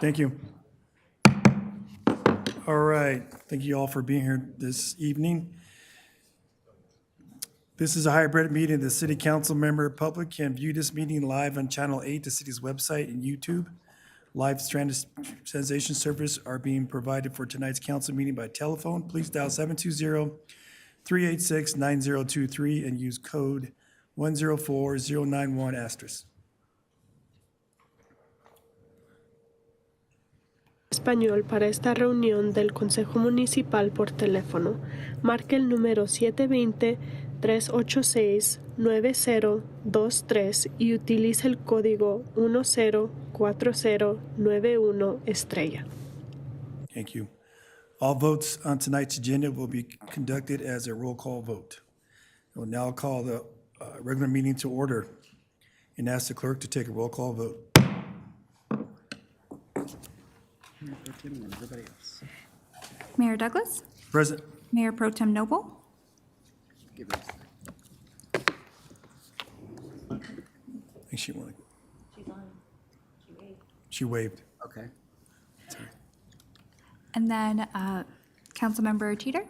Thank you. All right, thank you all for being here this evening. This is a hybrid meeting. The city council member public can view this meeting live on Channel 8, the city's website, and YouTube. Live translation service are being provided for tonight's council meeting by telephone. Please dial 720-386-9023 and use code 104091 *. Español para esta reunión del Consejo Municipal por teléfono. Marque el número 720-386-9023 y utilice el código 104091 #. Thank you. All votes on tonight's agenda will be conducted as a roll call vote. I will now call the regular meeting to order and ask the clerk to take a roll call vote. Mayor Douglas, Present. Mayor Pro Tem Noble, I think she wanted. She waved. Okay. and then Councilmember Teeter,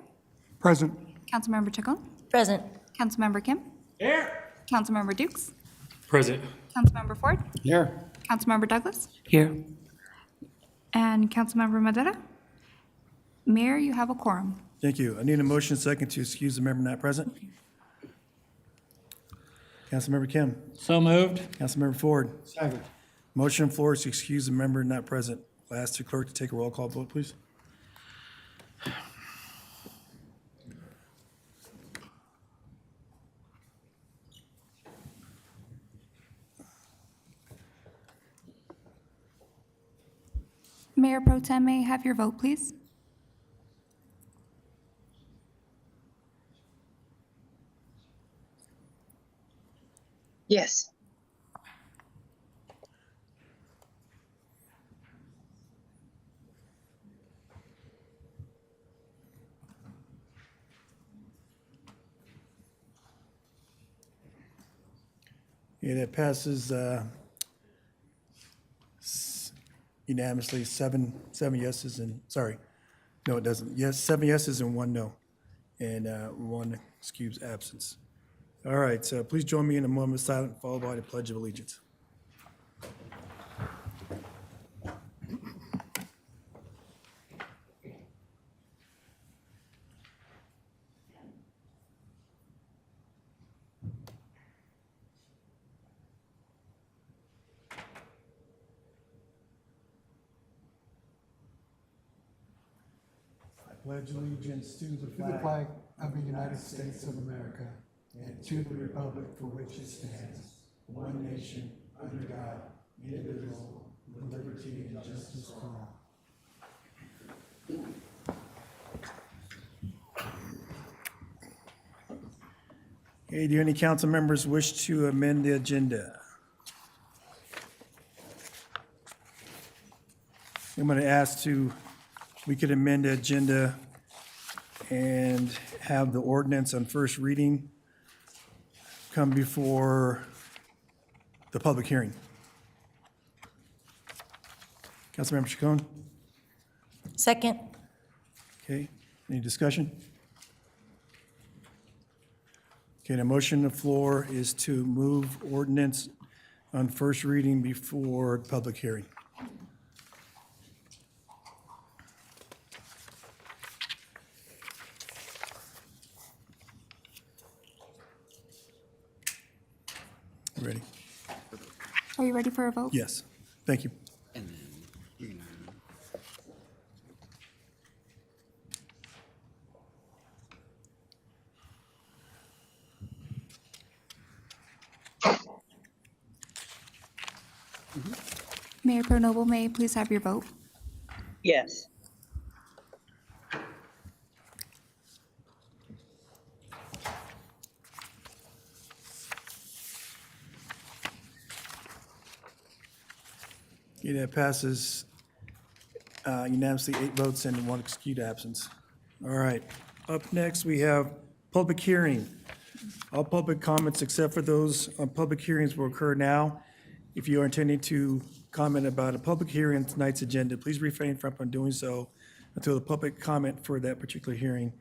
Present. Councilmember Chacon, Present. Councilmember Kim. Here. Councilmember Dukes, Present. Councilmember Ford, Here. Councilmember Douglas, Here. and Councilmember Madera. Mayor, you have a quorum. Thank you. I need a motion second to excuse the member not present. Councilmember Kim. So moved. Councilmember Ford. Second. Motion on the floor is to excuse the member not present. I'll ask the clerk to take a roll call vote, please. Mayor Pro Tem, may I have your vote, please? Yes. Yeah, that passes unanimously, seven yeses and, sorry, no, it doesn't. Yes, 7 yeses and 1 no, and 1 excused absence. All right, so please join me in a moment of silence, followed by the Pledge of Allegiance. I pledge allegiance to the To the flag of the United States of America and to the republic for which it stands, one nation, under God, indivisible, with liberty and justice for all. Okay, do any council members wish to amend the agenda? I'm going to ask we could amend the agenda and have the ordinance on first reading come before the public hearing. Councilmember Chacon? Second. Okay, any discussion? Okay, the motion on the floor is to move ordinance on first reading before public hearing. Ready? Are you ready for a vote? Yes, thank you. And then you're gonna. Mayor Pro Noble, may I please have your vote? Yes. Okay, that passes unanimously, 8 votes and 1 excused absence. All right, up next, we have public hearing. All public comments except for those on public hearings will occur now If you are intending to comment about a public hearing on tonight's agenda, please refrain from doing so until the public comment for that particular hearing.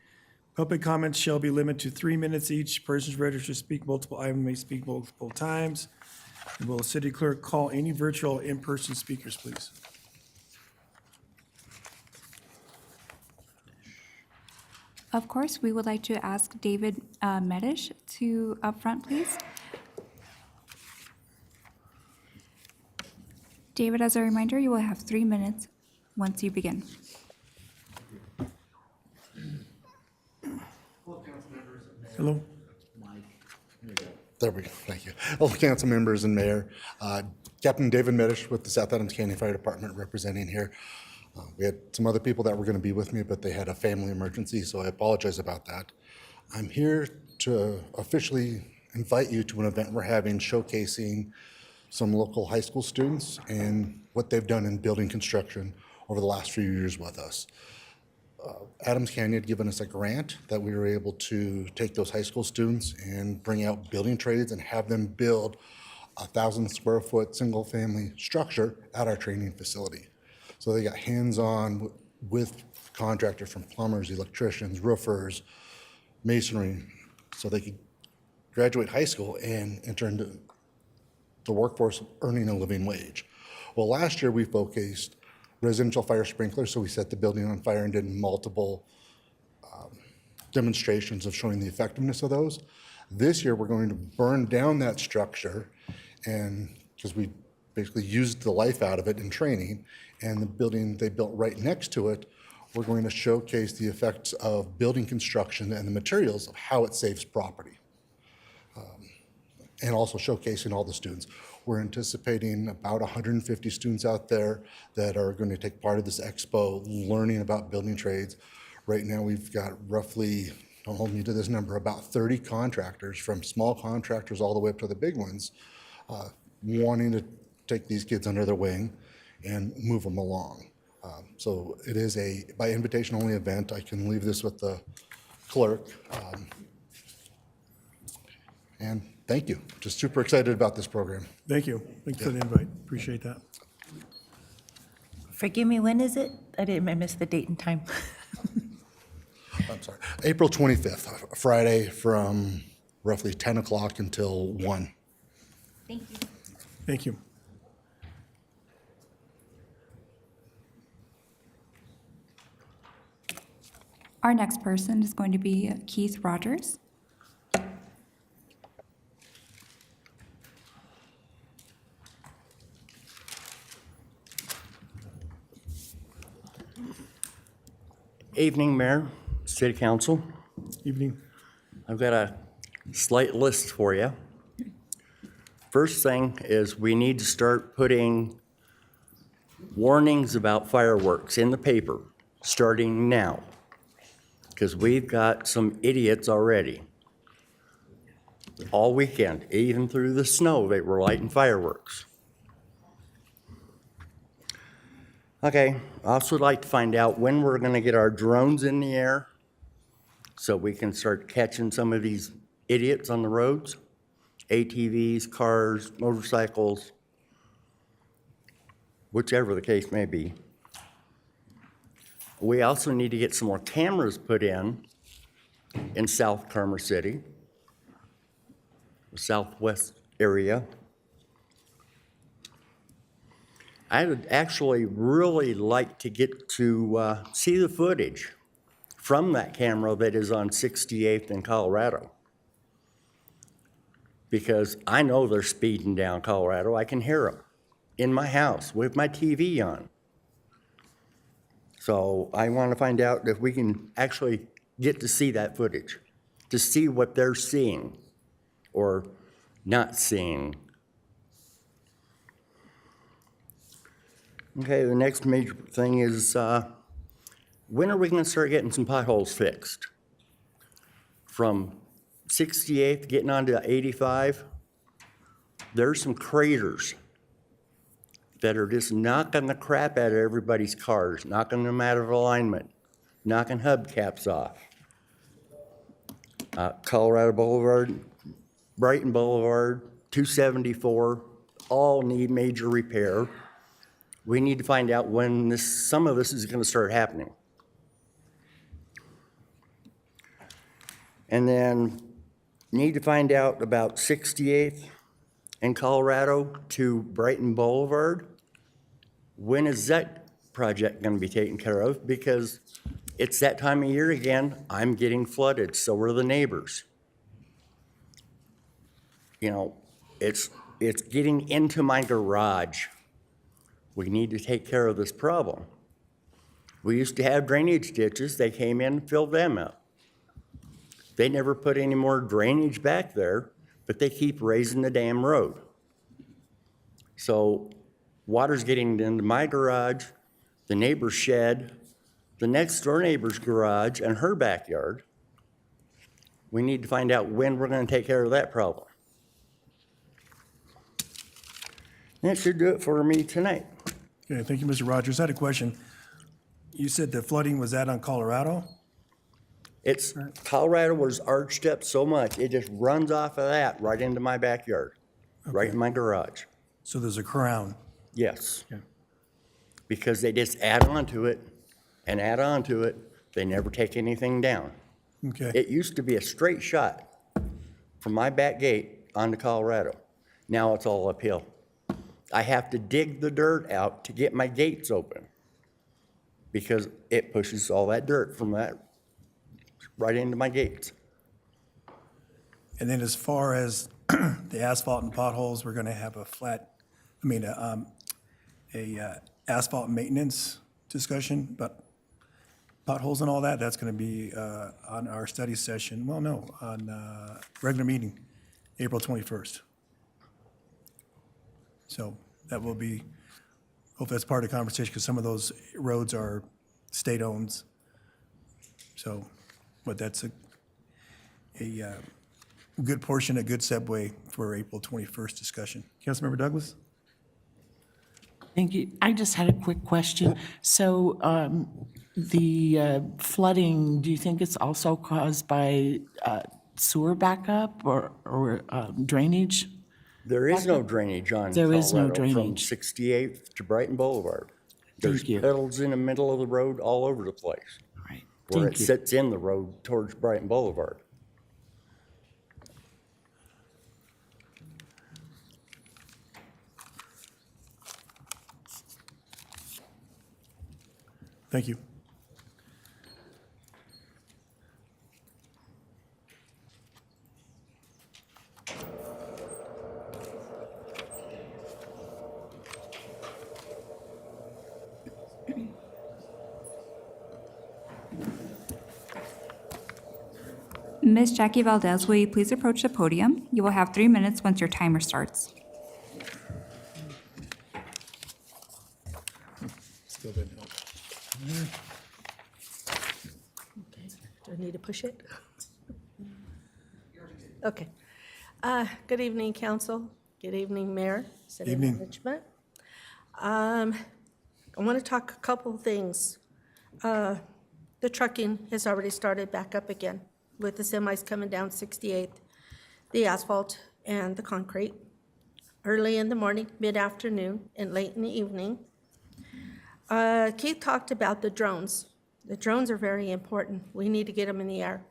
Public comments shall be limited to 3 minutes each. Persons registered to speak multiple items may speak multiple times. And will the city clerk call any virtual or in-person speakers, please? Of course, we would like to ask David Medish to up front, please. David, as a reminder, you will have 3 minutes once you begin. Hello? There we go, thank you. Hello, council members and mayor. Captain David Medish with the South Adams County Fire Department representing here. We had some other people that were gonna be with me, but they had a family emergency, so I apologize about that. I'm here to officially invite you to an event we're having showcasing some local high school students and what they've done in building construction over the last few years with us. Adams County had given us a grant that we were able to take those high school students and bring out building trades and have them build a 1,000-square-foot single-family structure at our training facility. So they got hands-on with contractors from plumbers, electricians, roofers, masonry, so they could graduate high school and enter into the workforce earning a living wage. Well, last year we focused residential fire sprinklers, so we set the building on fire and did multiple demonstrations of showing the effectiveness of those. This year we're going to burn down that structure, and because we basically used the life out of it in training, and the building they built right next to it, we're going to showcase the effects of building construction and the materials of how it saves property. And also showcasing all the students. We're anticipating about 150 students out there that are going to take part of this expo, learning about building trades. Right now, we've got roughly, don't hold me to this number, about 30 contractors, from small contractors all the way up to the big ones, wanting to take these kids under their wing and move them along. So it is a by invitation only event. I can leave this with the clerk. And thank you. Just super excited about this program. Thank you. Thank you for the invite. Appreciate that. Forgive me, when is it? I missed the date and time. I'm sorry. April 25th, Friday, from roughly 10 o'clock until 1. Thank you. Thank you. Our next person is going to be Keith Rogers. Evening, Mayor, City Council. Evening. I've got a slight list for you. First thing is we need to start putting warnings about fireworks in the paper, starting now, because we've got some idiots already. All weekend, even through the snow, they were lighting fireworks. Okay, I also would like to find out when we're gonna get our drones in the air so we can start catching some of these idiots on the roads, ATVs, cars, motorcycles, whichever the case may be. We also need to get some more cameras put in South Carmer City, the southwest area. I would actually really like to get to see the footage from that camera that is on 68th in Colorado. Because I know they're speeding down Colorado. I can hear them in my house with my TV on. So I want to find out if we can actually get to see that footage, to see what they're seeing or not seeing. Okay, the next major thing is when are we going to start getting some potholes fixed? From 68th getting on to 85, there's some craters that are just knocking the crap out of everybody's cars, knocking them out of alignment, knocking hubcaps off. Colorado Boulevard, Brighton Boulevard, 274, all need major repair. We need to find out when some of this is gonna start happening. And then need to find out about 68th in Colorado to Brighton Boulevard. When is that project gonna be taken care of? Because it's that time of year again, I'm getting flooded, so are the neighbors. You know, it's getting into my garage. We need to take care of this problem. We used to have drainage ditches, they came in and filled them up. They never put any more drainage back there, but they keep raising the damn road. So water's getting into my garage, the neighbor's shed, the next door neighbor's garage, and her backyard. We need to find out when we're gonna take care of that problem. That should do it for me tonight. Okay, thank you, Mr. Rogers. I had a question. You said the flooding was that on Colorado? It's, Colorado was arched up so much, it just runs off of that right into my backyard, right in my garage. So there's a crown. Yes. Okay. Because they just add on to it and add on to it. They never take anything down. Okay, It used to be a straight shot from my back gate onto Colorado. Now it's all uphill. I have to dig the dirt out to get my gates open because it pushes all that dirt from that right into my gates. and then as far as the asphalt and potholes, we're gonna have asphalt maintenance discussion, but potholes and all that, that's gonna be on our study session, well, no, on regular meeting, April 21st. So that will be, hope that's part of the conversation, because some of those roads are state-owned. So, but that's a good portion, a good segue for April 21st discussion. Councilmember Douglas? Thank you. I just had a quick question. So the flooding, do you think it's also caused by sewer backup or drainage? There is no drainage on There is no Colorado from drainage. 68th to Brighton Boulevard. There's you. puddles in the middle of the road all over the place All right. where Thank it you. sits in the road towards Brighton Boulevard. Thank you. Ms. Jackie Valdez, will you please approach the podium? You will have 3 minutes once your timer starts. Still didn't help. Do I need to push it? Okay. Good evening, council. Good evening, Mayor, City Evening. Management. I want to talk a couple of things. The trucking has already started back up again with the semis coming down 68th, the asphalt and the concrete, early in the morning, mid-afternoon, and late in the evening. Keith talked about the drones. The drones are very important. We need to get them in the air.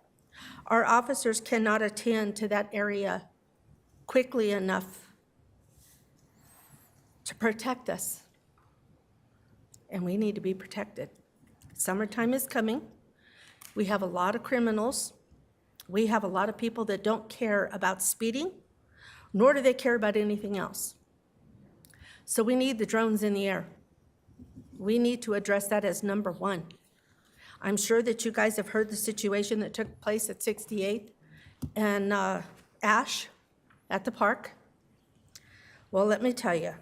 Our officers cannot attend to that area quickly enough to protect us. And we need to be protected. Summertime is coming. We have a lot of criminals. We have a lot of people that don't care about speeding, nor do they care about anything else. So we need the drones in the air. We need to address that as number one. I'm sure that you guys have heard the situation that took place at 68th and Ash at the park. Well, let me tell you,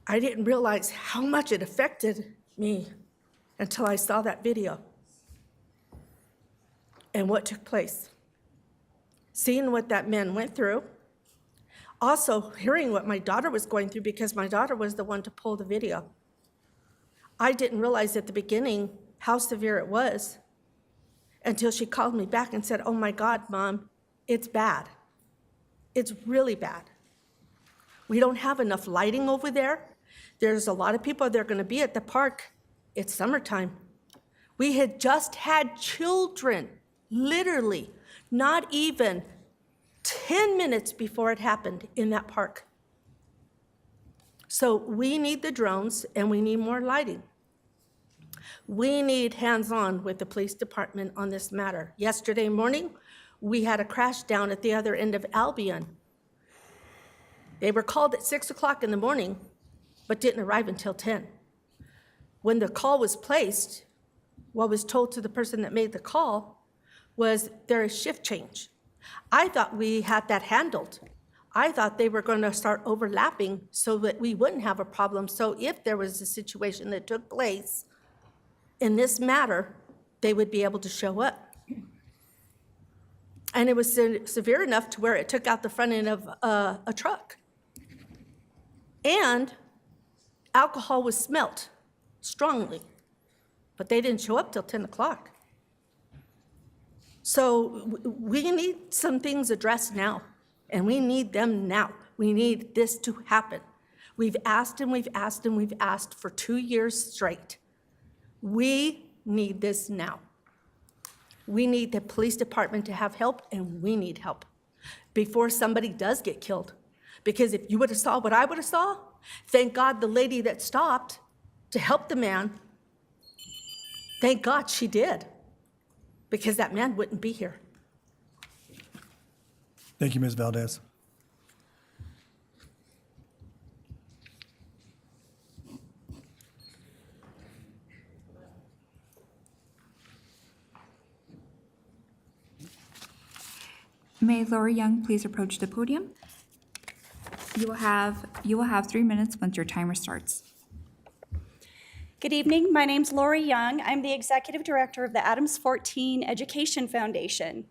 I didn't realize how much it affected me until I saw that video and what took place. Seeing what that man went through, also hearing what my daughter was going through because my daughter was the one to pull the video. I didn't realize at the beginning how severe it was until she called me back and said, "Oh my God, Mom, it's bad. It's really bad." We don't have enough lighting over there. There's a lot of people that are going to be at the park. It's summertime. We had just had children, literally, not even 10 minutes before it happened in that park. So we need the drones and we need more lighting. We need hands-on with the police department on this matter. Yesterday morning, we had a crash down at the other end of Albion. They were called at 6 o'clock in the morning, but didn't arrive until 10. When the call was placed, what was told to the person that made the call was there is shift change. I thought we had that handled. I thought they were going to start overlapping so that we wouldn't have a problem. So if there was a situation that took place in this matter, they would be able to show up. And it was severe enough to where it took out the front end of a truck. And alcohol was smelt strongly, but they didn't show up till 10 o'clock. So we need some things addressed now, and we need them now. We need this to happen. We've asked and we've asked and we've asked for 2 years straight. We need this now. We need the police department to have help, and we need help before somebody does get killed. Because if you would have saw what I would have saw, thank God the lady that stopped to help the man, thank God she did, because that man wouldn't be here. Thank you, Ms. Valdez. May Lori Young please approach the podium? You will have 3 minutes once your timer starts. Good evening. My name's Lori Young. I'm the Executive Director of the Adams 14 Education Foundation.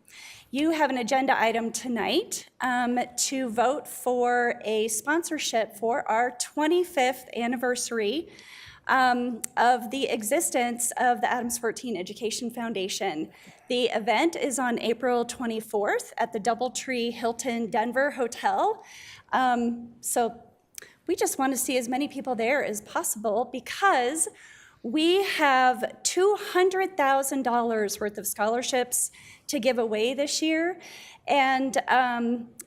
You have an agenda item tonight to vote for a sponsorship for our 25th anniversary of the existence of the Adams 14 Education Foundation. The event is on April 24th at the DoubleTree Hilton Denver Hotel. So we just want to see as many people there as possible because we have $200,000 worth of scholarships to give away this year. And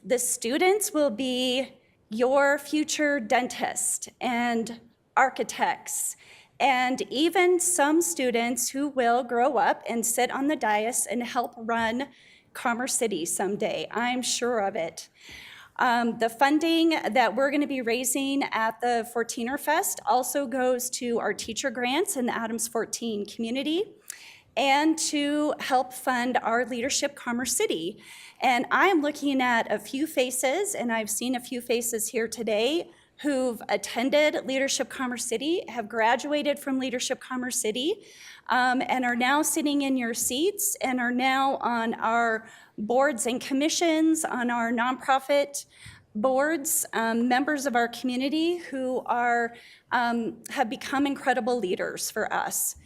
the students will be your future dentist and architects, and even some students who will grow up and sit on the dais and help run Commerce City someday. I'm sure of it. The funding that we're going to be raising at the 14er Fest also goes to our teacher grants in the Adams 14 community and to help fund our Leadership Commerce City. And I'm looking at a few faces, and I've seen a few faces here today who've attended Leadership Commerce City, have graduated from Leadership Commerce City, and are now sitting in your seats and are now on our boards and commissions, on our nonprofit boards, members of our community who are have become incredible leaders for us.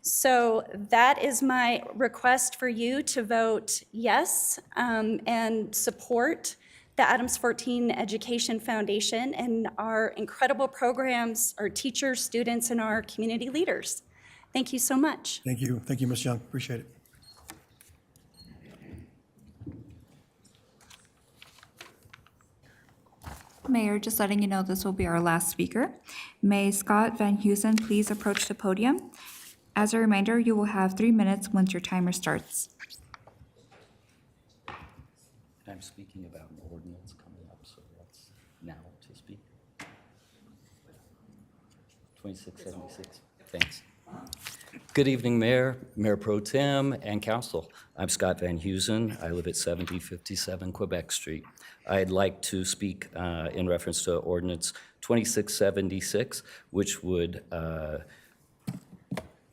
So that is my request for you to vote yes and support the Adams 14 Education Foundation and our incredible programs, our teachers, students, and our community leaders. Thank you so much. Thank you. Thank you, Ms. Young. Appreciate it. Mayor, just letting you know this will be our last speaker. May Scott Van Heusen please approach the podium. As a reminder, you will have 3 minutes once your timer starts. I'm speaking about an ordinance coming up, so that's now to speak. 2676, thanks. Good evening, Mayor, Mayor Pro Tem, and Council. I'm Scott Van Heusen. I live at 7057 Quebec Street. I'd like to speak in reference to ordinance 2676, which would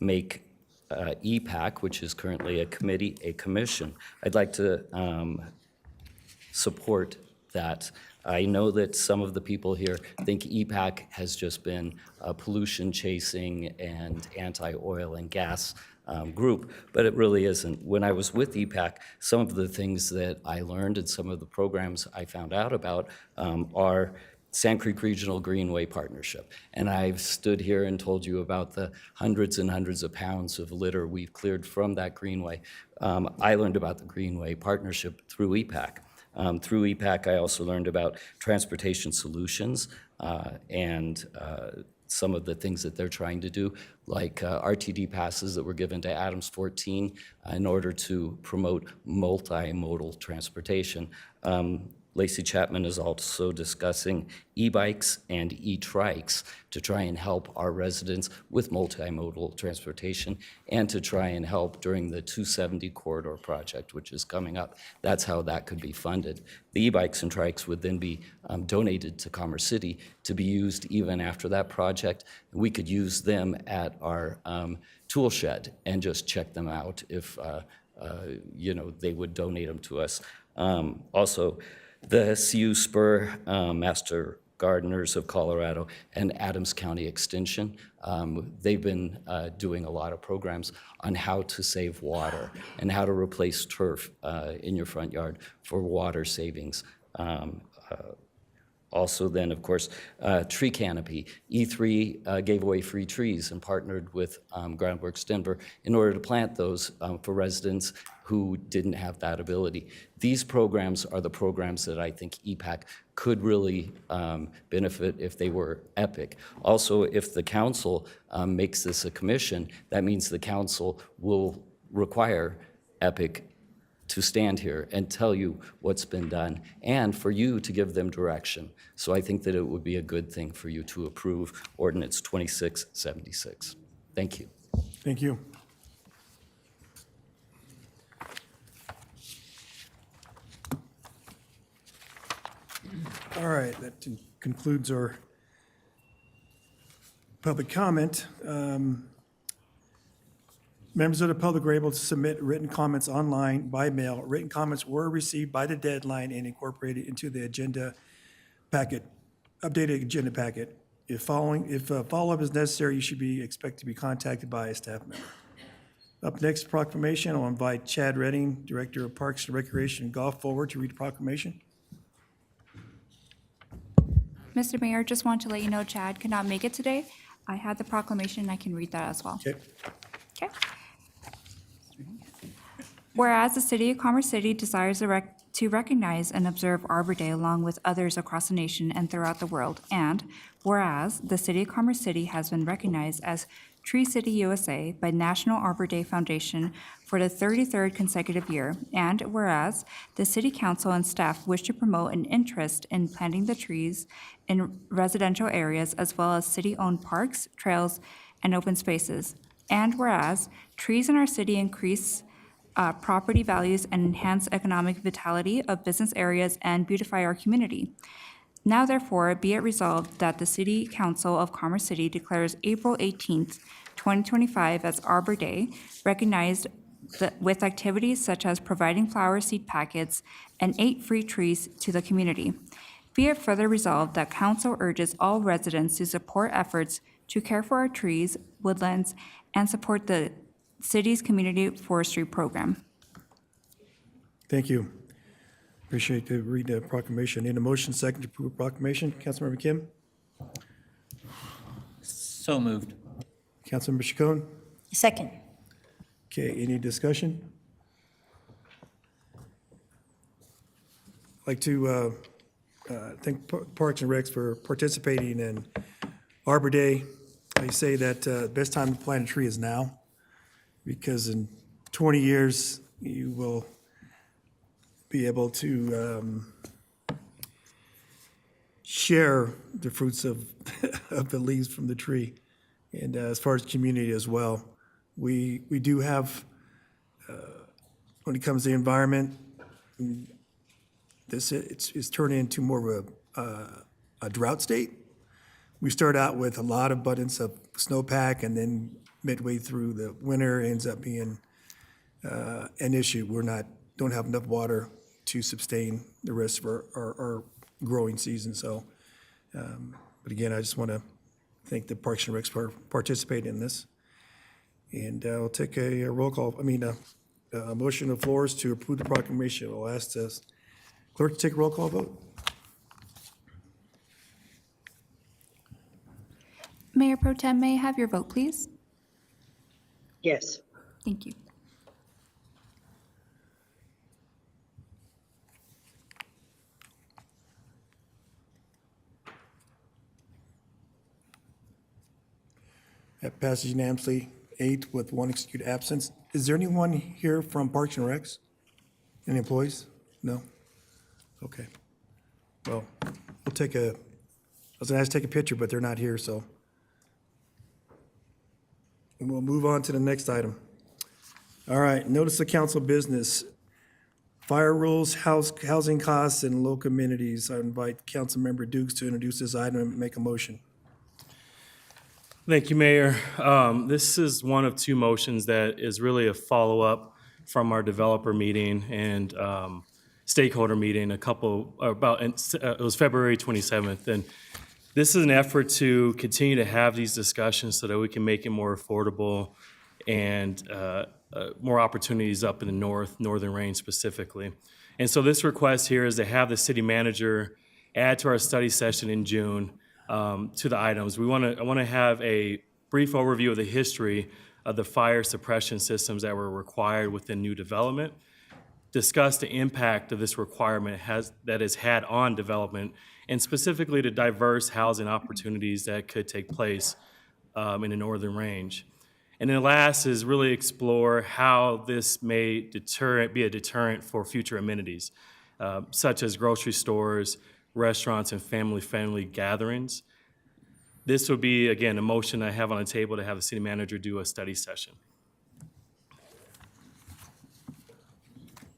make EPAC, which is currently a committee, a commission. I'd like to support that. I know that some of the people here think EPAC has just been a pollution chasing and anti-oil and gas group, but it really isn't. When I was with EPAC, some of the things that I learned and some of the programs I found out about are Sand Creek Regional Greenway Partnership. And I've stood here and told you about the hundreds and hundreds of pounds of litter we've cleared from that greenway. I learned about the Greenway Partnership through EPAC. Through EPAC, I also learned about transportation solutions and some of the things that they're trying to do, like RTD passes that were given to Adams 14 in order to promote multimodal transportation. Lacey Chapman is also discussing e-bikes and e-trikes to try and help our residents with multimodal transportation and to try and help during the 270 corridor project, which is coming up. That's how that could be funded. The e-bikes and trikes would then be donated to Commerce City to be used even after that project. We could use them at our tool shed and just check them out if they would donate them to us. Also, the CU Spur Master Gardeners of Colorado and Adams County Extension, they've been doing a lot of programs on how to save water and how to replace turf in your front yard for water savings. Also then, of course, Tree Canopy. E3 gave away free trees and partnered with Groundworks Denver in order to plant those for residents who didn't have that ability. These programs are the programs that I think EPAC could really benefit if they were EPIC. Also, if the council makes this a commission, that means the council will require EPIC to stand here and tell you what's been done and for you to give them direction. So I think that it would be a good thing for you to approve Ordinance 2676. Thank you. Thank you. All right, that concludes our public comment. Members of the public were able to submit written comments online by mail. Written comments were received by the deadline and incorporated into the agenda packet, updated agenda packet. If follow-up is necessary, you should be expected to be contacted by a staff member. Up next, proclamation. I'll invite Chad Redding, Director of Parks and Recreation and Golf, forward to read the proclamation. Mr. Mayor, just want to let you know Chad could not make it today. I had the proclamation, I can read that as well. Okay. Okay. Whereas the City of Commerce City desires to recognize and observe Arbor Day along with others across the nation and throughout the world, and whereas the City of Commerce City has been recognized as Tree City USA by National Arbor Day Foundation for the 33rd consecutive year, and whereas the City Council and staff wish to promote an interest in planting the trees in residential areas as well as city-owned parks, trails, and open spaces, and whereas trees in our city increase property values and enhance economic vitality of business areas and beautify our community. Now therefore, be it resolved that the City Council of Commerce City declares April 18th, 2025 as Arbor Day, recognized with activities such as providing flower seed packets and 8 free trees to the community. Be it further resolved that Council urges all residents to support efforts to care for our trees, woodlands, and support the city's community forestry program. Thank you. Appreciate the read the proclamation. Need a motion second to approve proclamation. Councilmember Kim? So moved. Councilmember Chacon? Second. Okay, any discussion? I'd like to thank Parks and Recs for participating in Arbor Day. They say that the best time to plant a tree is now, because in 20 years, you will be able to share the fruits of the leaves from the tree. And as far as community as well, we do have, when it comes to the environment, it's turned into more of a drought state. We start out with a lot of abundance of snowpack, and then midway through the winter ends up being an issue. Don't have enough water to sustain the rest of our growing season. So, but again, I just want to thank the Parks and Recs for participating in this. And I'll take a roll call, a motion of floors to approve the proclamation. I'll ask the clerk to take a roll call vote. Mayor Pro Tem, may I have your vote, please? Yes. Thank you. That passes unanimously, 8 with 1 excused absence. Is there anyone here from Parks and Recs? Any employees? No? Okay. Well, we'll take a, I was gonna ask to take a picture, but they're not here, so. And we'll move on to the next item. All right, notice of council business. Fire rules, housing costs, and local amenities. I invite Councilmember Dukes to introduce this item and make a motion. Thank you, Mayor. This is one of 2 motions that is really a follow-up from our developer meeting and stakeholder meeting it was February 27th. And this is an effort to continue to have these discussions so that we can make it more affordable and more opportunities up in the northern range specifically. And so this request here is to have the city manager add to our study session in June to the items. I want to have a brief overview of the history of the fire suppression systems that were required within new development, discuss the impact of this requirement that has had on development, and specifically the diverse housing opportunities that could take place in the northern range. And then last is really explore how this may be a deterrent for future amenities, such as grocery stores, restaurants, and family-friendly gatherings. This would be, again, a motion I have on the table to have the city manager do a study session.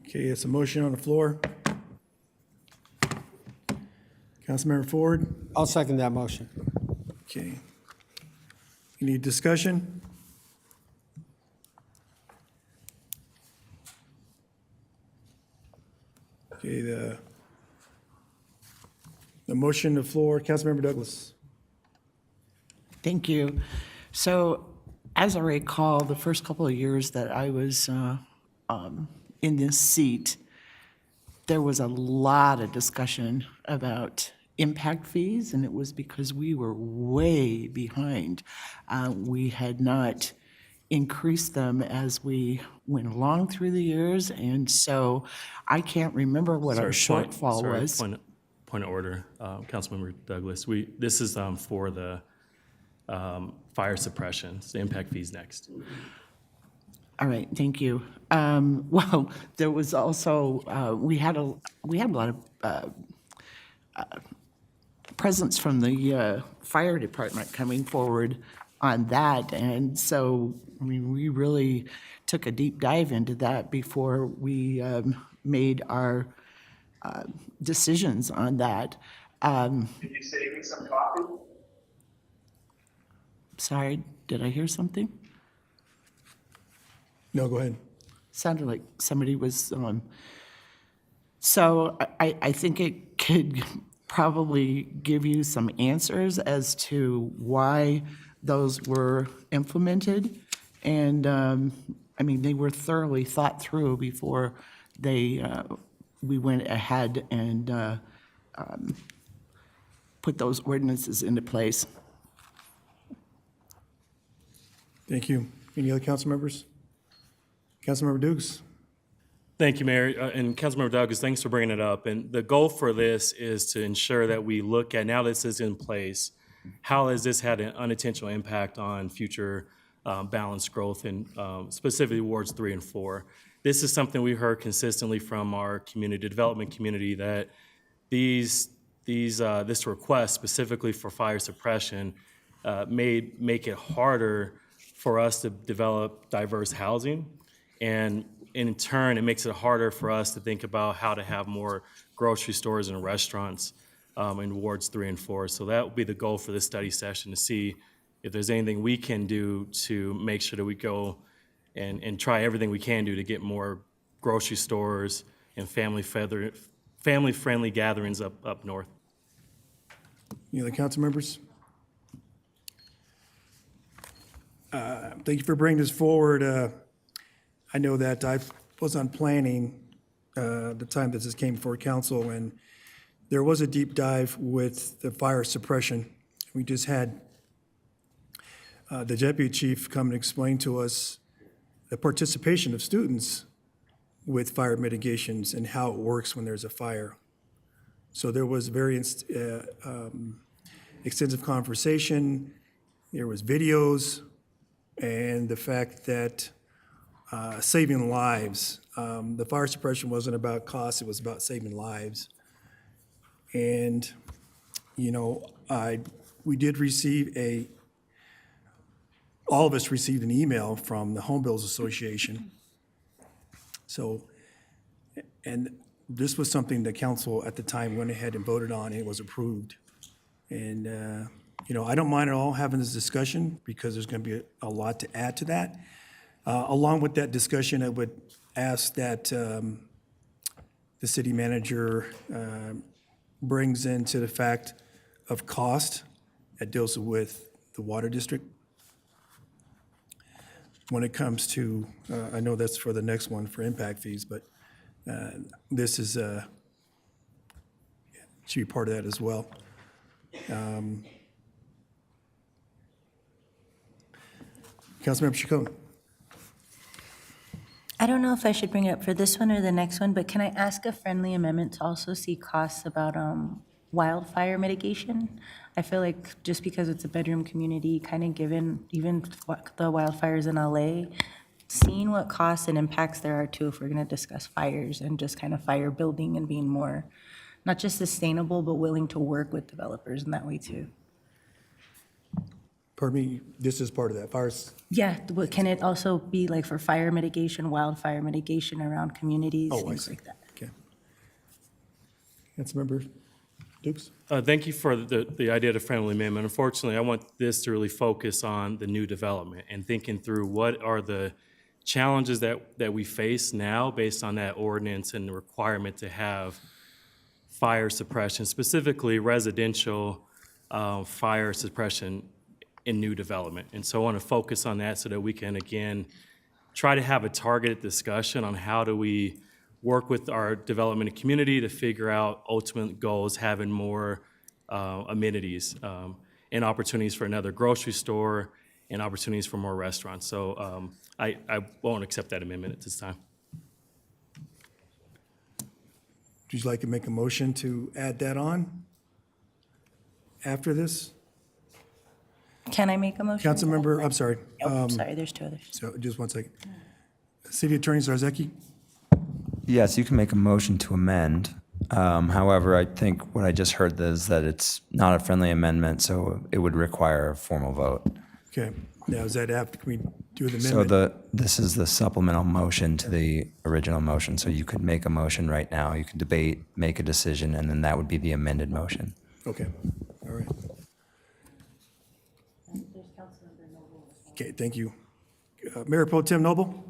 Okay, it's a motion on the floor. Councilmember Ford? I'll second that motion. Okay. Any discussion? Okay, the motion on the floor, Councilmember Douglas. Thank you. So as I recall, the first couple of years that I was in this seat, there was a lot of discussion about impact fees, and it was because we were way behind. We had not increased them as we went along through the years, and so I can't remember what our shortfall was. Point of order, Councilmember Douglas. This is for the fire suppression, the impact fees next. All right, thank you. Well, there was also, we had a lot of presence from the fire department coming forward on that, and so, I mean, we really took a deep dive into that before we made our decisions on that. Can you save me some coffee? Sorry, did I hear something? No, go ahead. Sounded like somebody was on. So I think it could probably give you some answers as to why those were implemented. And, I mean, they were thoroughly thought through before we went ahead and put those ordinances into place. Thank you. Any other council members? Councilmember Dukes? Thank you, Mayor. And Councilmember Douglas, thanks for bringing it up. And the goal for this is to ensure that we look at, now this is in place, how has this had an unintentional impact on future balanced growth and specifically wards 3 and 4. This is something we heard consistently from our community development community, that this request specifically for fire suppression make it harder for us to develop diverse housing. And in turn, it makes it harder for us to think about how to have more grocery stores and restaurants in wards 3 and 4. So that will be the goal for this study session, to see if there's anything we can do to make sure that we go and try everything we can do to get more grocery stores and family-friendly gatherings up north. Any other council members? Thank you for bringing this forward. I know that I was on planning the time that this came before council, and there was a deep dive with the fire suppression. We just had the deputy chief come and explain to us the participation of students with fire mitigations and how it works when there's a fire. So there was very extensive conversation, there was videos, and the fact that saving lives. The fire suppression wasn't about cost, it was about saving lives. And, you know, we did receive all of us received an email from the Home Builders Association. So, and this was something the council at the time went ahead and voted on, and it was approved. And, you know, I don't mind at all having this discussion because there's going to be a lot to add to that. Along with that discussion, I would ask that the city manager brings into the fact of cost that deals with the water district. When it comes to, I know that's for the next one for impact fees, but this is, should be part of that as well. Councilmember Chacon. I don't know if I should bring it up for this one or the next one, but can I ask a friendly amendment to also see costs about wildfire mitigation? I feel like just because it's a bedroom community, kind of given even the wildfires in LA, seeing what costs and impacts there are too if we're going to discuss fires and just kind of fire building and being more, not just sustainable, but willing to work with developers in that way too. Pardon me, this is part of that, fires? Yeah, but can it also be like for fire mitigation, wildfire mitigation around communities, Oh, I things see. like that? Okay. Councilmember Dukes? Thank you for the idea of the friendly amendment. Unfortunately, I want this to really focus on the new development and thinking through what are the challenges that we face now based on that ordinance and the requirement to have fire suppression, specifically residential fire suppression in new development. And so I want to focus on that so that we can, again, try to have a targeted discussion on how do we work with our development community to figure out ultimate goals, having more amenities and opportunities for another grocery store and opportunities for more restaurants. So I won't accept that amendment at this time. Would you like to make a motion to add that on after this? Can I make a motion? Councilmember, I'm sorry. Oh, sorry, there's two others. So just one second. City Attorney Zarzeki? Yes, you can make a motion to amend. However, I think what I just heard is that it's not a friendly amendment, so it would require a formal vote. Okay, now is that after, can we do the So amendment? this is the supplemental motion to the original motion, so you could make a motion right now, you could debate, make a decision, and then that would be the amended motion. Okay, all right. Okay, thank you. Mayor Pro Tem Noble?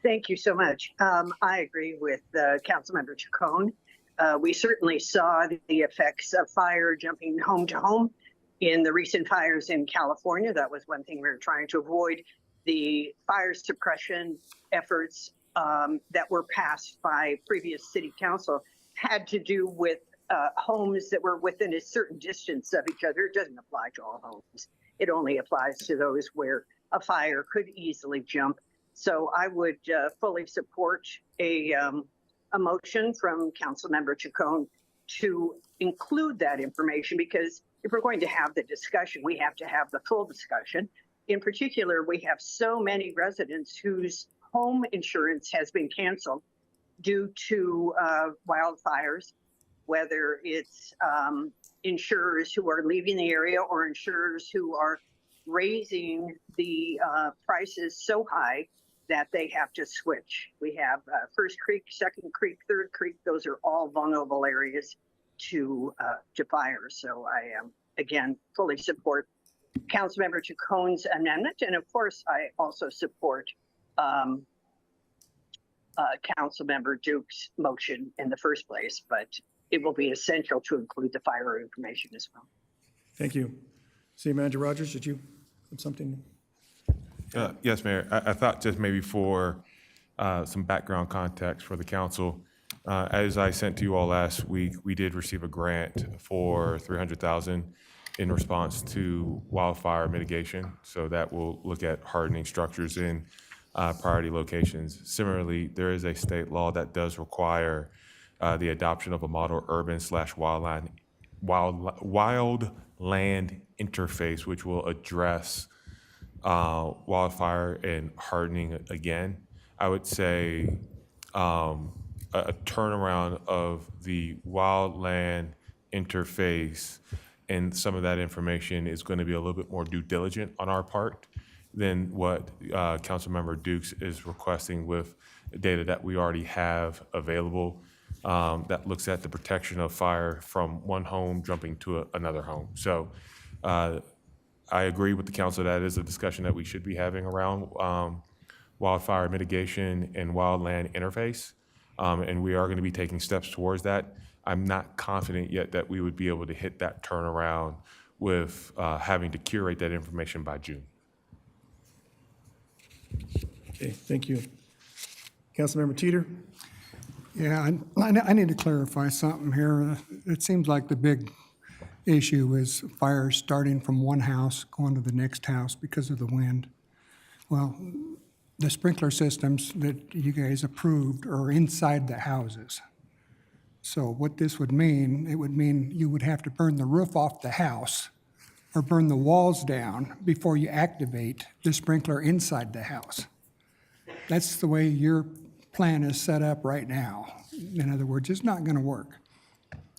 Thank you so much. I agree with Councilmember Chacon. We certainly saw the effects of fire jumping home to home in the recent fires in California. That was one thing we were trying to avoid. The fire suppression efforts that were passed by previous city council had to do with homes that were within a certain distance of each other. It doesn't apply to all homes. It only applies to those where a fire could easily jump. So I would fully support a motion from Councilmember Chacon to include that information, because if we're going to have the discussion, we have to have the full discussion. In particular, we have so many residents whose home insurance has been canceled due to wildfires, whether it's insurers who are leaving the area or insurers who are raising the prices so high that they have to switch. We have First Creek, Second Creek, Third Creek. Those are all vulnerable areas to fire. So I again, fully support Councilmember Chacon's amendment. And of course, I also support Councilmember Duke's motion in the first place, but it will be essential to include the fire information as well. Thank you. City Manager Rogers, did you have something? Yes, Mayor. I thought just maybe for some background context for the council, as I sent to you all last week, we did receive a grant for $300,000 in response to wildfire mitigation. So that will look at hardening structures in priority locations. Similarly, there is a state law that does require the adoption of a model urban/wildland interface, which will address wildfire and hardening again. I would say a turnaround of the wildland interface and some of that information is going to be a little bit more due diligent on our part than what Councilmember Dukes is requesting with data that we already have available that looks at the protection of fire from one home jumping to another home. So I agree with the council that is a discussion that we should be having around wildfire mitigation and wildland interface. And we are going to be taking steps towards that. I'm not confident yet that we would be able to hit that turnaround with having to curate that information by June. Okay, thank you. Councilmember Teeter? Yeah, I need to clarify something here. It seems like the big issue is fires starting from one house, going to the next house because of the wind. Well, the sprinkler systems that you guys approved are inside the houses. So what this would mean, it would mean you would have to burn the roof off the house or burn the walls down before you activate the sprinkler inside the house. That's the way your plan is set up right now. In other words, it's not going to work.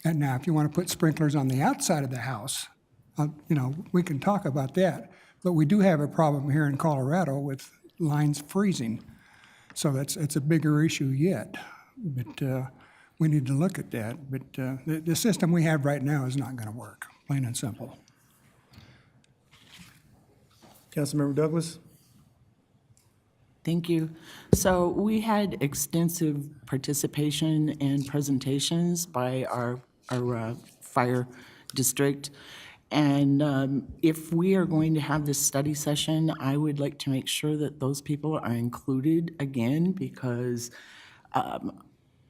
And now, if you want to put sprinklers on the outside of the house, we can talk about that. But we do have a problem here in Colorado with lines freezing. So it's a bigger issue yet. But we need to look at that. But the system we have right now is not going to work, plain and simple. Councilmember Douglas? Thank you. So we had extensive participation and presentations by our fire district. And if we are going to have this study session, I would like to make sure that those people are included again, because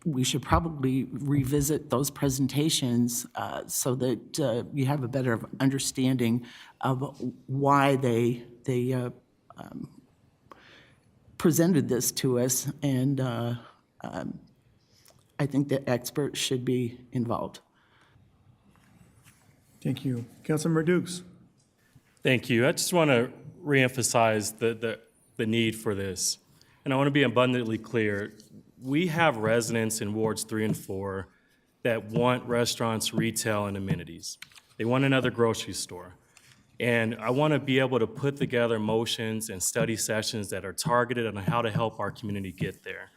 we should probably revisit those presentations so that you have a better understanding of why they presented this to us. And I think that experts should be involved. Thank you. Councilmember Dukes? Thank you. I just want to reemphasize the need for this. And I want to be abundantly clear. We have residents in wards 3 and 4 that want restaurants, retail, and amenities. They want another grocery store. And I want to be able to put together motions and study sessions that are targeted on how to help our community get there.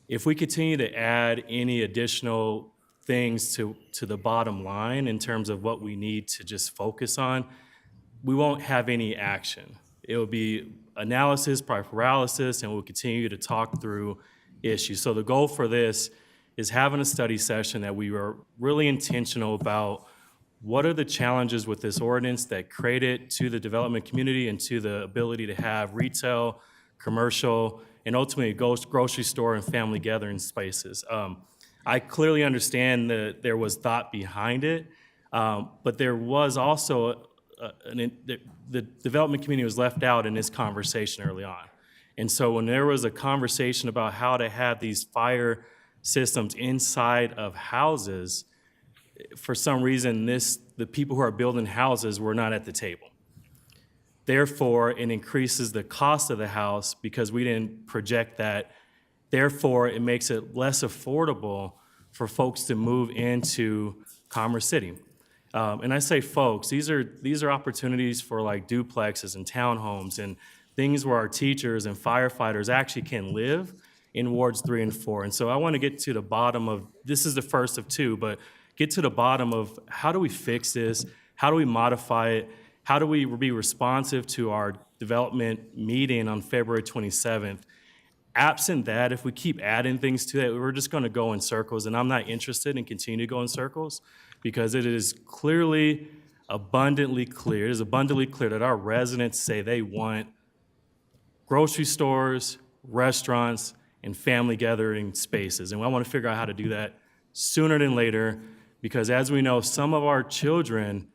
If we continue to add any additional things to the bottom line in terms of what we need to just focus on, we won't have any action. It will be analysis, paralysis, and we'll continue to talk through issues. So the goal for this is having a study session that we were really intentional about what are the challenges with this ordinance that create it to the development community and to the ability to have retail, commercial, and ultimately grocery store and family gathering spaces. I clearly understand that there was thought behind it, but there was also, the development community was left out in this conversation early on. And so when there was a conversation about how to have these fire systems inside of houses, for some reason, the people who are building houses were not at the table. Therefore, it increases the cost of the house because we didn't project that. Therefore, it makes it less affordable for folks to move into Commerce City. And I say folks, these are opportunities for like duplexes and townhomes and things where our teachers and firefighters actually can live in wards 3 and 4. And so I want to get to the bottom of, this is the first of 2, but get to the bottom of how do we fix this? How do we modify it? How do we be responsive to our development meeting on February 27th? Absent that, if we keep adding things to it, we're just going to go in circles, and I'm not interested in continuing to go in circles because it is clearly, abundantly clear. It is abundantly clear that our residents say they want grocery stores, restaurants, and family gathering spaces, and I want to figure out how to do that sooner than later because as we know, some of our children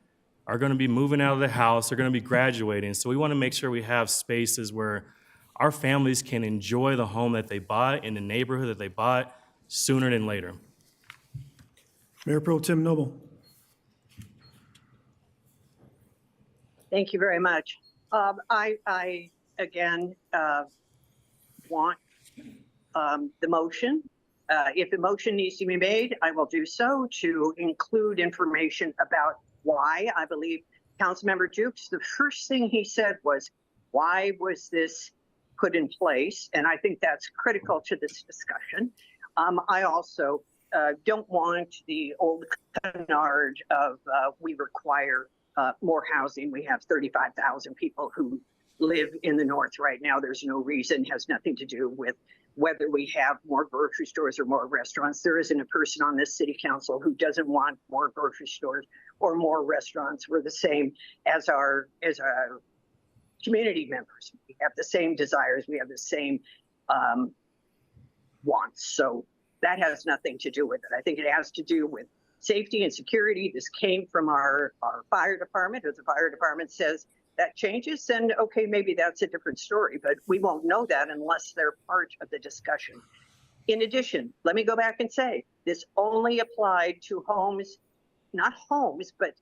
are going to be moving out of the house, they're going to be graduating. So we want to make sure we have spaces where our families can enjoy the home that they bought in the neighborhood that they bought sooner than later. Mayor Pro Tem Noble. Thank you very much. I again, want the motion. If a motion needs to be made, I will do so to include information about why. I believe Councilmember Dukes, the first thing he said was, why was this put in place? And I think that's critical to this discussion. I also don't want the old canard of we require more housing. We have 35,000 people who live in the north right now. There's no reason, has nothing to do with whether we have more grocery stores or more restaurants. There isn't a person on this city council who doesn't want more grocery stores or more restaurants. We're the same as our community members. We have the same desires. We have the same wants. So that has nothing to do with it. I think it has to do with safety and security. This came from our fire department. If the fire department says that changes, then okay, maybe that's a different story, but we won't know that unless they're part of the discussion. In addition, let me go back and say, this only applied to homes, not homes, but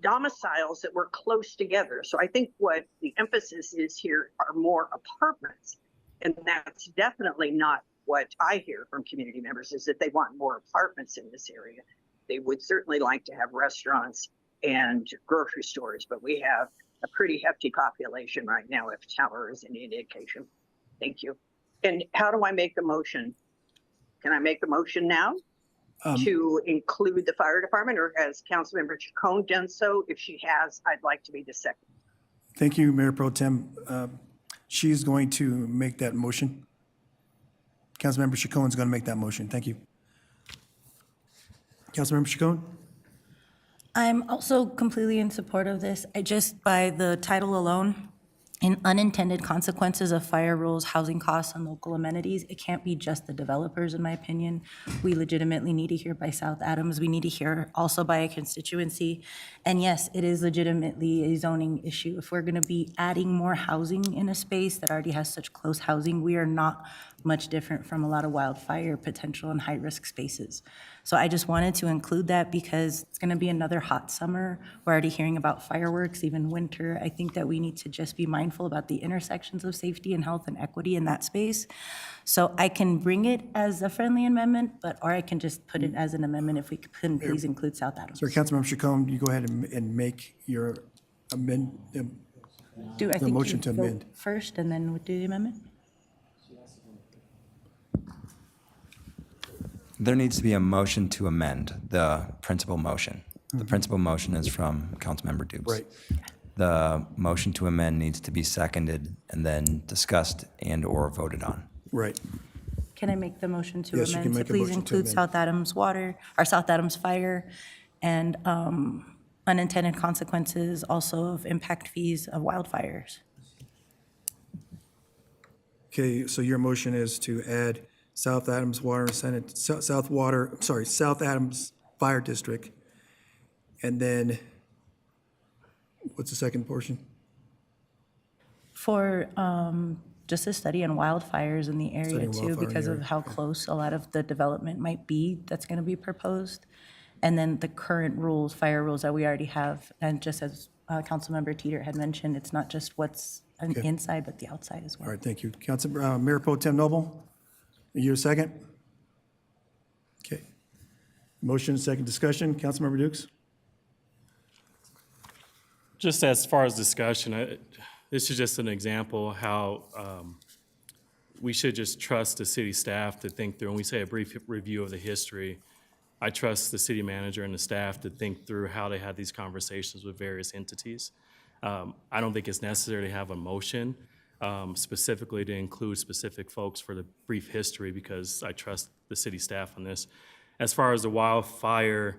domiciles that were close together. So I think what the emphasis is here are more apartments. And that's definitely not what I hear from community members, is that they want more apartments in this area. They would certainly like to have restaurants and grocery stores, but we have a pretty hefty population right now, if Tower is any indication. Thank you. And how do I make the motion? Can I make the motion now to include the fire department, or has Councilmember Chacon done so? If she has, I'd like to be the second. Thank you, Mayor Pro Tem. She's going to make that motion. Councilmember Chacon is going to make that motion. Thank you. Councilmember Chacon? I'm also completely in support of this. I just, by the title alone, in unintended consequences of fire rules, housing costs, and local amenities, it can't be just the developers, in my opinion. We legitimately need to hear by South Adams. We need to hear also by a constituency. And yes, it is legitimately a zoning issue. If we're gonna be adding more housing in a space that already has such close housing, we are not much different from a lot of wildfire potential and high-risk spaces. So I just wanted to include that because it's gonna be another hot summer. We're already hearing about fireworks, even winter. I think that we need to just be mindful about the intersections of safety and health and equity in that space. So I can bring it as a friendly amendment, or I can just put it as an amendment if we could please include South Adams. Sorry, Councilmember Chacon, you go ahead and make your The motion to amend. First, and then we'll do the amendment? There needs to be a motion to amend the principal motion. The principal motion is from Councilmember Dukes. Right. The motion to amend needs to be seconded and then discussed and/or voted on. Right. Can I make the motion to Yes, you can amend to make a please motion to include amend. South Adams water, or South Adams fire, and unintended consequences also of impact fees of wildfires? Okay, so your motion is to add South Adams Water and Senate, South Adams Fire District. And then, what's the second portion? For just a study on wildfires in the Study area on too, wildfire in because the of area, how close a lot of the development might be that's going to be proposed. And then the current rules, fire rules that we already have, and just as Councilmember Teeter had mentioned, it's not just what's Okay. inside, but the outside as well. All right, thank you. Mayor Pro Tem Noble, are you a second? Okay. Motion, second discussion. Councilmember Dukes? Just as far as discussion, this is just an example how we should just trust the city staff to think through. When we say a brief review of the history, I trust the city manager and the staff to think through how they had these conversations with various entities. I don't think it's necessary to have a motion specifically to include specific folks for the brief history because I trust the city staff on this. As far as the wildfire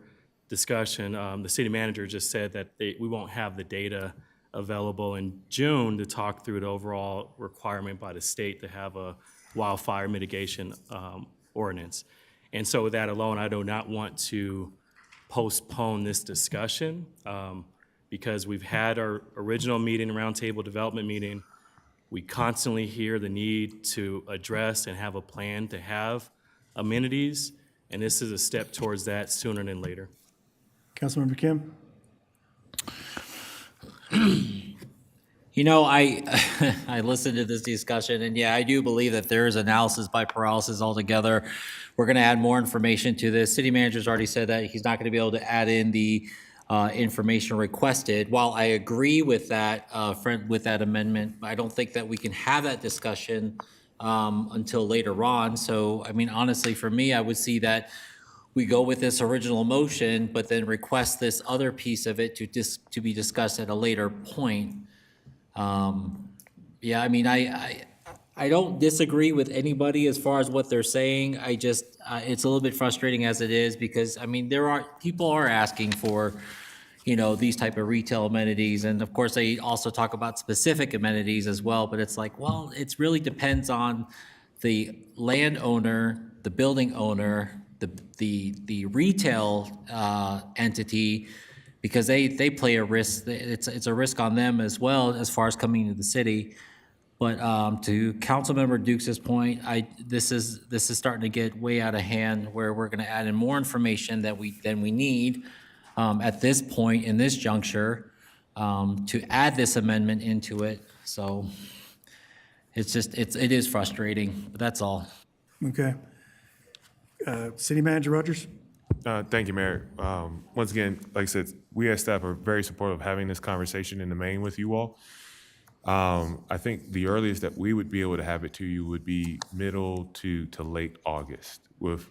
discussion, the city manager just said that we won't have the data available in June to talk through the overall requirement by the state to have a wildfire mitigation ordinance. And so with that alone, I do not want to postpone this discussion because we've had our original meeting, roundtable development meeting. We constantly hear the need to address and have a plan to have amenities, and this is a step towards that sooner than later. Councilmember Kim? You know, I listened to this discussion, and yeah, I do believe that there is analysis by paralysis altogether. We're going to add more information to this. City manager's already said that he's not going to be able to add in the information requested. While I agree with that, with that amendment, I don't think that we can have that discussion until later on. So, I mean, honestly, for me, I would see that we go with this original motion, but then request this other piece of it to be discussed at a later point. Yeah, I mean, I don't disagree with anybody as far as what they're saying. I just, it's a little bit frustrating as it is because, I mean, people are asking for, you know, these type of retail amenities. And of course, they also talk about specific amenities as well, but it's like, well, it really depends on the landowner, the building owner, the retail entity, because they play a risk. It's a risk on them as well as far as coming into the city. But to Councilmember Dukes' point, this is starting to get way out of hand where we're going to add in more information than we need at this point in this juncture to add this amendment into it. So it's just it is frustrating, but that's all. Okay. City Manager Rogers? Thank you, Mayor. Once again, like I said, we as staff are very supportive of having this conversation in the main with you all. I think the earliest that we would be able to have it to you would be middle to late August, with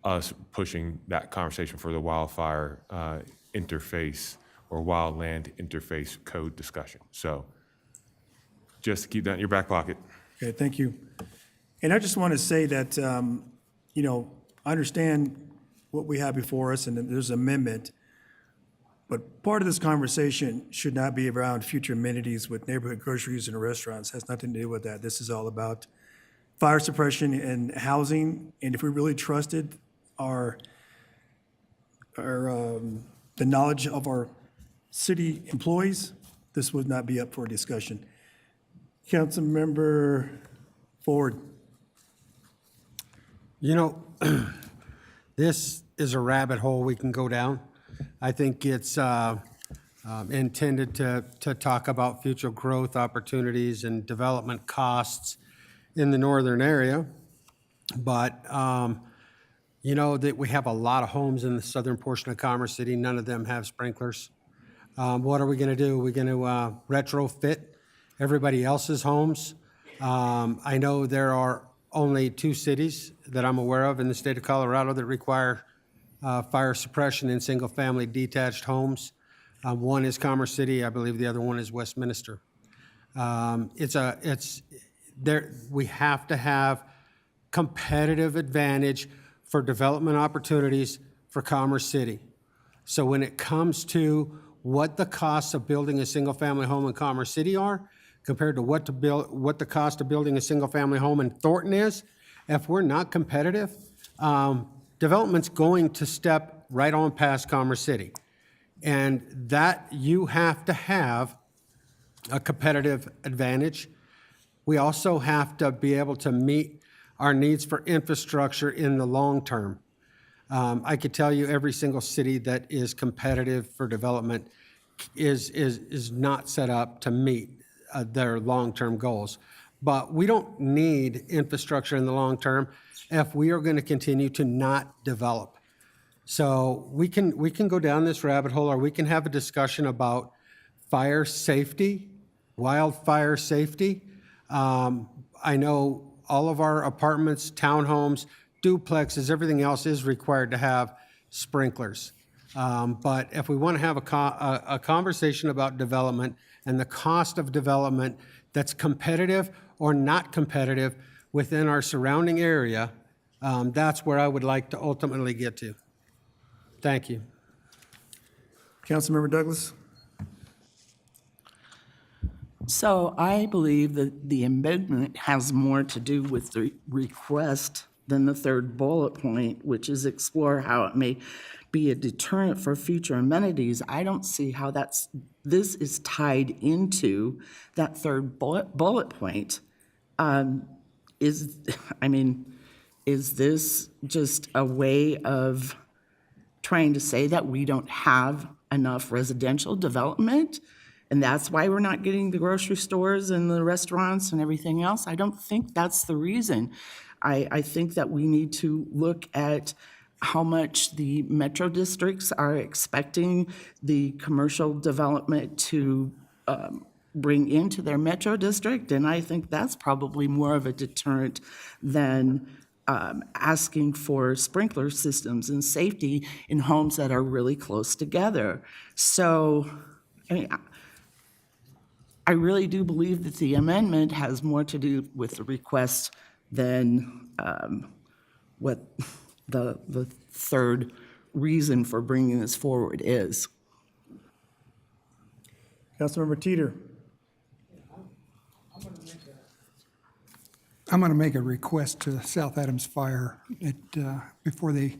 us pushing that conversation for the wildfire interface or wildland interface code discussion. So just to keep that in your back pocket. Okay, thank you. And I just want to say that, you know, I understand what we have before us and that there's an amendment, but part of this conversation should not be around future amenities with neighborhood groceries and restaurants. It has nothing to do with that. This is all about fire suppression and housing. And if we really trusted the knowledge of our city employees, this would not be up for discussion. Councilmember Ford. You know, this is a rabbit hole we can go down. I think it's intended to talk about future growth opportunities and development costs in the northern area. But, you know, that we have a lot of homes in the southern portion of Commerce City. None of them have sprinklers. What are we going to do? We're going to retrofit everybody else's homes. I know there are only 2 cities that I'm aware of in the state of Colorado that require fire suppression in single-family detached homes. One is Commerce City. I believe the other one is Westminster. We have to have competitive advantage for development opportunities for Commerce City. So when it comes to what the costs of building a single-family home in Commerce City are compared to what the cost of building a single-family home in Thornton is, if we're not competitive, development's going to step right on past Commerce City. And that you have to have a competitive advantage. We also have to be able to meet our needs for infrastructure in the long term. I could tell you every single city that is competitive for development is not set up to meet their long-term goals. But we don't need infrastructure in the long term if we are going to continue to not develop. So we can go down this rabbit hole, or we can have a discussion about fire safety, wildfire safety. I know all of our apartments, townhomes, duplexes, everything else is required to have sprinklers. But if we want to have a conversation about development and the cost of development that's competitive or not competitive within our surrounding area, that's where I would like to ultimately get to. Thank you. Councilmember Douglas? So I believe that the amendment has more to do with the request than the third bullet point, which is explore how it may be a deterrent for future amenities, I don't see how this is tied into that third bullet point. Is this just a way of trying to say that we don't have enough residential development? And that's why we're not getting the grocery stores and the restaurants and everything else? I don't think that's the reason. I think that we need to look at how much the metro districts are expecting the commercial development to bring into their metro district. And I think that's probably more of a deterrent than asking for sprinkler systems and safety in homes that are really close together. So, I really do believe that the amendment has more to do with the request than what the third reason for bringing this forward is. Councilmember Teeter. I'm going to make a request to South Adams Fire before they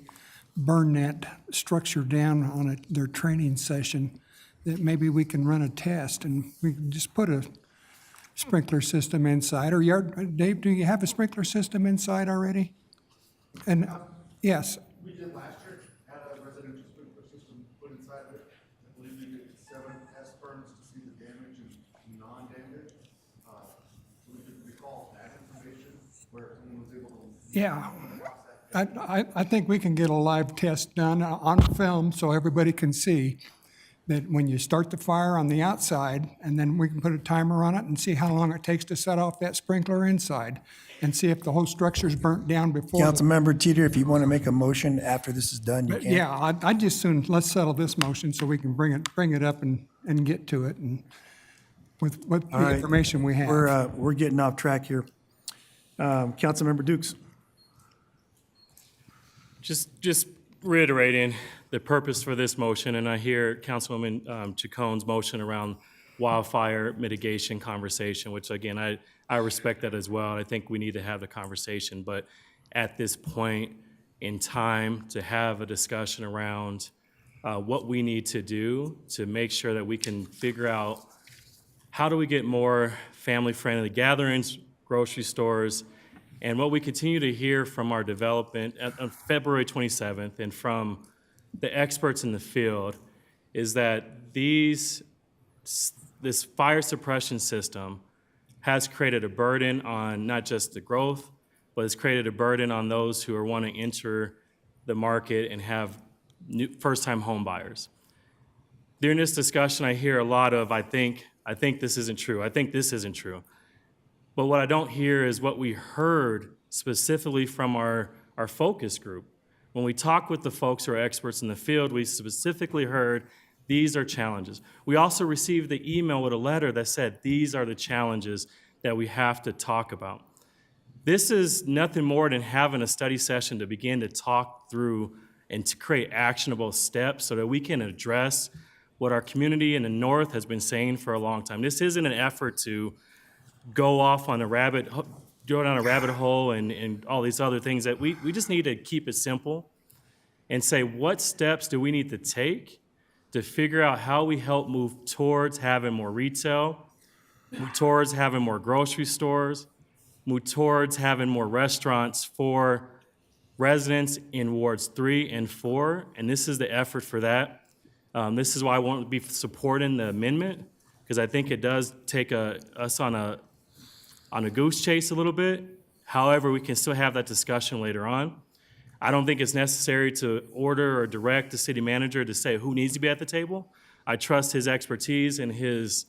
burn that structure down on their training session, that maybe we can run a test and we can just put a sprinkler system inside. Or Dave, do you have a sprinkler system inside already? And yes. We did last year, had a residential sprinkler system put inside of it. I believe we did 7 test burns to see the damage and non-damage. So we could recall that information where someone was able to. Yeah. I think we can get a live test done on film so everybody can see that when you start the fire on the outside, and then we can put a timer on it and see how long it takes to set off that sprinkler inside, and see if the whole structure's burnt down before. Councilmember Teeter, if you want to make a motion after this is done, you can. Yeah, I'd just soon, let's settle this motion so we can bring it up and get to it, and with All the right. information we have. We're getting off track here. Councilmember Dukes. Just reiterating the purpose for this motion, and I hear Councilwoman Chacon's motion around wildfire mitigation conversation, which again, I respect that as well. I think we need to have the conversation, but at this point in time, to have a discussion around what we need to do to make sure that we can figure out how do we get more family-friendly gatherings, grocery stores, and what we continue to hear from our development on February 27th and from the experts in the field is that this fire suppression system has created a burden on not just the growth, but it's created a burden on those who are wanting to enter the market and have first-time home buyers. During this discussion, I hear a lot of, I think this isn't true. I think this isn't true. But what I don't hear is what we heard specifically from our focus group. When we talk with the folks who are experts in the field, we specifically heard these are challenges. We also received the email with a letter that said these are the challenges that we have to talk about. This is nothing more than having a study session to begin to talk through and to create actionable steps so that we can address what our community in the north has been saying for a long time. This isn't an effort to go off on go down a rabbit hole and all these other things that we just need to keep it simple and say, what steps do we need to take to figure out how we help move towards having more retail, move towards having more grocery stores, move towards having more restaurants for residents in wards 3 and 4, and this is the effort for that. This is why I won't be supporting the amendment, because I think it does take us on a goose chase a little bit. However, we can still have that discussion later on. I don't think it's necessary to order or direct the city manager to say who needs to be at the table. I trust his expertise and his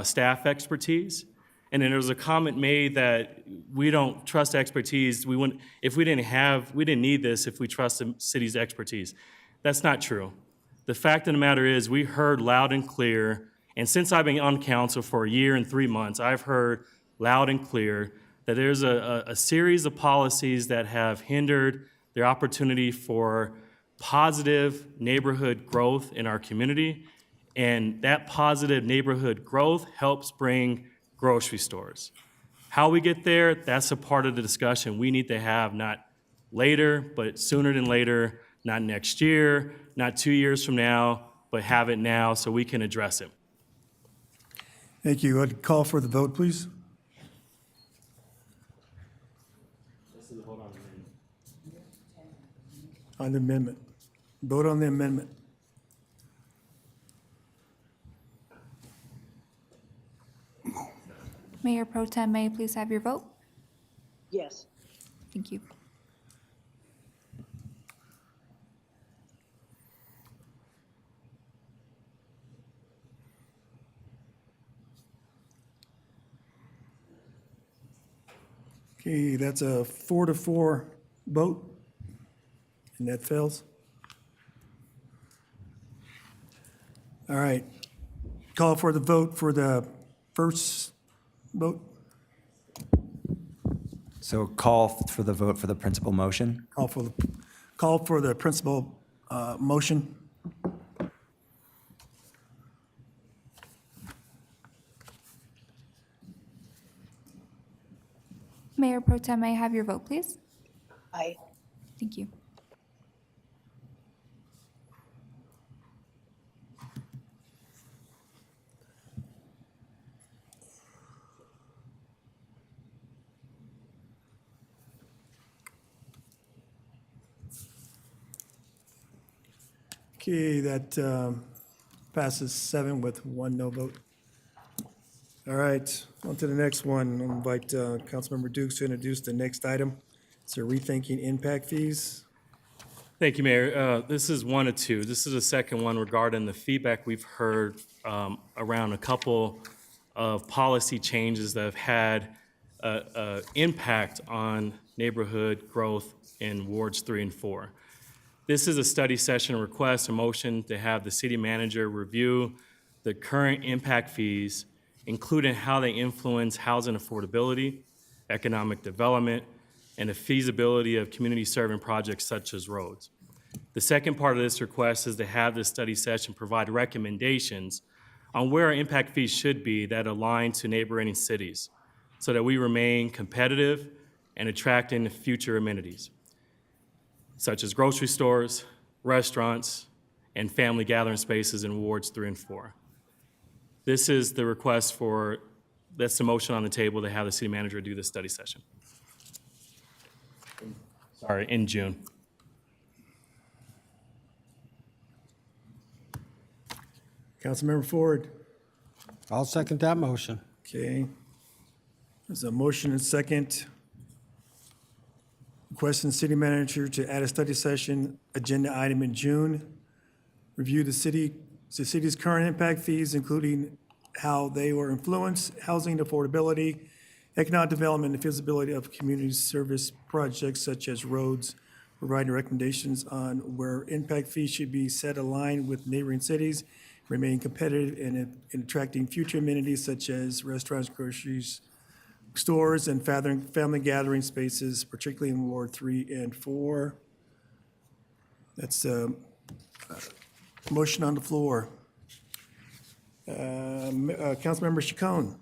staff expertise. And then there was a comment made that we don't trust expertise. We didn't need this if we trust the city's expertise. That's not true. The fact of the matter is we heard loud and clear, and since I've been on council for a year and 3 months, I've heard loud and clear that there's a series of policies that have hindered the opportunity for positive neighborhood growth in our community, and that positive neighborhood growth helps bring grocery stores. How we get there, that's a part of the discussion we need to have, not later, but sooner than later, not next year, not 2 years from now, but have it now so we can address it. Thank you. I'd call for the vote, please. On the amendment. Vote on the amendment. Mayor Pro Tem, may I please have your vote? Yes. Thank you. Okay, that's a 4-4 vote, and that fails. All right. Call for the vote for the first vote. So call for the vote for the principal motion. Call for the principal motion. Mayor Pro Tem, may I have your vote, please? Aye. Thank you. Okay, that passes 7 with 1 no vote. All right, on to the next one. I'll invite Councilmember Dukes to introduce the next item. It's a rethinking impact fees. Thank you, Mayor. This is one of two. This is the second one regarding the feedback we've heard around a couple of policy changes that have had an impact on neighborhood growth in wards 3 and 4. This is a study session request, a motion to have the city manager review the current impact fees, including how they influence housing affordability, economic development, and the feasibility of community-serving projects such as roads. The second part of this request is to have this study session provide recommendations on where our impact fees should be that align to neighboring cities so that we remain competitive and attracting future amenities, such as grocery stores, restaurants, and family gathering spaces in wards 3 and 4. This is the request for, that's the motion on the table to have the city manager do this study session. Sorry, in June. Councilmember Ford. I'll second that motion. Okay. There's a motion and second. Requesting the city manager to add a study session agenda item in June. Review the city's current impact fees, including how they will influence housing affordability, economic development, and feasibility of community service projects such as roads, providing recommendations on where impact fees should be set aligned with neighboring cities, remain competitive in attracting future amenities such as restaurants, groceries, stores, and family gathering spaces, particularly in Ward 3 and 4. That's a motion on the floor. Councilmember Chacon.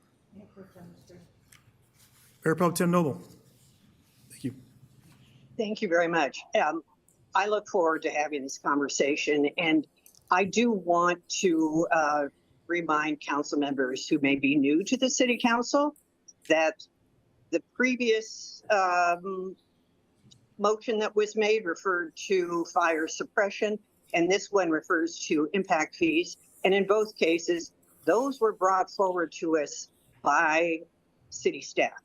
Mayor Pro Tem Noble. Thank you. Thank you very much. I look forward to having this conversation, and I do want to remind council members who may be new to the city council that the previous motion that was made referred to fire suppression, and this one refers to impact fees. And in both cases, those were brought forward to us by city staff.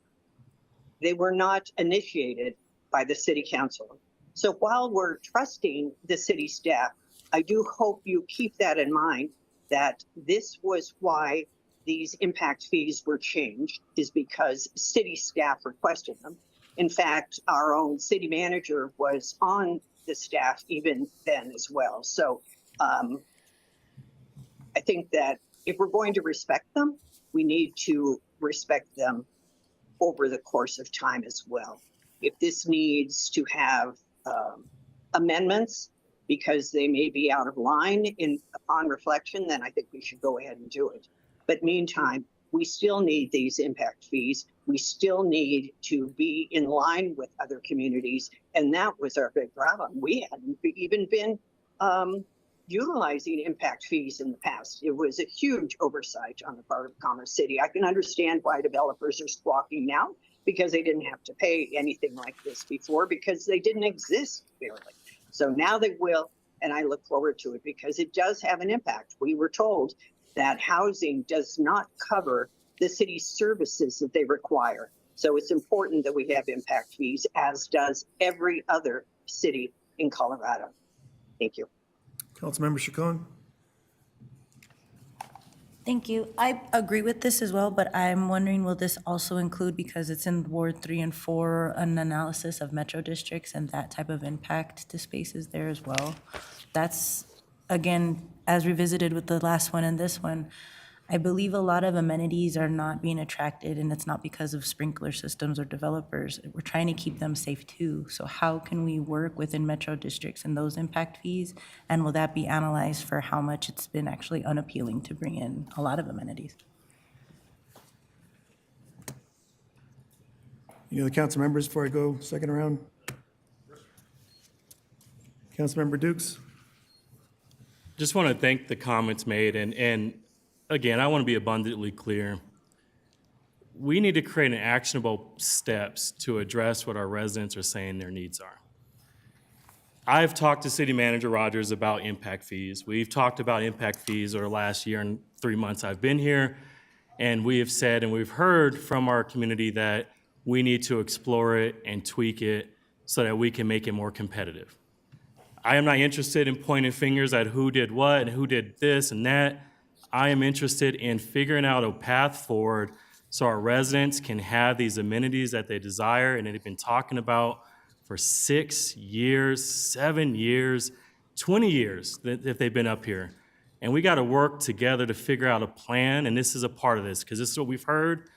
They were not initiated by the city council. So while we're trusting the city staff, I do hope you keep that in mind, that this was why these impact fees were changed, is because city staff requested them. In fact, our own city manager was on the staff even then as well. So I think that if we're going to respect them, we need to respect them over the course of time as well. If this needs to have amendments because they may be out of line upon reflection, then I think we should go ahead and do it. But meantime, we still need these impact fees. We still need to be in line with other communities. And that was our big problem. We hadn't even been utilizing impact fees in the past. It was a huge oversight on the part of Commerce City. I can understand why developers are squawking now, because they didn't have to pay anything like this before, because they didn't exist fairly. So now they will, and I look forward to it because it does have an impact. We were told that housing does not cover the city's services that they require. So it's important that we have impact fees, as does every other city in Colorado. Thank you. Councilmember Chacon? Thank you. I agree with this as well, but I'm wondering, will this also include, because it's in Ward 3 and 4, an analysis of metro districts and that type of impact to spaces there as well? That's, again, as revisited with the last one and this one, I believe a lot of amenities are not being attracted, and it's not because of sprinkler systems or developers. We're trying to keep them safe too. So how can we work within metro districts and those impact fees? And will that be analyzed for how much it's been actually unappealing to bring in a lot of amenities? Any other council members before I go second round? Councilmember Dukes? Just want to thank the comments made, and again, I want to be abundantly clear. We need to create an actionable steps to address what our residents are saying their needs are. I've talked to City Manager Rogers about impact fees. We've talked about impact fees over the last year and 3 months I've been here, and we have said and we've heard from our community that we need to explore it and tweak it so that we can make it more competitive. I am not interested in pointing fingers at who did what and who did this and that. I am interested in figuring out a path forward so our residents can have these amenities that they desire and they've been talking about for 6 years, 7 years, 20 years that they've been up here. And we got to work together to figure out a plan, and this is a part of this, because this is what we've heard.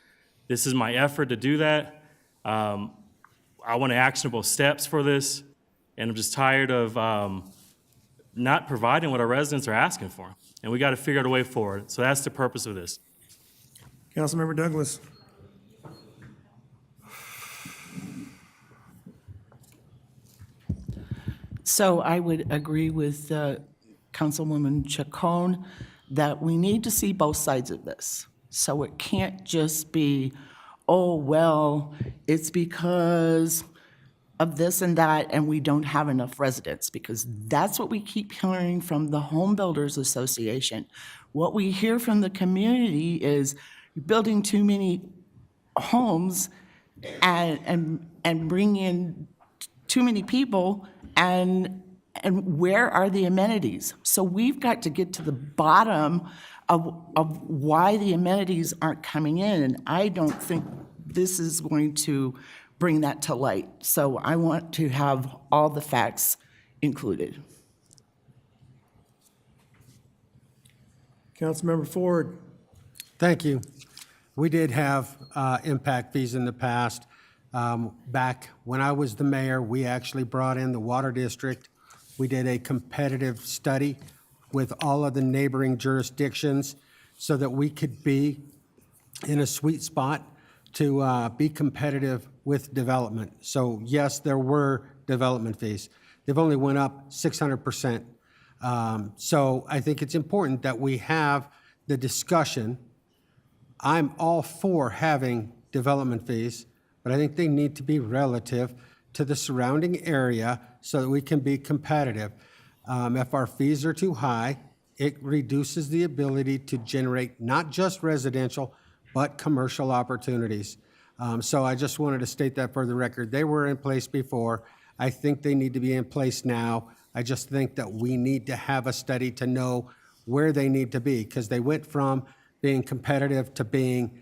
This is my effort to do that. I want actionable steps for this, and I'm just tired of not providing what our residents are asking for. And we got to figure out a way forward. So that's the purpose of this. Councilmember Douglas? So I would agree with Councilwoman Chacon that we need to see both sides of this. So it can't just be, oh, well, it's because of this and that, and we don't have enough residents, because that's what we keep hearing from the Home Builders Association. What we hear from the community is you're building too many homes and bring in too many people, and where are the amenities? So we've got to get to the bottom of why the amenities aren't coming in, and I don't think this is going to bring that to light. So I want to have all the facts included. Councilmember Ford? Thank you. We did have impact fees in the past. Back when I was the mayor, we actually brought in the Water District. We did a competitive study with all of the neighboring jurisdictions so that we could be in a sweet spot to be competitive with development. So yes, there were development fees. They've only went up 600%. So I think it's important that we have the discussion. I'm all for having development fees, but I think they need to be relative to the surrounding area so that we can be competitive. If our fees are too high, it reduces the ability to generate not just residential, but commercial opportunities. So I just wanted to state that for the record. They were in place before. I think they need to be in place now. I just think that we need to have a study to know where they need to be, because they went from being competitive to being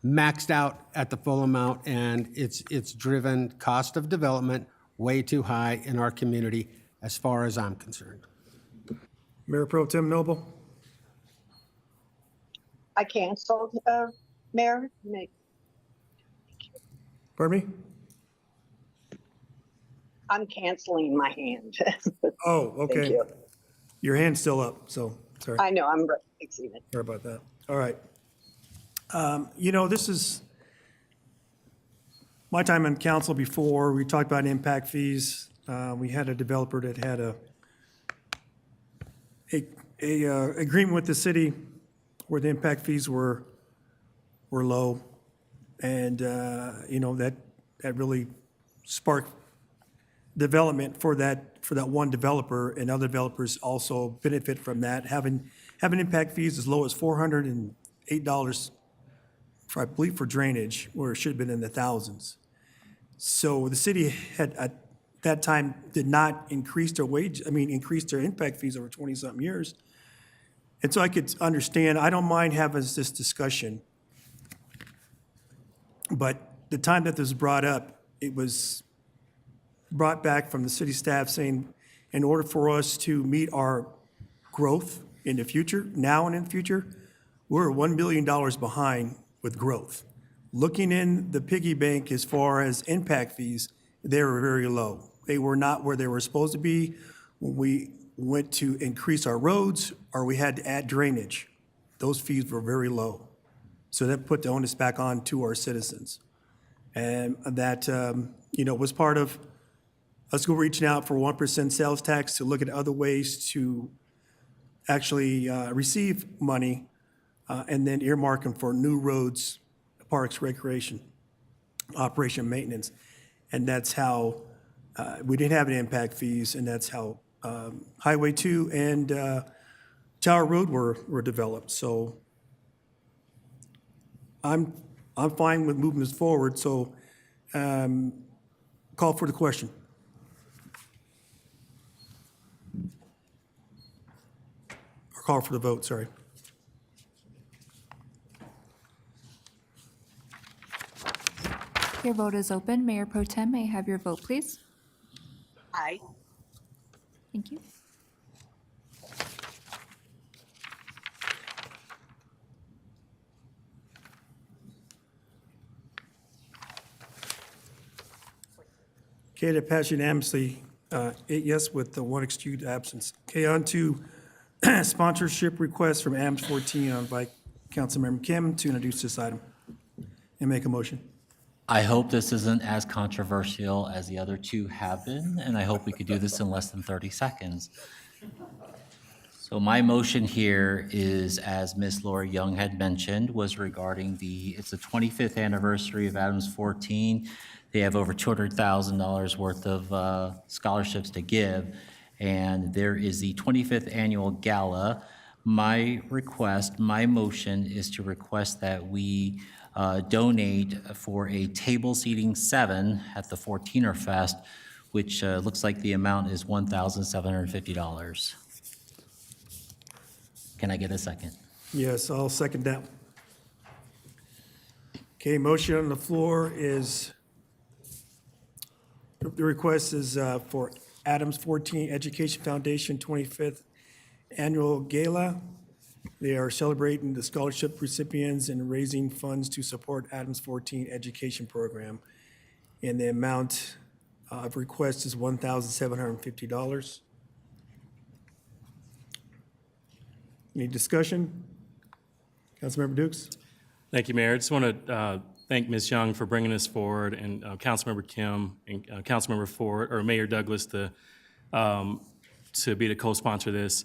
maxed out at the full amount, and it's driven cost of development way too high in our community as far as I'm concerned. Mayor Pro Tem Noble? I canceled, Mayor. Pardon me? I'm canceling my hand. Oh, okay. Thank you. Your hand's still up, so, sorry. I know, I'm fixing it. Sorry about that. All right. This is my time on council before. We talked about impact fees. We had a developer that had a agreement with the city where the impact fees were low. And, that really sparked development for that one developer, and other developers also benefit from that. Having impact fees as low as $408 for, I believe, for drainage, where it should have been in the thousands. So the city had, at that time, did not increase their impact fees over 20-something years. And so I could understand, I don't mind having this discussion, but the time that this was brought up, it was brought back from the city staff saying, in order for us to meet our growth in the future, now and in the future, we're $1 billion behind with growth. Looking in the piggy bank as far as impact fees, they were very low. They were not where they were supposed to be when we went to increase our roads or we had to add drainage. Those fees were very low. So that put the onus back on to our citizens. And that, was part of us reaching out for 1% sales tax to look at other ways to actually receive money and then earmark them for new roads, parks, recreation, operation, maintenance. And that's how we didn't have any impact fees, and that's how Highway 2 and Tower Road were developed. So I'm fine with moving this forward. So call for the question. Or call for the vote, sorry. Your vote is open. Mayor Pro Tem, may I have your vote, please? Aye. Thank you. Okay, that passed unanimously, 8 yes with the 1 excused absence. Okay, on to sponsorship request from AMS 14. I invite Councilmember Kim to introduce this item and make a motion. I hope this isn't as controversial as the other two have been, and I hope we could do this in less than 30 seconds. So my motion here is, as Ms. Laura Young had mentioned, was regarding it's the 25th anniversary of Adams 14. They have over $200,000 worth of scholarships to give, and there is the 25th annual gala. My motion is to request that we donate for a table seating 7 at the 14er Fest, which looks like the amount is $1,750. Can I get a second? Yes, I'll second that. Okay, motion on the floor is, the request is for Adams 14 Education Foundation 25th Annual Gala. They are celebrating the scholarship recipients and raising funds to support Adams 14 education program. And the amount of request is $1,750. Any discussion? Councilmember Dukes? Thank you, Mayor. I just want to thank Ms. Young for bringing this forward, and Councilmember Kim and Councilmember Ford, or Mayor Douglas to be the co-sponsor of this.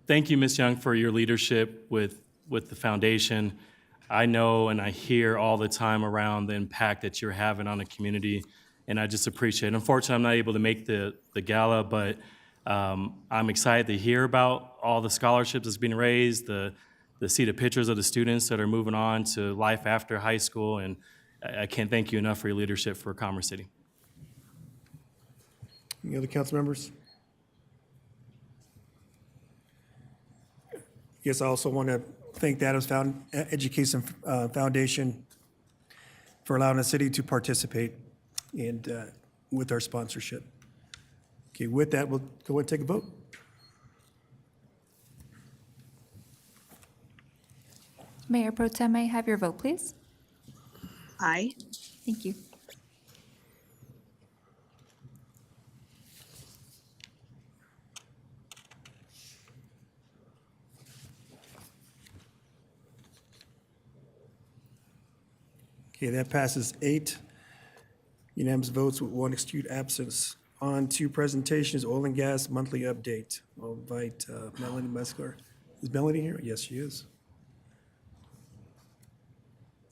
Thank you, Ms. Young, for your leadership with the foundation. I know and I hear all the time around the impact that you're having on the community, and I just appreciate it. Unfortunately, I'm not able to make the gala, but I'm excited to hear about all the scholarships that's being raised, to see the pictures of the students that are moving on to life after high school, and I can't thank you enough for your leadership for Commerce City. Any other council members? Yes, I also want to thank the Adams Education Foundation for allowing the city to participate and with our sponsorship. Okay, with that, we'll go ahead and take a vote. Mayor Pro Tem, may I have your vote, please? Aye. Thank you. Okay, that passes 8 unanimous votes with 1 excused absence. On to presentations, oil and gas monthly update. I'll invite Melanie Mescler. Is Melanie here? Yes, she is.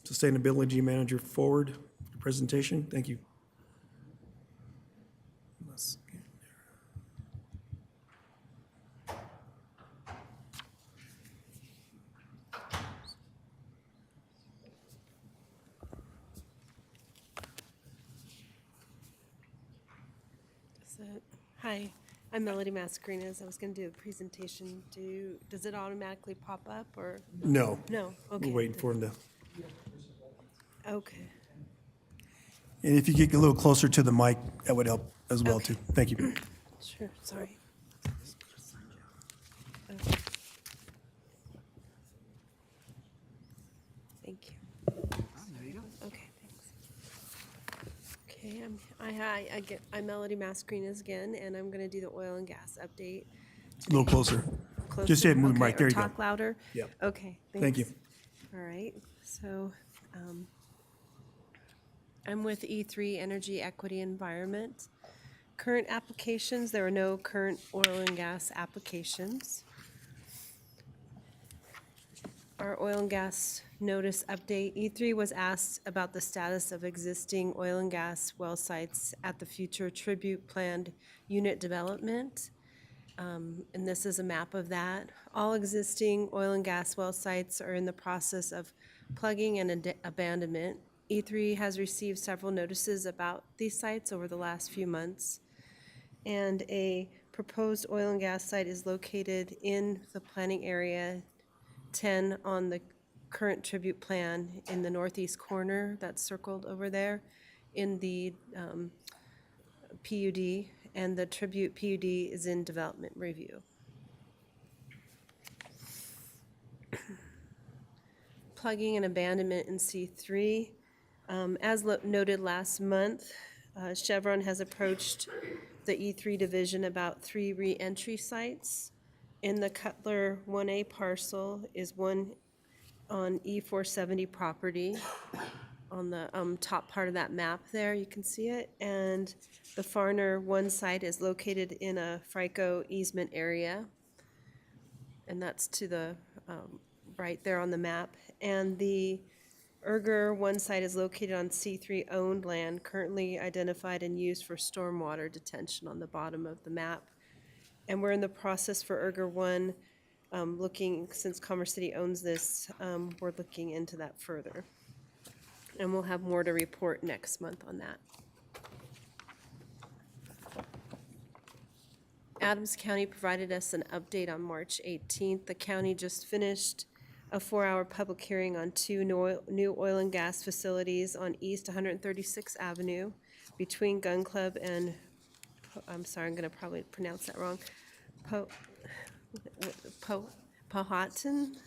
Sustainability Manager forward presentation. Thank you. Hi, I'm Melody Mascarenas. I was going to do a presentation. Does it automatically pop up or? No. No, okay. We're waiting for him to. Okay. And if you get a little closer to the mic, that would help as well, too. Thank you. Sure, sorry. Thank you. Okay, thanks. Okay, I'm Melody Mascarenas again, and I'm going to do the oil and gas update. A little closer. Closer? Just hit move Okay, mic. There or you go. Talk louder? Yep. Okay, Thank you. thanks. All right, so I'm with E3 Energy Equity Environment. Current applications, there are no current oil and gas applications. Our oil and gas notice update, E3 was asked about the status of existing oil and gas well sites at the future tribute planned unit development. And this is a map of that. All existing oil and gas well sites are in the process of plugging and abandonment. E3 has received several notices about these sites over the last few months. And a proposed oil and gas site is located in the planning area 10 on the current tribute plan in the northeast corner that's circled over there in the PUD, and the tribute PUD is in development review. Plugging and abandonment in C3. As noted last month, Chevron has approached the E3 division about 3 re-entry sites. In the Cutler 1A parcel is one on E470 property on the top part of that map there, you can see it. And the Farner 1 site is located in a FRICO easement area. And that's to the right there on the map. And the Erger 1 site is located on C3 owned land, currently identified and used for stormwater detention on the bottom of the map. And we're in the process for Erger 1, looking, since Commerce City owns this, we're looking into that further. And we'll have more to report next month on that. Adams County provided us an update on March 18th. The county just finished a 4-hour public hearing on 2 new oil and gas facilities on East 136th Avenue between Gun Club and, I'm sorry, I'm going to probably pronounce that wrong, Powhatan.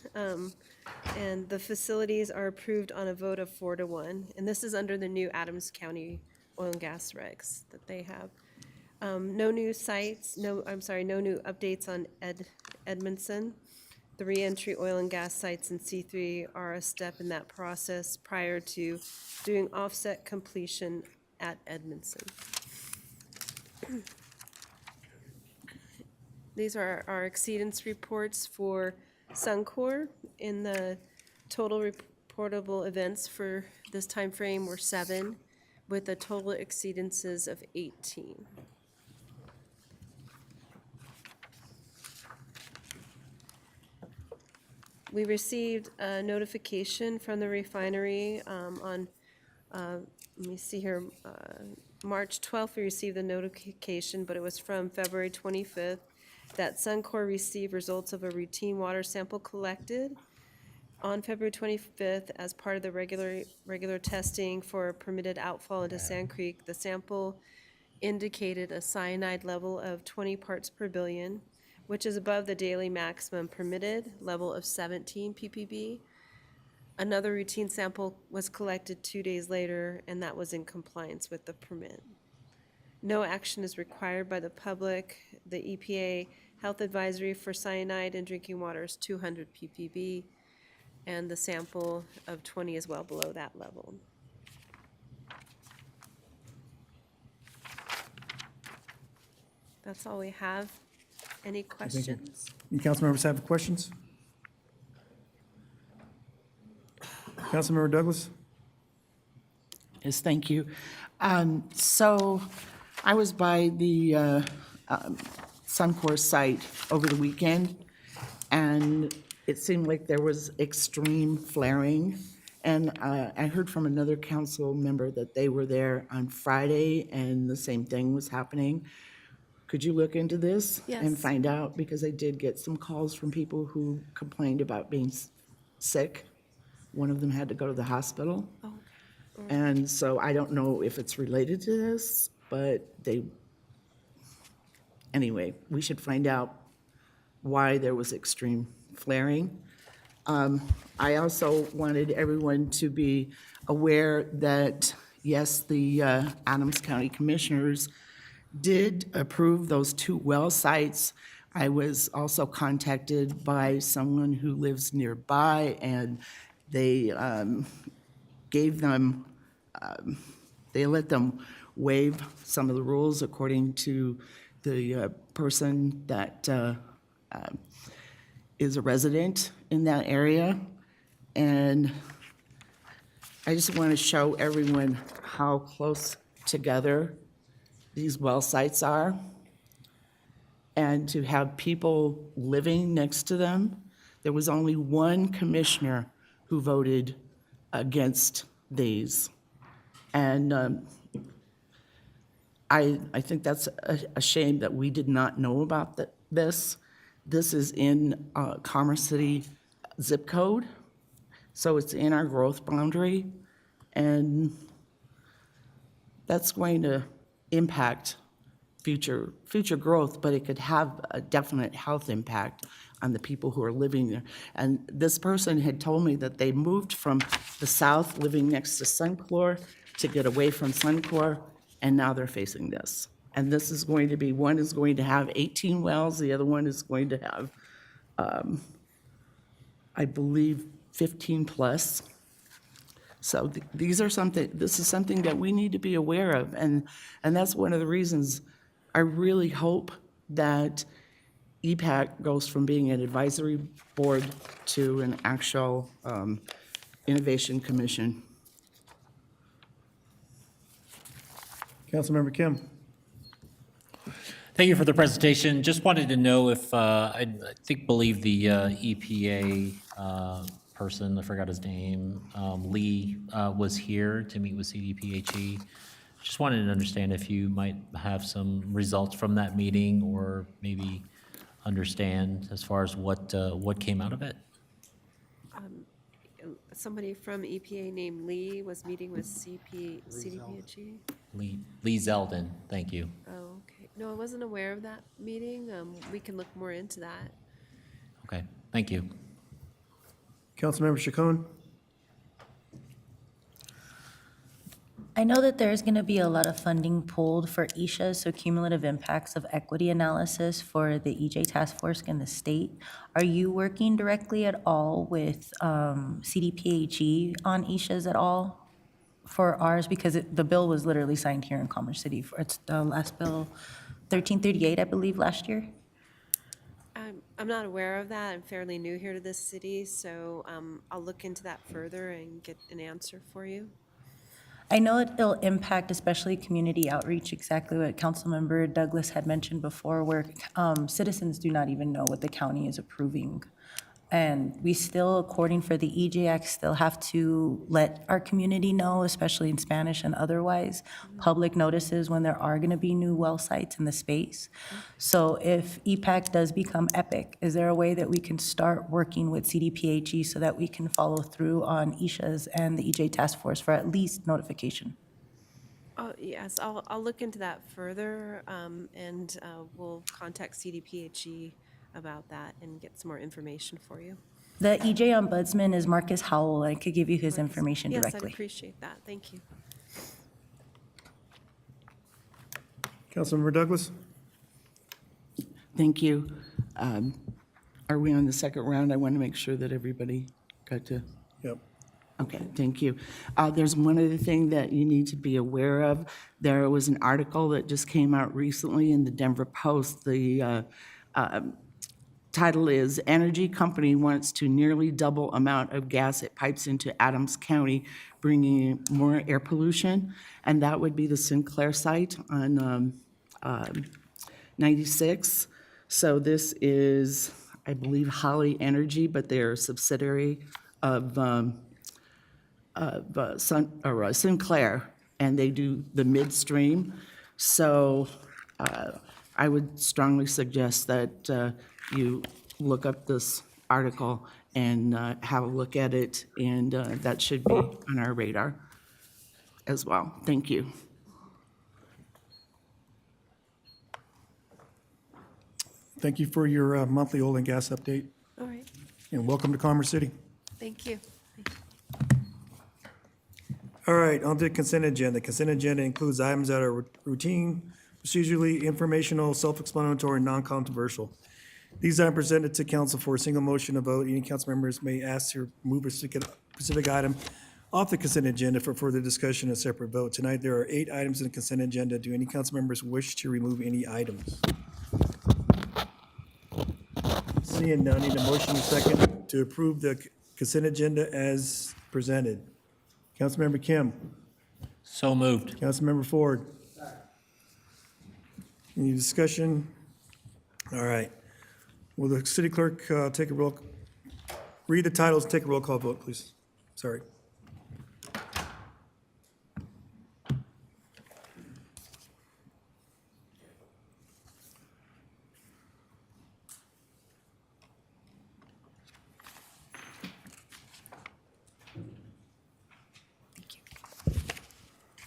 And the facilities are approved on a vote of 4-1. And this is under the new Adams County oil and gas regs that they have. No new sites, no new updates on Edmondson. The reentry oil and gas sites in C3 are a step in that process prior to doing offset completion at Edmondson. These are our exceedance reports for Suncor. In the total reportable events for this time frame were 7, with a total exceedances of 18. We received a notification from the refinery on, let me see here, March 12th, we received the notification, but it was from February 25th, that Suncor received results of a routine water sample collected on February 25th as part of the regular testing for permitted outfall into Sand Creek. The sample indicated a cyanide level of 20 parts per billion, which is above the daily maximum permitted level of 17 ppb. Another routine sample was collected 2 days later, and that was in compliance with the permit. No action is required by the public. The EPA health advisory for cyanide in drinking water is 200 ppb, and the sample of 20 is well below that level. That's all we have. Any questions? Any council members have questions? Councilmember Douglas? Yes, thank you. So I was by the Suncor site over the weekend, and it seemed like there was extreme flaring. And I heard from another council member that they were there on Friday and the same thing was happening. Could you look into this? And Yes. find out? Because I did get some calls from people who complained about being sick. One of them had to go to the hospital. Oh, And so I don't know if it's related to this, but anyway, we should find out why there was extreme flaring. I also wanted everyone to be aware that, yes, the Adams County Commissioners did approve those 2 well sites. I was also contacted by someone who lives nearby, and they gave them, they let them waive some of the rules according to the person that is a resident in that area. And I just want to show everyone how close together these well sites are, and to have people living next to them. There was only one commissioner who voted against these. And I think that's a shame that we did not know about this. This is in Commerce City zip code, so it's in our growth boundary, and that's going to impact future growth, but it could have a definite health impact on the people who are living there. And this person had told me that they moved from the south, living next to Suncor, to get away from Suncor, and now they're facing this. And this is going to be, one is going to have 18 wells, the other one is going to have, I believe, 15 plus. So this is something that we need to be aware of, and that's one of the reasons I really hope that EPAC goes from being an advisory board to an actual innovation commission. Councilmember Kim? Thank you for the presentation. Just wanted to know if, believe the EPA person, I forgot his name, Lee, was here to meet with CDPHE. Just wanted to understand if you might have some results from that meeting, or maybe understand as far as what came out of it. Somebody from EPA named Lee was meeting with CDPHE? Lee Zeldin, thank you. Oh, okay. No, I wasn't aware of that meeting. We can look more into that. Okay, thank you. Councilmember Chacon? I know that there's going to be a lot of funding pulled for ESHA, so cumulative impacts of equity analysis for the EJ task force in the state. Are you working directly at all with CDPHE on ESHAs at all for ours? Because the bill was literally signed here in Commerce City. It's the last bill, 1338, I believe, last year. I'm not aware of that. I'm fairly new here to this city, so I'll look into that further and get an answer for you. I know it'll impact especially community outreach, exactly what Councilmember Douglas had mentioned before, where citizens do not even know what the county is approving. And we still, according for the EJ Act, still have to let our community know, especially in Spanish and otherwise, public notices when there are going to be new well sites in the space. So if EPAC does become EPIC, is there a way that we can start working with CDPHE so that we can follow through on ESHAs and the EJ Task Force for at least notification? Oh, yes, I'll look into that further, and we'll contact CDPHE about that and get some more information for you. The EJ Ombudsman is Marcus Howell. I could give you his information Yes, directly. I'd appreciate that. Thank you. Councilmember Douglas? Thank you. Are we on the second round? I want to make sure that everybody got to. Yep. Okay, thank you. There's one other thing that you need to be aware of. There was an article that just came out recently in the Denver Post. The title is Energy Company Wants to Nearly Double Amount of Gas It Pipes into Adams County, Bringing in More Air Pollution. And that would be the Sinclair site on 96. So this is, I believe, Holly Energy, but they're a subsidiary of Sinclair, and they do the midstream. So I would strongly suggest that you look up this article and have a look at it, and that should be on our radar as well. Thank you. Thank you for your monthly oil and gas update, All right, and welcome to Commerce City. thank you. All right, on to the consent agenda. Consent agenda includes items that are routine, procedurally informational, self-explanatory, and non-controversial. These items presented to council for a single motion of vote. Any council members may ask to remove a specific item off the consent agenda for further discussion and separate vote. Tonight, there are 8 items in the consent agenda. Do any council members wish to remove any items? Seeing none, need a motion and a second to approve the consent agenda as presented. Councilmember Kim. So moved. Councilmember Ford. Any discussion? All right. Will the city clerk take a roll, read the titles, take a roll call vote, please? Sorry.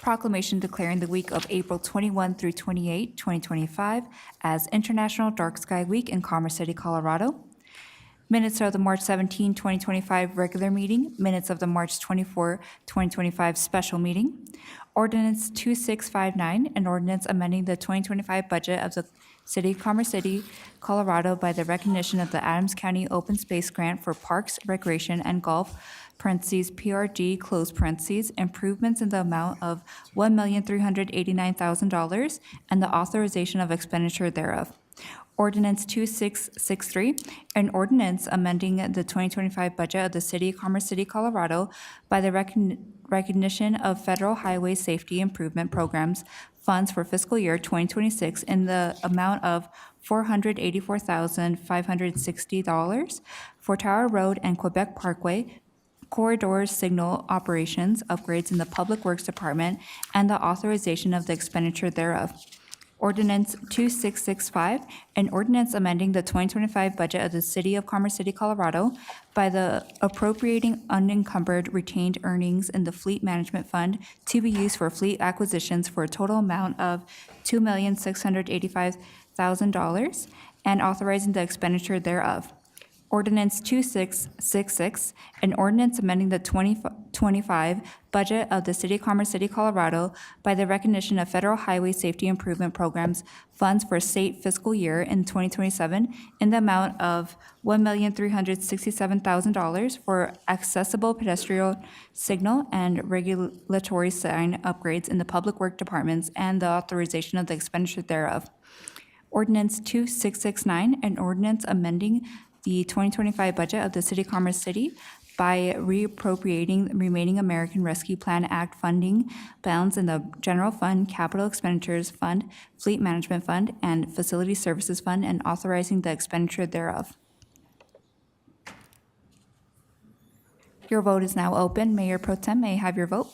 Proclamation declaring the week of April 21 through 28, 2025 as International Dark Sky Week in Commerce City, Colorado. Minutes of the March 17, 2025 regular meeting. Minutes of the March 24, 2025 special meeting. Ordinance 2659, an ordinance amending the 2025 budget of the City of Commerce City, Colorado by the recognition of the Adams County Open Space Grant for Parks, Recreation, and Golf, parentheses, PRG, close parentheses, improvements in the amount of $1,389,000 and the authorization of expenditure thereof. Ordinance 2663, an ordinance amending the 2025 budget of the City of Commerce City, Colorado by the recognition of federal highway safety improvement programs funds for fiscal year 2026 in the amount of $484,560 for Tower Road and Quebec Parkway corridor signal operations upgrades in the Public Works Department and the authorization of the expenditure thereof. Ordinance 2665, an ordinance amending the 2025 budget of the City of Commerce City, Colorado by the appropriating unencumbered retained earnings in the Fleet Management Fund to be used for fleet acquisitions for a total amount of $2,685,000 and authorizing the expenditure thereof. Ordinance 2666, an ordinance amending the 2025 budget of the City of Commerce City, Colorado by the recognition of federal highway safety improvement programs funds for state fiscal year in 2027 in the amount of $1,367,000 for accessible pedestrian signal and regulatory sign upgrades in the public work departments and the authorization of the expenditure thereof. Ordinance 2669, an ordinance amending the 2025 budget of the City of Commerce City by reappropriating the remaining American Rescue Plan Act funding balance in the General Fund, Capital Expenditures Fund, Fleet Management Fund, and Facility Services Fund, and authorizing the expenditure thereof. Your vote is now open. Mayor Pro Tem, may I have your vote?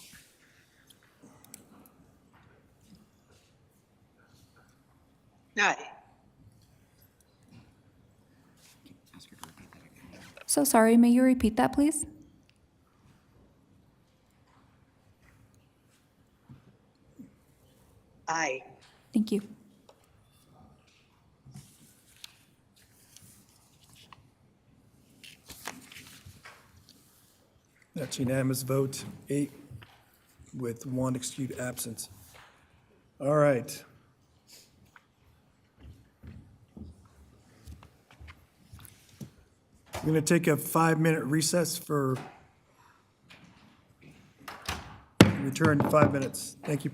Aye. So sorry, may you repeat that, please? Aye. Thank you. That's unanimous vote, 8 with 1 excused absence. All right. We're going to take a 5-minute recess for return in 5 minutes. Thank you.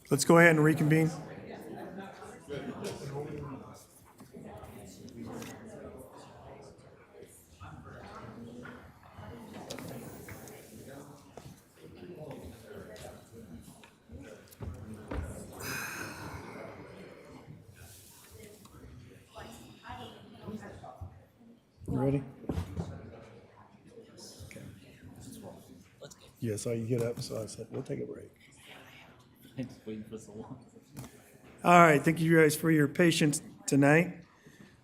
Let's go ahead and reconvene. You ready? Okay. Yeah, I saw you get up, so I said, we'll take a break. All right, thank you guys for your patience tonight.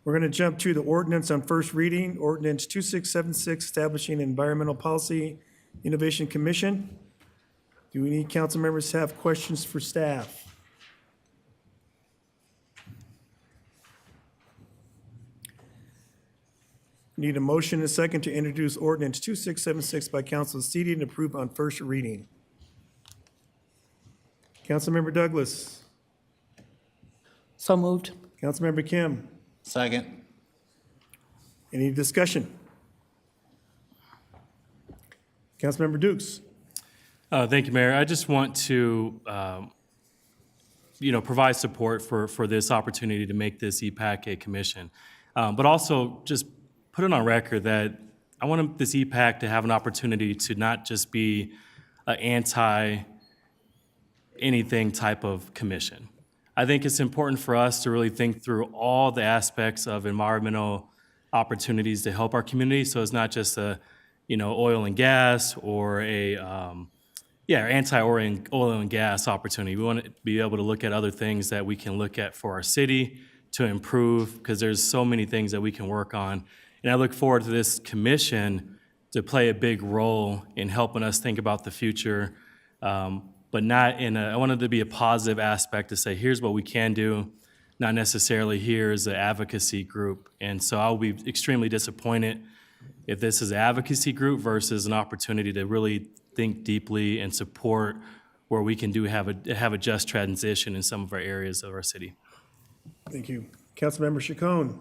We're going to jump to the ordinance on first reading, ordinance 2676, establishing an Environmental Policy Innovation Commission. Do any council members have questions for staff? Need a motion and a second to introduce ordinance 2676 by council seated and approved on first reading. Councilmember Douglas. So moved. Councilmember Kim. Second. Any discussion? Councilmember Dukes. Thank you, Mayor. I just want to, provide support for this opportunity to make this EPAC a commission, but also just put it on record that I want this EPAC to have an opportunity to not just be an anti-anything type of commission. I think it's important for us to really think through all the aspects of environmental opportunities to help our community. So it's not just a, oil and gas or a, anti-oil and gas opportunity. We want to be able to look at other things that we can look at for our city to improve, because there's so many things that we can work on. And I look forward to this commission to play a big role in helping us think about the future, but not I want it to be a positive aspect to say, here's what we can do, not necessarily here's an advocacy group. And so I'll be extremely disappointed if this is an advocacy group versus an opportunity to really think deeply and support where we can have a just transition in some of our areas of our city. Thank you. Councilmember Chacon.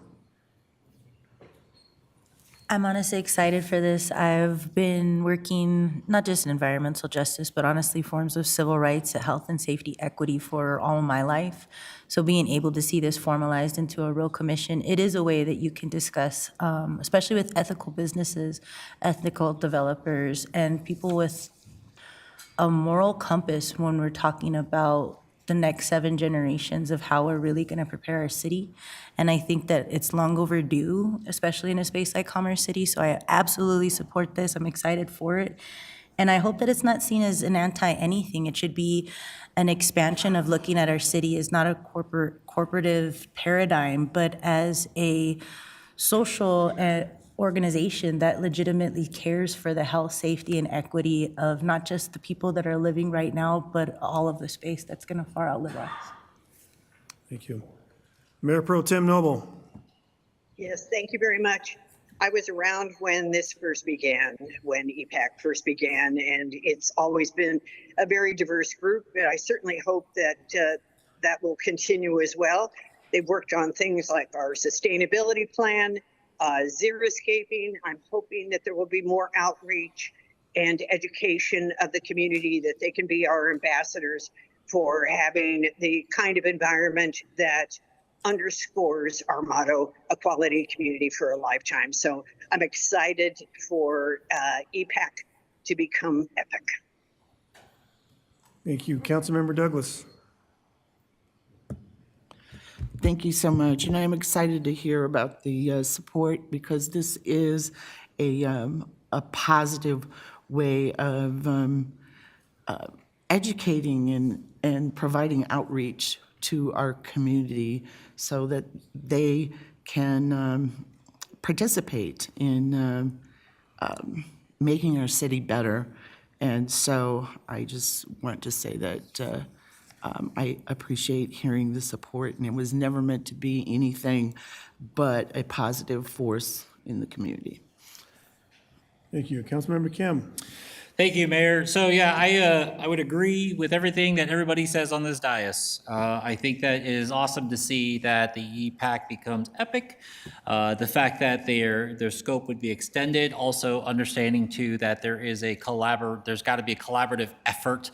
I'm honestly excited for this. I've been working not just in environmental justice, but honestly forms of civil rights, health and safety equity for all of my life. So being able to see this formalized into a real commission, it is a way that you can discuss, especially with ethical businesses, ethical developers, and people with a moral compass when we're talking about the next 7 generations of how we're really going to prepare our city. And I think that it's long overdue, especially in a space like Commerce City. So I absolutely support this. I'm excited for it. And I hope that it's not seen as an anti-anything. It should be an expansion of looking at our city as not a corporative paradigm, but as a social organization that legitimately cares for the health, safety, and equity of not just the people that are living right now, but all of the space that's going to far outlive us. Thank you. Mayor Pro Tem Noble. Yes, thank you very much. I was around when this first began, when EPAC first began, and it's always been a very diverse group. But I certainly hope that that will continue as well. They've worked on things like our sustainability plan, xeriscaping. I'm hoping that there will be more outreach and education of the community, that they can be our ambassadors for having the kind of environment that underscores our motto, a quality community for a lifetime. So I'm excited for EPAC to become EPIC. Thank you. Councilmember Douglas. Thank you so much. And I'm excited to hear about the support, because this is a positive way of educating and providing outreach to our community so that they can participate in making our city better. And so I just want to say that I appreciate hearing the support, and it was never meant to be anything but a positive force in the community. Thank you. Councilmember Kim. Thank you, Mayor. So yeah, I would agree with everything that everybody says on this dais. I think that it is awesome to see that the EPAC becomes EPIC. The fact that their scope would be extended, also understanding too that there's got to be a collaborative effort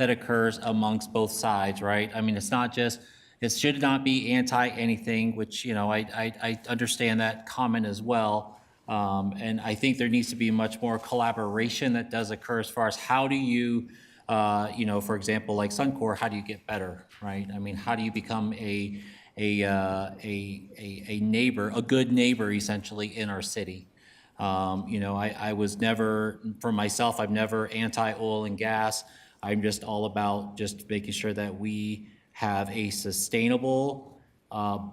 that occurs amongst both sides, right? I mean, it's not just, it should not be anti-anything, which, you know, I understand that comment as well. And I think there needs to be much more collaboration that does occur as far as how do you, you know, for example, like Suncor, how do you get better, right? I mean, how do you become a neighbor, a good neighbor essentially in our city? You know, I was never, for myself, I'm never anti-oil and gas. I'm just all about just making sure that we have a sustainable,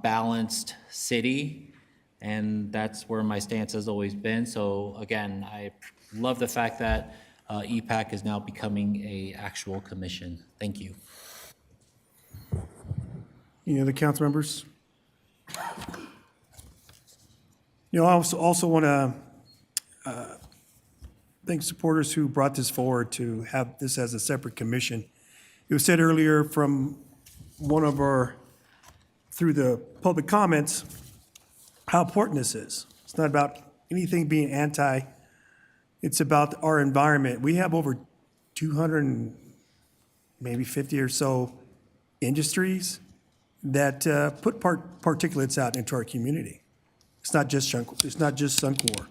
balanced city. And that's where my stance has always been. So again, I love the fact that EPAC is now becoming a actual commission. Thank you. Any other council members? You know, I also want to thank supporters who brought this forward to have this as a separate commission. It was said earlier from one of our, through the public comments, how important this is. It's not about anything being anti, it's about our environment. We have over 200 and maybe 50 or so industries that put particulates out into our community. It's not just Suncor.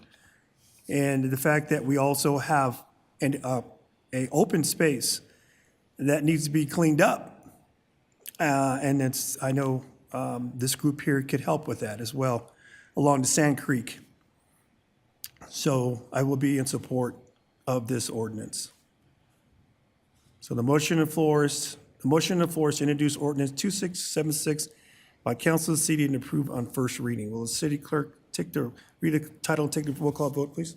And the fact that we also have a open space that needs to be cleaned up. And it's, I know this group here could help with that as well, along the Sand Creek. So I will be in support of this ordinance. So the motion on the floor is to introduce ordinance 2676 by council of the city and approve on first reading. Will the city clerk read the title and take the roll call vote, please?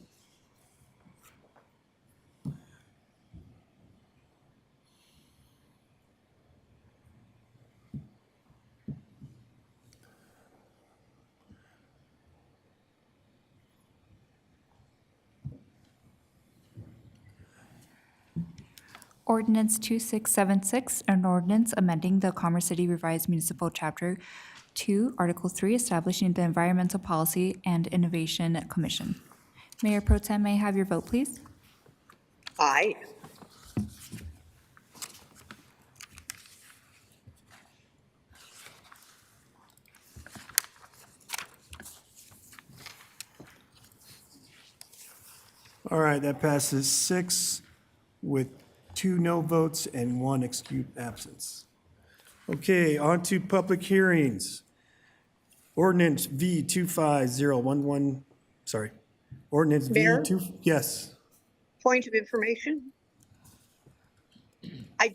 Ordinance 2676, an ordinance amending the Commerce City Revised Municipal Chapter 2, Article 3, establishing the Environmental Policy and Innovation Commission. Mayor Pro Tem, may I have your vote, please? Aye. All right, that passes 6 with 2 no votes and 1 excused absence. Okay, on to public hearings. Ordinance V 25011, sorry. Ordinance V Mayor? 2, yes. Point of information. I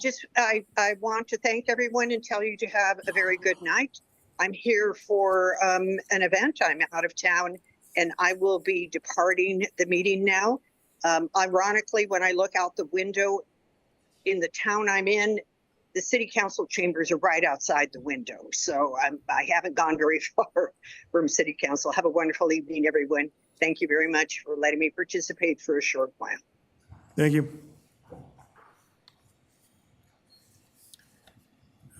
want to thank everyone and tell you to have a very good night. I'm here for an event. I'm out of town and I will be departing the meeting now. Ironically, when I look out the window in the town I'm in, the city council chambers are right outside the window. So I haven't gone very far from city council. Have a wonderful evening, everyone. Thank you very much for letting me participate for a short while. Thank you.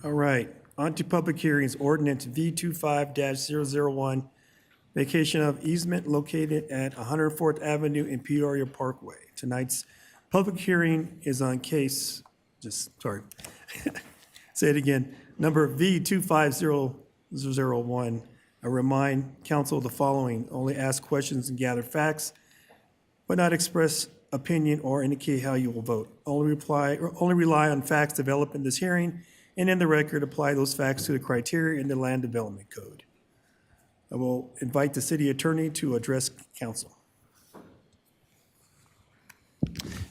All right, on to public hearings. Ordinance V25-001, vacation of easement located at 104th Avenue and Peoria Parkway. Tonight's public hearing is on case, say it again, number V250001. I remind council of the following: only ask questions and gather facts, but not express opinion or indicate how you will vote. Only rely on facts developed in this hearing, and in the record, apply those facts to the criteria in the Land Development Code. I will invite the city attorney to address council.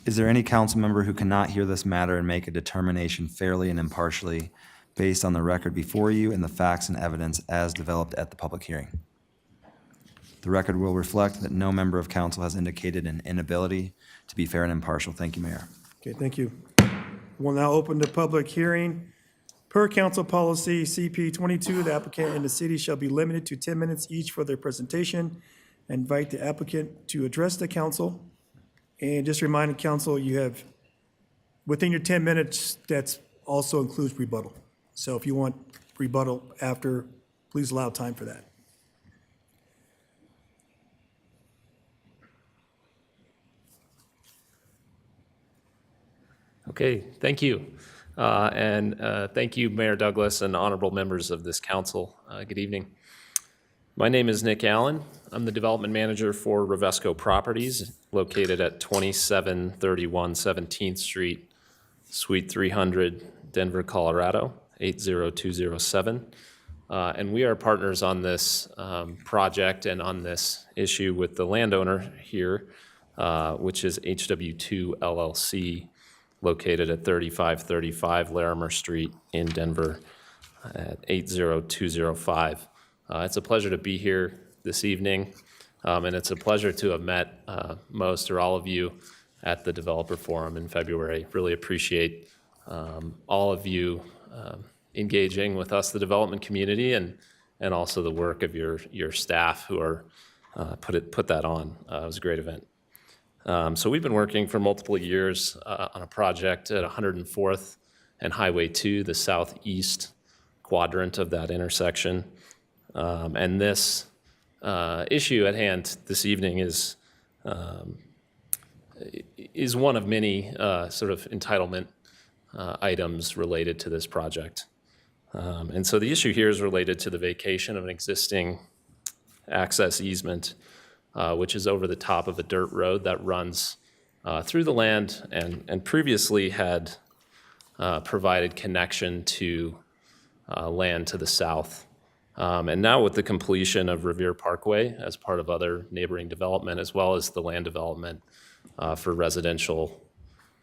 Is there any council member who cannot hear this matter and make a determination fairly and impartially based on the record before you and the facts and evidence as developed at the public hearing? The record will reflect that no member of council has indicated an inability to be fair and impartial. Thank you, Mayor. Okay, thank you. We'll now open the public hearing. Per council policy CP 22, the applicant and the city shall be limited to 10 minutes each for their presentation. Invite the applicant to address the council. And just remind the council, you have, within your 10 minutes, that also includes rebuttal. So if you want rebuttal after, please allow time for that. Okay, thank you. And thank you, Mayor Douglas and honorable members of this council. Good evening. My name is Nick Allen. I'm the development manager for Revesco Properties, located at 2731 17th Street, Suite 300, Denver, Colorado, 80207. And we are partners on this project and on this issue with the landowner here, which is HW2 LLC, located at 3535 Larimer Street in Denver at 80205. It's a pleasure to be here this evening, and it's a pleasure to have met most or all of you at the Developer Forum in February. Really appreciate all of you engaging with us, the development community, and also the work of your staff who are put that on. It was a great event. So we've been working for multiple years on a project at 104th and Highway 2, the southeast quadrant of that intersection. And this issue at hand this evening is one of many sort of entitlement items related to this project. And so the issue here is related to the vacation of an existing access easement, which is over the top of a dirt road that runs through the land and previously had provided connection to land to the south. And now with the completion of Revere Parkway as part of other neighboring development, as well as the land development for residential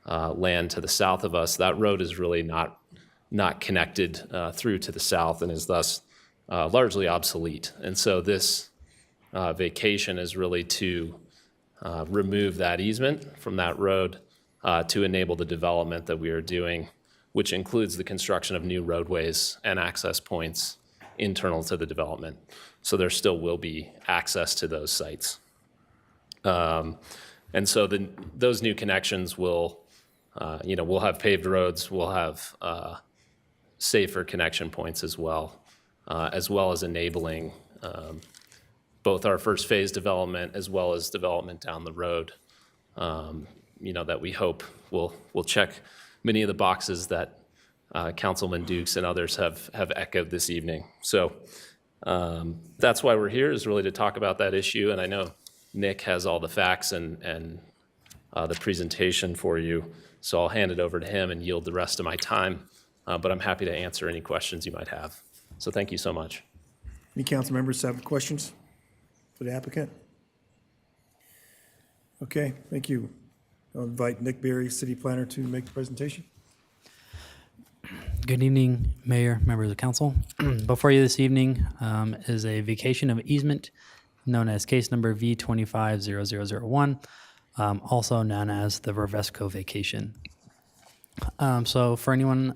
land to the south of us, that road is really not connected through to the south and is thus largely obsolete. And so this vacation is really to remove that easement from that road to enable the development that we are doing, which includes the construction of new roadways and access points internal to the development. So there still will be access to those sites. And so those new connections will, we'll have paved roads, we'll have safer connection points as well as enabling both our first phase development as well as development down the road, that we hope will check many of the boxes that Councilman Dukes and others have echoed this evening. So that's why we're here, is really to talk about that issue. And I know Nick has all the facts and the presentation for you, so I'll hand it over to him and yield the rest of my time. But I'm happy to answer any questions you might have. So thank you so much. Any council members have questions for the applicant? Okay, thank you. I'll invite Nick Berry, city planner, to make the presentation. Good evening, Mayor, members of council. Before you this evening is a vacation of easement known as case number V250001, also known as the Revesco vacation. So for anyone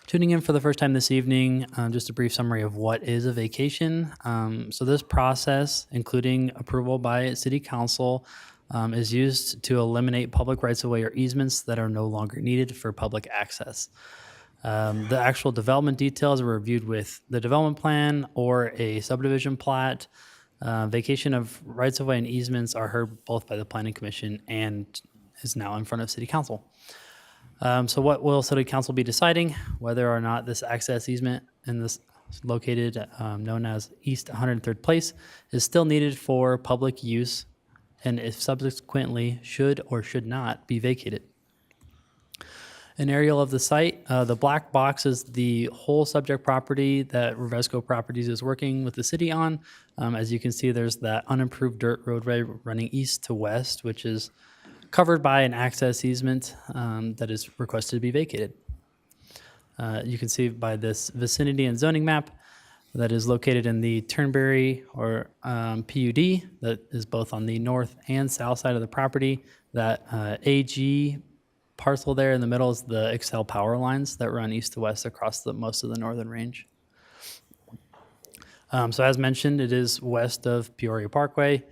tuning in for the first time this evening, just a brief summary of what is a vacation. So this process, including approval by City Council, is used to eliminate public rights-of-way or easements that are no longer needed for public access. The actual development details are reviewed with the development plan or a subdivision plat. Vacation of rights-of-way and easements are heard both by the Planning Commission and is now in front of City Council. So what will City Council be deciding? Whether or not this access easement in this located known as East 103rd Place is still needed for public use, and if subsequently should or should not be vacated. An aerial of the site, the black box is the whole subject property that Revesco Properties is working with the city on. As you can see, there's that unimproved dirt roadway running east to west, which is covered by an access easement that is requested to be vacated. You can see by this vicinity and zoning map that is located in the Turnberry or PUD that is both on the north and south side of the property. That AG parcel there in the middle is the Excel power lines that run east to west across most of the northern range. So as mentioned, it is west of Peoria Parkway,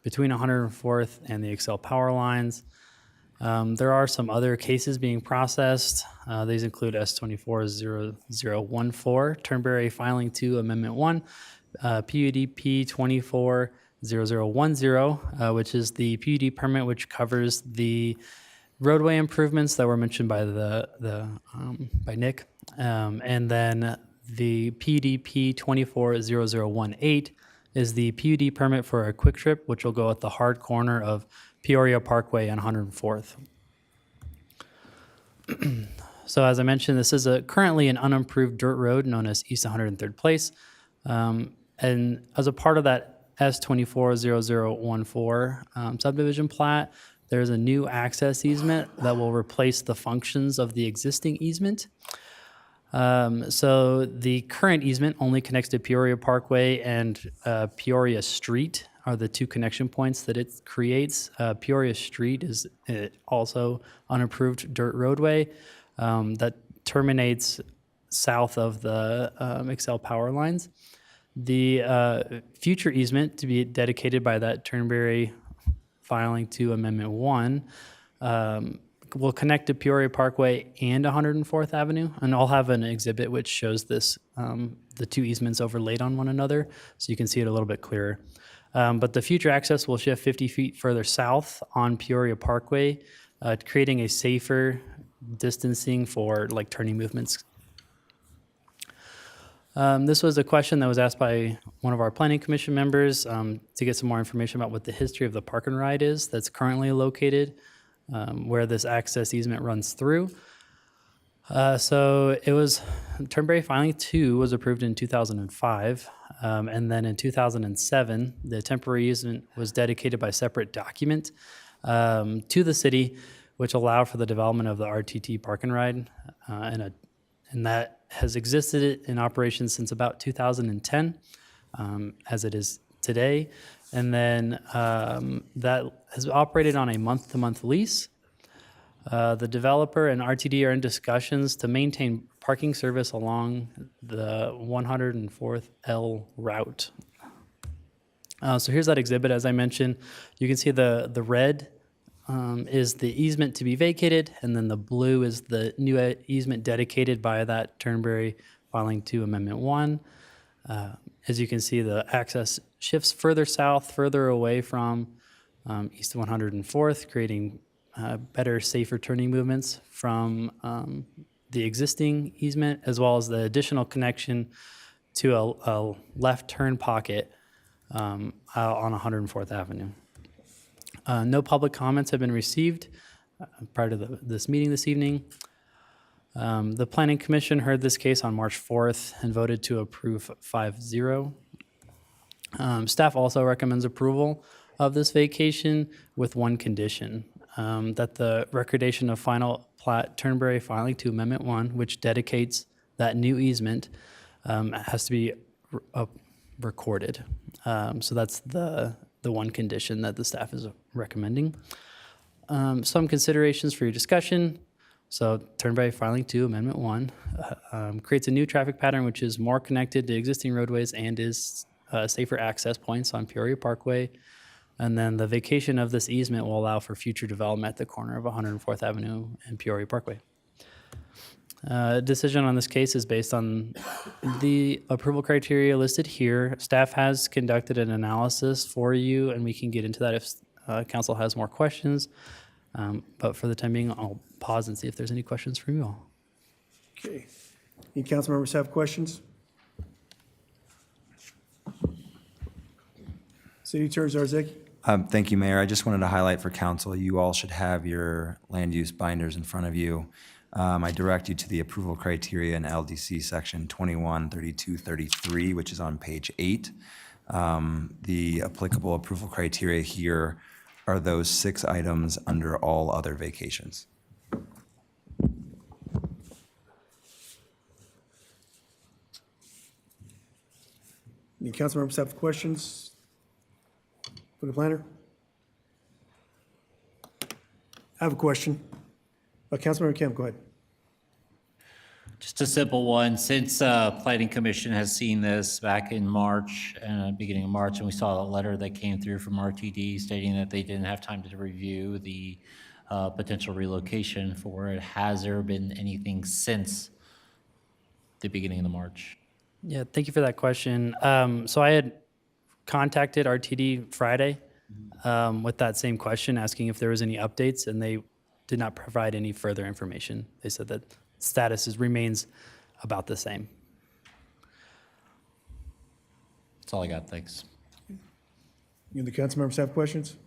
between 104th and the Excel power lines. There are some other cases being processed. These include S240014, Turnberry Filing 2, Amendment 1, PUDP 240010, which is the PUD permit which covers the roadway improvements that were mentioned by by Nick. And then the PDP 240018 is the PUD permit for a quick trip, which will go at the hard corner of Peoria Parkway and 104th. So as I mentioned, this is currently an unimproved dirt road known as East 103rd Place. And as a part of that S240014 subdivision plat, there's a new access easement that will replace the functions of the existing easement. So the current easement only connects to Peoria Parkway and Peoria Street are the two connection points that it creates. Peoria Street is also unimproved dirt roadway that terminates south of the Excel power lines. The future easement to be dedicated by that Turnberry filing to Amendment 1 will connect to Peoria Parkway and 104th Avenue, and I'll have an exhibit which shows this, the two easements overlaid on one another, so you can see it a little bit clearer. But the future access will shift 50 feet further south on Peoria Parkway, creating a safer distancing for like turning movements. This was a question that was asked by one of our planning commission members to get some more information about what the history of the park and ride is that's currently located where this access easement runs through. So it was, Turnberry Filing 2 was approved in 2005, and then in 2007, the temporary easement was dedicated by separate document to the city, which allowed for the development of the RTT Park and Ride, and that has existed in operation since about 2010, as it is today. And then that has operated on a month-to-month lease. The developer and RTD are in discussions to maintain parking service along the 104th L route. So here's that exhibit. As I mentioned, you can see the red is the easement to be vacated, and then the blue is the new easement dedicated by that Turnberry filing to Amendment 1. As you can see, the access shifts further south, further away from East 104th, creating better, safer turning movements from the existing easement, as well as the additional connection to a left turn pocket on 104th Avenue. No public comments have been received prior to this meeting this evening. The Planning Commission heard this case on March 4th and voted to approve 5-0. Staff also recommends approval of this vacation with one condition, that the recordation of final plat Turnberry filing to Amendment 1, which dedicates that new easement, has to be recorded. So that's the one condition that the staff is recommending. Some considerations for your discussion. So Turnberry filing to Amendment 1 creates a new traffic pattern which is more connected to existing roadways and is safer access points on Peoria Parkway. And then the vacation of this easement will allow for future development at the corner of 104th Avenue and Peoria Parkway. Decision on this case is based on the approval criteria listed here. Staff has conducted an analysis for you, and we can get into that if council has more questions. But for the time being, I'll pause and see if there's any questions from you all. Okay. Any council members have questions? City Attorney Zarzaki. Thank you, Mayor. I just wanted to highlight for council, you all should have your land use binders in front of you. I direct you to the approval criteria in LDC section 213233, which is on page 8. The applicable approval criteria here are those 6 items under all other vacations. Any council members have questions for the planner? I have a question. Councilmember Kemp, go ahead. Just a simple one. Since Planning Commission has seen this back in March, beginning of March, and we saw a letter that came through from RTD stating that they didn't have time to review the potential relocation for it, has there been anything since the beginning of the March? Yeah, thank you for that question. So I had contacted RTD Friday with that same question, asking if there was any updates, and they did not provide any further information. They said that remains about the same. That's all I got, thanks. You, the council members, have questions?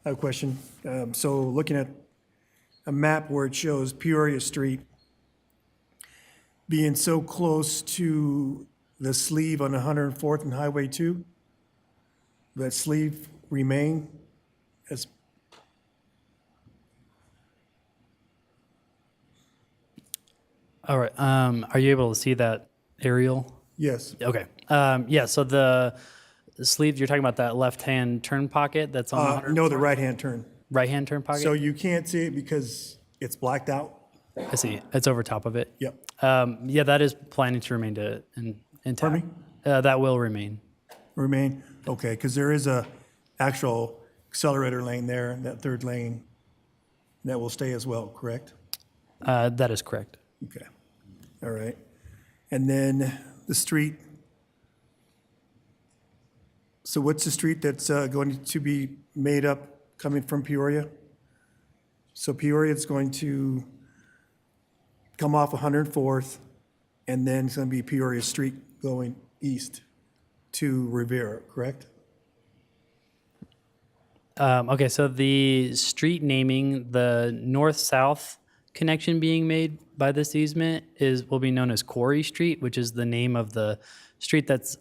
I have a question. So looking at a map where it shows Peoria Street being so close to the sleeve on 104th and Highway 2, that sleeve remain as, All right, are you able to see that aerial? yes. Okay, yeah, so the sleeve, you're talking about that left-hand turn pocket that's on 104th? No, the right-hand turn. Right-hand turn pocket? So you can't see it because it's blacked out? I see, it's over top of it? Yep. Yeah, that is planning to remain intact. Pardon me? That will remain. Remain? Okay, because there is a actual accelerator lane there, that third lane, that will stay as well, correct? That is correct. Okay, all right. And then the street, so what's the street that's going to be made up coming from Peoria? So Peoria is going to come off 104th, and then it's going to be Peoria Street going east to Rivera, correct? Okay, so the street naming, the north-south connection being made by this easement will be known as Quarry Street, which is the name of the street that's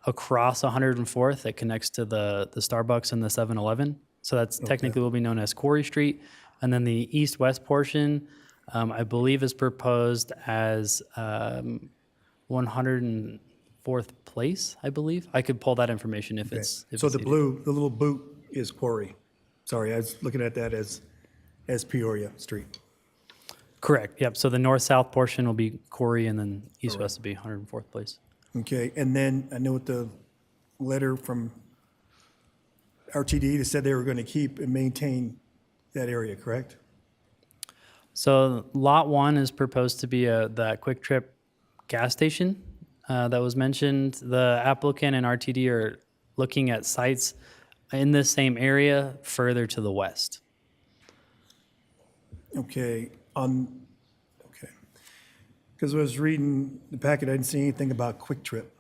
across 104th that connects to the Starbucks and the 7-Eleven. So that's technically will be known as Quarry Street. And then the east-west portion, I believe, is proposed as 104th Place, I believe. I could pull that information if it's. If So it's the needed. blue, the little boot is Quarry. Sorry, I was looking at that as Peoria Street. Correct, yep. So the north-south portion will be Quarry, and then east-west will be 104th Place. Okay, and then I know with the letter from RTD, they said they were going to keep and maintain that area, correct? So Lot 1 is proposed to be that Quick Trip gas station that was mentioned. The applicant and RTD are looking at sites in the same area further to the west. Okay, okay. Because I was reading the packet, I didn't see anything about Quick Trip.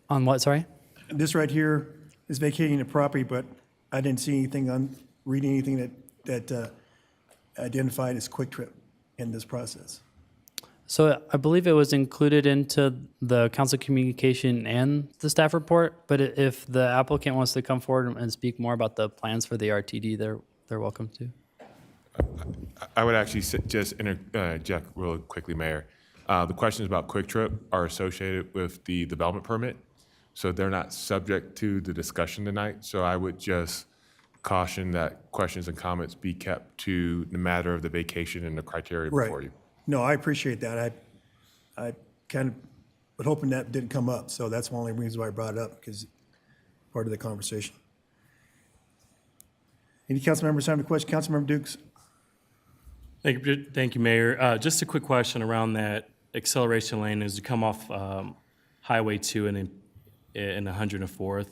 On what, sorry? This right here is vacating the property, but I didn't see anything reading anything that identified as Quick Trip in this process. So I believe it was included into the council communication and the staff report, but if the applicant wants to come forward and speak more about the plans for the RTD, they're welcome to. I would actually just interject real quickly, Mayor. The questions about Quick Trip are associated with the development permit, so they're not subject to the discussion tonight. So I would just caution that questions and comments be kept to the matter of the vacation and the criteria before you. No, I appreciate that. I kind of was hoping that didn't come up, so that's one of the reasons why I brought it up, because part of the conversation. Any council members have any questions? Councilmember Dukes? Thank you, Mayor. Just a quick question around that acceleration lane as you come off Highway 2 and 104th.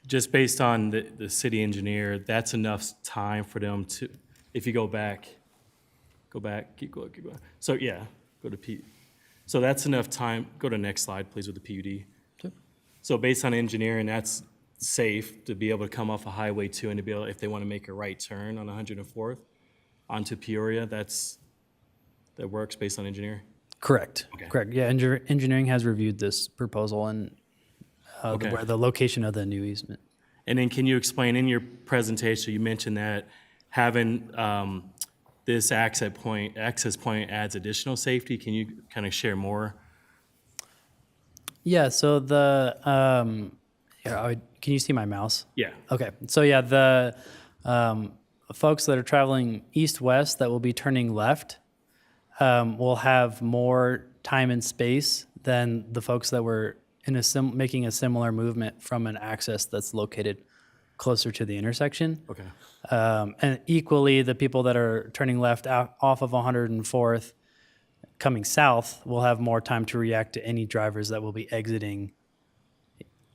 Just based on the city engineer, that's enough time for them to, if you go back, keep going. So yeah, go to P. So that's enough time. Go to the next slide, please, with the PUD. Sure. So based on engineering, that's safe to be able to come off of Highway 2 and to be able, if they want to make a right turn on 104th onto Peoria, that works based on engineering? Correct. Okay. Correct. Yeah, engineering has reviewed this proposal and Okay. the location of the new easement. And then can you explain, in your presentation, you mentioned that having this access point adds additional safety. Can you kind of share more? Yeah, so can you see my mouse? Yeah. Okay, so yeah, the folks that are traveling east-west that will be turning left will have more time and space than the folks that were making a similar movement from an access that's located closer to the intersection. Okay. And equally, the people that are turning left off of 104th coming south will have more time to react to any drivers that will be exiting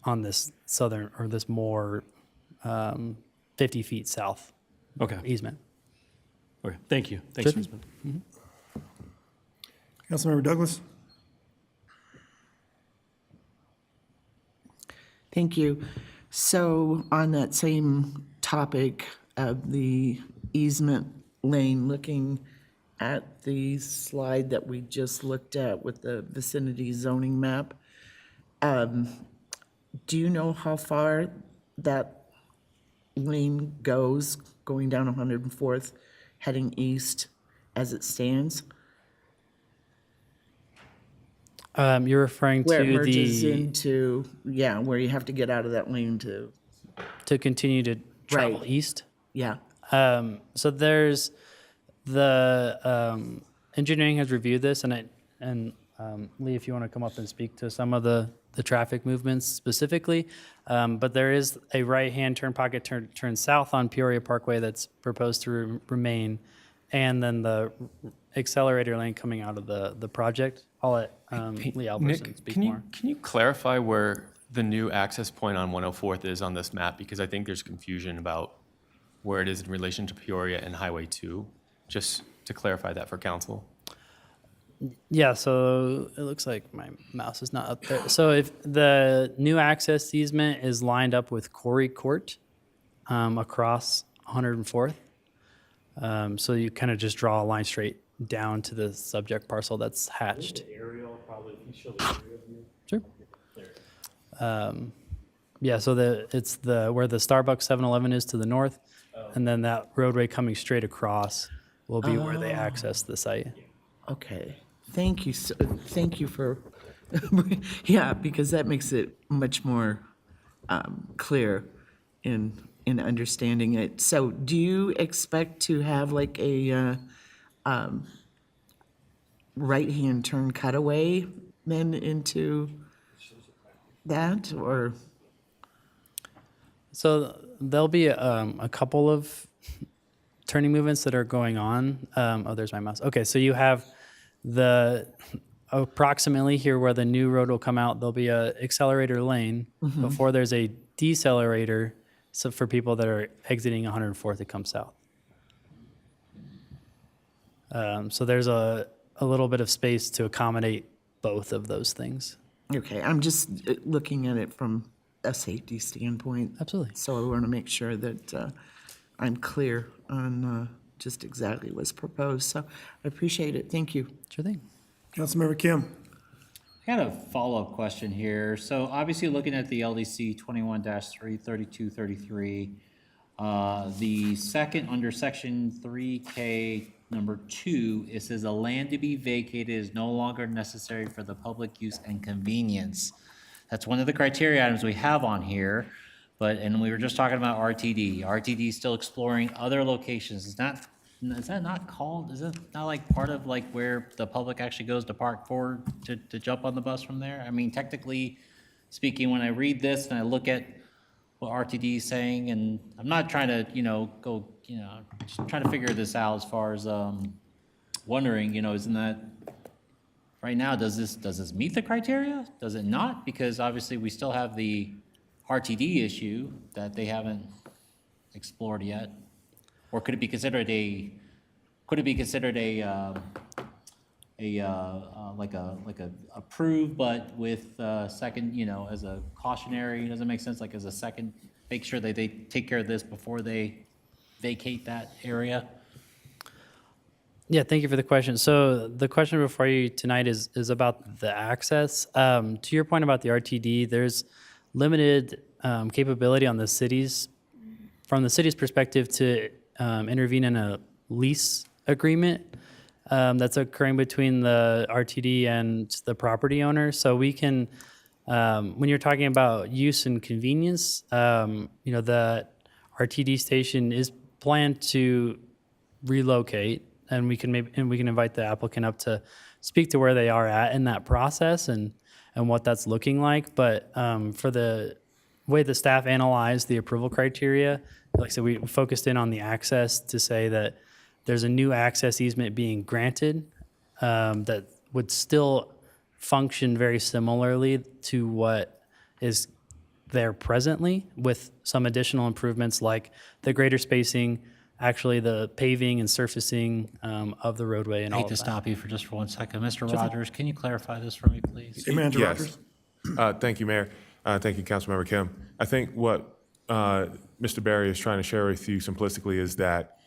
on this southern or this more 50 feet south Okay. easement. Okay, thank you. Thanks, Sure. Ms. Councilmember Douglas? Thank you. So on that same topic of the easement lane, looking at the slide that we just looked at with the vicinity zoning map, do you know how far that lane goes, going down 104th, heading east as it stands? You're referring Where it to merges the, into, yeah, where you have to get out of that lane to continue to travel Right. east? yeah. So there's the engineering has reviewed this, and Lee, if you want to come up and speak to some of the traffic movements specifically, but there is a right-hand turn pocket turn south on Peoria Parkway that's proposed to remain, and then the accelerator lane coming out of the project. I'll let Lee Albertson speak more. Can you clarify where the new access point on 104th is on this map? Because I think there's confusion about where it is in relation to Peoria and Highway 2, just to clarify that for council. Yeah, so it looks like my mouse is not up there. So if the new access easement is lined up with Quarry Court across 104th, so you kind of just draw a line straight down to the subject parcel that's hatched. Aerial, probably, can you show the aerial view? Sure. Yeah, so it's where the Starbucks 7-Eleven is to the north, and then that roadway coming straight across will be where they access the site. Okay, thank you, thank you for, yeah, because that makes it much more clear in understanding it. So do you expect to have like a right-hand turn cutaway then into that, or? So there'll be a couple of turning movements that are going on. Oh, there's my mouse. Okay, so you have the approximately here where the new road will come out, there'll be a accelerator lane before there's a decelerator, so for people that are exiting 104th to come south. So there's a little bit of space to accommodate both of those things. Okay, I'm just looking at it from a safety standpoint. Absolutely. So I want to make sure that I'm clear on just exactly what's proposed. So I appreciate it. Thank you. Sure thing. Councilmember Kim? I had a follow-up question here. So obviously, looking at the LDC 21-33233, the second, under section 3K, number 2, it says, "A land to be vacated is no longer necessary for the public use and convenience." That's one of the criteria items we have on here, and we were just talking about RTD. RTD is still exploring other locations. Is that not called, is it not like part of like where the public actually goes to park for, to jump on the bus from there? I mean, technically speaking, when I read this and I look at what RTD is saying, and I'm not trying to, just trying to figure this out as far as wondering, isn't that, right now, does this meet the criteria? Does it not? Because obviously we still have the RTD issue that they haven't explored yet. Or could it be considered like a approved, but with second, as a cautionary, doesn't make sense, like as a second, make sure that they take care of this before they vacate that area? Yeah, thank you for the question. So the question before you tonight is about the access. To your point about the RTD, there's limited capability on the city's, from the city's perspective, to intervene in a lease agreement that's occurring between the RTD and the property owner. So we can, when you're talking about use and convenience, the RTD station is planned to relocate, and we can invite the applicant up to speak to where they are at in that process and what that's looking like. But for the way the staff analyzed the approval criteria, like I said, we focused in on the access to say that there's a new access easement being granted that would still function very similarly to what is there presently with some additional improvements like the greater spacing, actually the paving and surfacing of the roadway and I all hate of to that. stop you for just for 1 second. Mr. Sure thing. Rogers, can you clarify this for me, please? Manager Yes. Rogers? Thank you, Mayor. Thank you, Councilmember Kim. I think what Mr. Barry is trying to share with you simplistically is that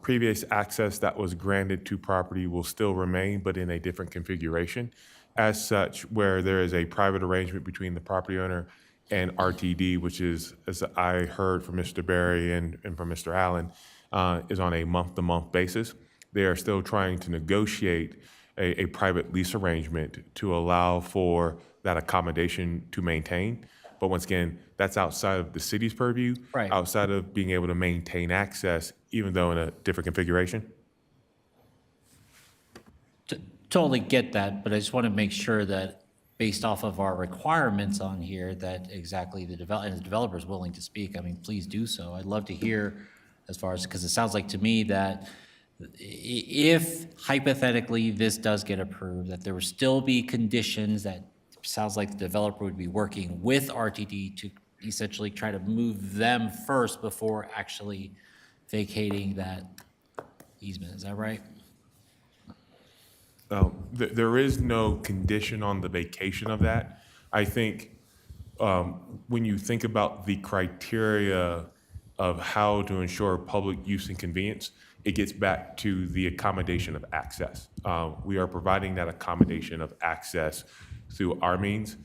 previous access that was granted to property will still remain, but in a different configuration. As such, where there is a private arrangement between the property owner and RTD, which is, as I heard from Mr. Barry and from Mr. Allen, is on a month-to-month basis. They are still trying to negotiate a private lease arrangement to allow for that accommodation to maintain. But once again, that's outside of the city's purview, Right. outside of being able to maintain access, even though in a different configuration. Totally get that, but I just want to make sure that based off of our requirements on here, that exactly and the developer is willing to speak, I mean, please do so. I'd love to hear as far as, because it sounds like to me that if hypothetically this does get approved, that there would still be conditions that sounds like the developer would be working with RTD to essentially try to move them first before actually vacating that easement. Is that right? There is no condition on the vacation of that. I think when you think about the criteria of how to ensure public use and convenience, it gets back to the accommodation of access. We are providing that accommodation of access through our means.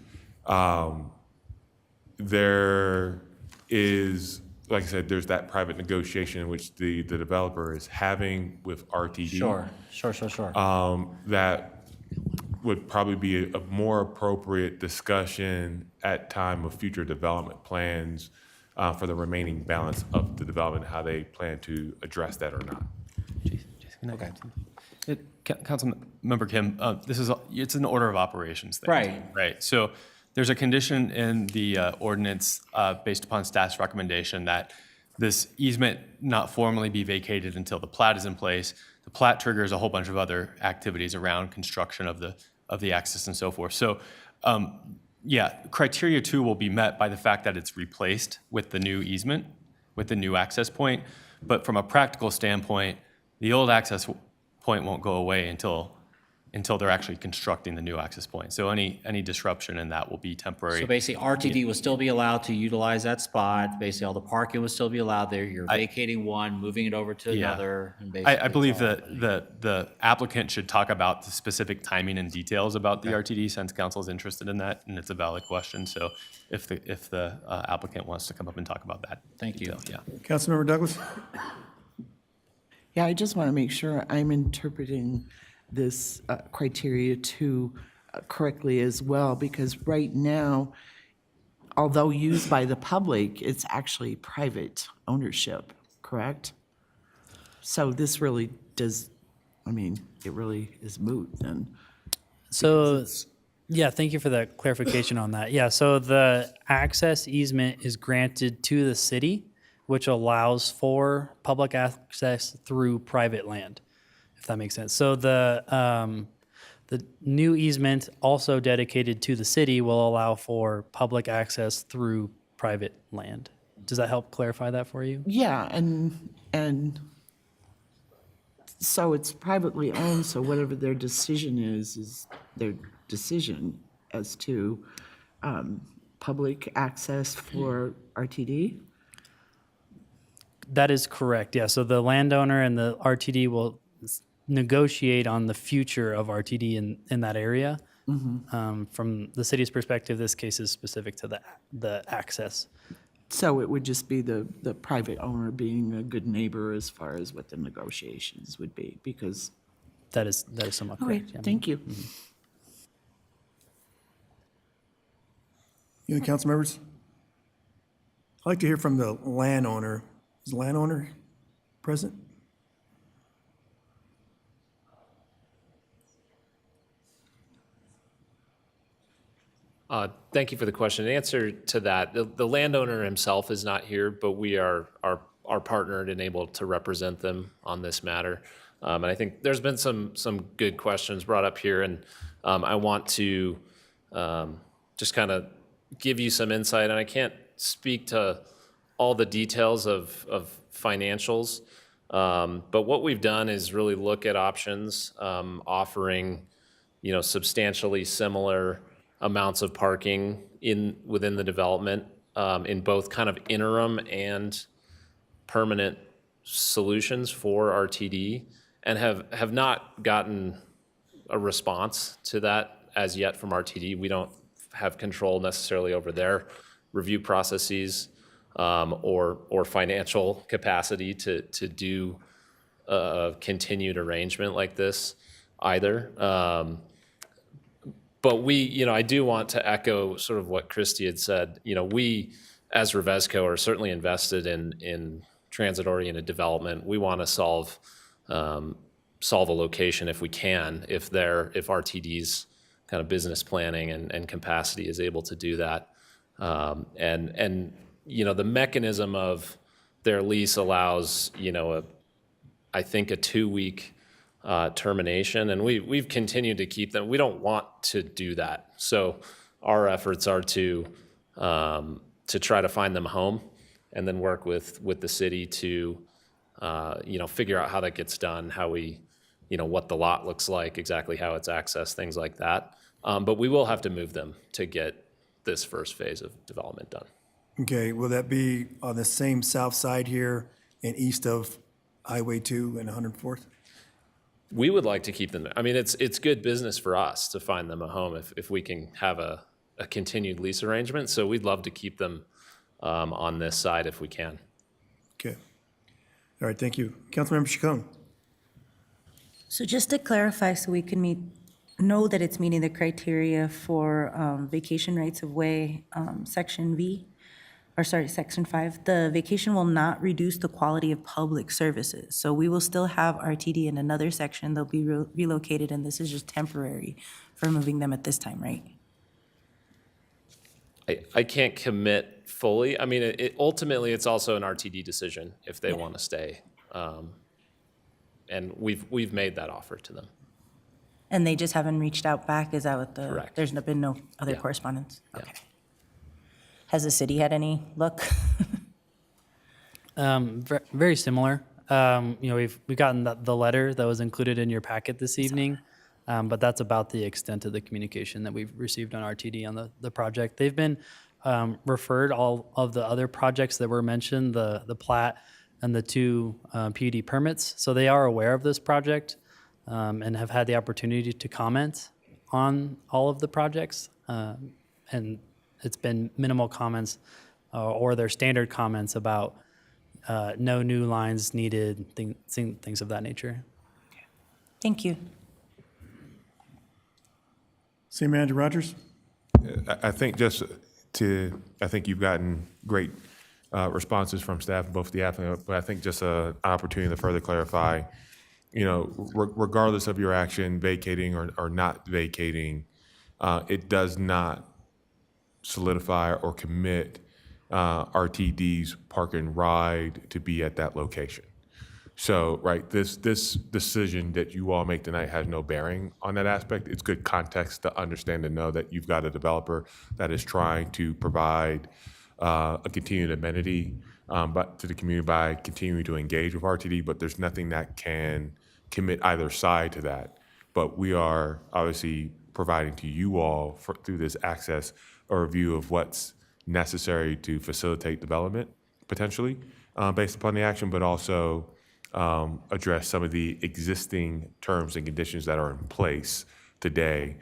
There is, like I said, there's that private negotiation in which the developer is having with RTD. Sure. That would probably be a more appropriate discussion at time of future development plans for the remaining balance of the development, how they plan to address that or not. Okay. Councilmember Kim, it's an order of operations thing. Right. Right. So there's a condition in the ordinance based upon staff's recommendation that this easement not formally be vacated until the plat is in place. The plat triggers a whole bunch of other activities around construction of the access and so forth. So, yeah, criteria 2 will be met by the fact that it's replaced with the new easement, with the new access point. But from a practical standpoint, the old access point won't go away until they're actually constructing the new access point. So any disruption in that will be temporary. So basically, RTD will still be allowed to utilize that spot. Basically, all the parking will still be allowed there. You're vacating one, moving it over to another. And basically I believe it's all- that the applicant should talk about the specific timing and details about the RTD, since council is interested in that, and it's a valid question. So if the applicant wants to come up and talk about that. Thank you. Yeah. Councilmember Douglas? Yeah, I just want to make sure I'm interpreting this criteria 2 correctly as well, because right now, although used by the public, it's actually private ownership, correct? So this really does, I mean, it really is moot then. So, yeah, thank you for that clarification on that. Yeah, so the access easement is granted to the city, which allows for public access through private land, if that makes sense. So the new easement, also dedicated to the city, will allow for public access through private land. Does that help clarify that for you? Yeah, and so it's privately owned, so whatever their decision is their decision as to public access for RTD? That is correct, yeah. So the landowner and the RTD will negotiate on the future of RTD in that area. From the city's perspective, this case is specific to the access. So it would just be the private owner being a good neighbor as far as what the negotiations would be, because... That is somewhat correct. Okay, thank you. Any council members? I'd like to hear from the landowner. Is the landowner present? Thank you for the question. The answer to that, the landowner himself is not here, but we are partnered and able to represent them on this matter. And I think there's been some good questions brought up here, and I want to just kind of give you some insight, and I can't speak to all the details of financials, but what we've done is really look at options, offering, substantially similar amounts of parking within the development, in both kind of interim and permanent solutions for RTD, and have not gotten a response to that as yet from RTD. We don't have control necessarily over their review processes, or financial capacity to do a continued arrangement like this either. But I do want to echo sort of what Christy had said. We, as Revesco, are certainly invested in transit-oriented development. We want to solve a location if we can, if RTD's kind of business planning and capacity is able to do that. And the mechanism of their lease allows, I think a 2-week termination, and we've continued to keep them. We don't want to do that. So our efforts are to try to find them a home, and then work with the city to, figure out how that gets done, how we, what the lot looks like, exactly how it's accessed, things like that. But we will have to move them to get this first phase of development done. Okay, will that be on the same south side here and east of Highway 2 and 104th? We would like to keep them. I mean, it's good business for us to find them a home if we can have a continued lease arrangement. So we'd love to keep them on this side if we can. Okay. All right, thank you. Councilmember Chacon. So just to clarify, so we can know that it's meeting the criteria for vacation rights of way, Section 5, the vacation will not reduce the quality of public services. So we will still have RTD in another section. They'll be relocated, and this is just temporary for moving them at this time, right? I can't commit fully. I mean, ultimately, it's also an RTD decision if they want to stay. And we've made that offer to them. And they just haven't reached out back? Is that what Correct. There's been no other Yeah. correspondence? Yeah. Okay. Has the city had any luck? Very similar. We've gotten the letter that was included in your packet this evening, but that's about the extent of the communication that we've received on RTD on the project. They've been referred all of the other projects that were mentioned, the plat and the 2 PUD permits. So they are aware of this project and have had the opportunity to comment on all of the projects. And it's been minimal comments or their standard comments about no new lines needed, things of that nature. Thank you. City Manager Rogers? I think I think you've gotten great responses from staff, both the applicant, but I think just an opportunity to further clarify, regardless of your action, vacating or not vacating, it does not solidify or commit RTD's park and ride to be at that location. So, right, this decision that you all make tonight has no bearing on that aspect. It's good context to understand and know that you've got a developer that is trying to provide a continued amenity but to the community by continuing to engage with RTD, but there's nothing that can commit either side to that. But we are obviously providing to you all through this access a review of what's necessary to facilitate development, potentially, based upon the action, but also address some of the existing terms and conditions that are in place today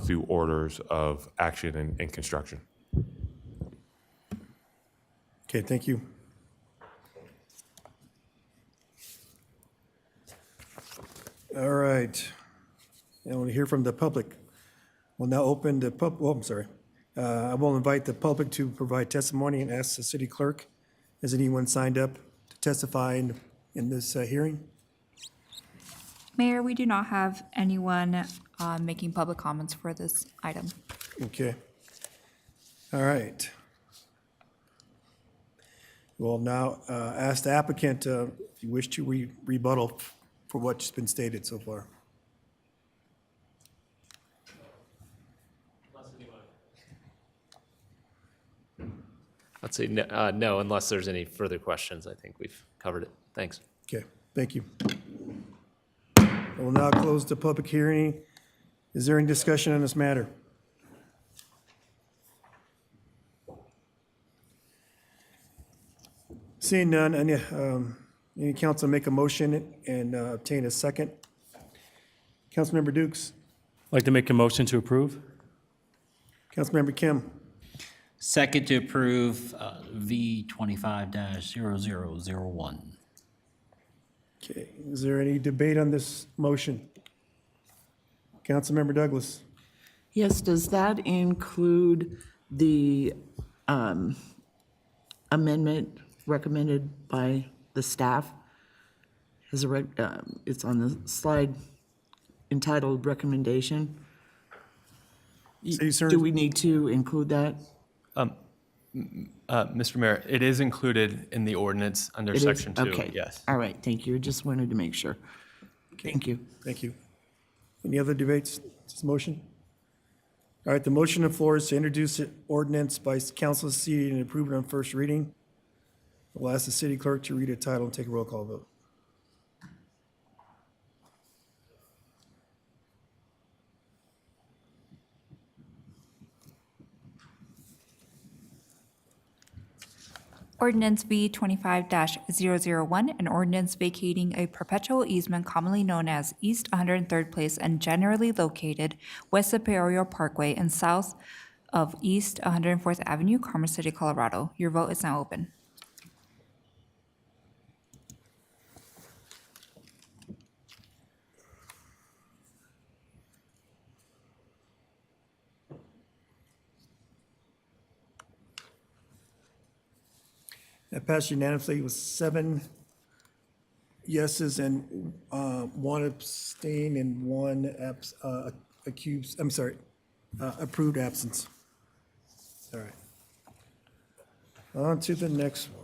through orders of action and construction. Okay, thank you. All right. I want to hear from the public. We'll now open the I will invite the public to provide testimony and ask the city clerk, has anyone signed up to testify in this hearing? Mayor, we do not have anyone making public comments for this item. Okay. All right. We'll now ask the applicant if you wish to rebuttal for what's been stated so far. I'd say no, unless there's any further questions. I think we've covered it. Thanks. Okay, thank you. I will now close the public hearing. Is there any discussion on this matter? Seeing none, any council make a motion and obtain a second? Councilmember Dukes, I'd like to make a motion to approve. Councilmember Kim, Second to approve V 25-0001. okay, is there any debate on this motion? Councilmember Douglas, Yes, does that include the amendment recommended by the staff? It's on the slide entitled recommendation. Say, sir. Do we need to include that? Mr. Mayor, it is included in the ordinance under It is? section 2. Okay. Yes. All right, thank you. Just wanted to make sure. Thank you. Thank you. Any other debates, this motion? All right, the motion on the floor is to introduce the ordinance by council seated and approve it on first reading. We'll ask the city clerk to read a title and take a roll call vote. Ordinance V 25-001, an ordinance vacating a perpetual easement commonly known as East 103rd Place and generally located west of Peoria Parkway and south of East 104th Avenue, Commerce City, Colorado. Your vote is now open. That passed unanimously with 7 yeses and 1 abstain and 1 accused, approved absence. All right. On to the next one.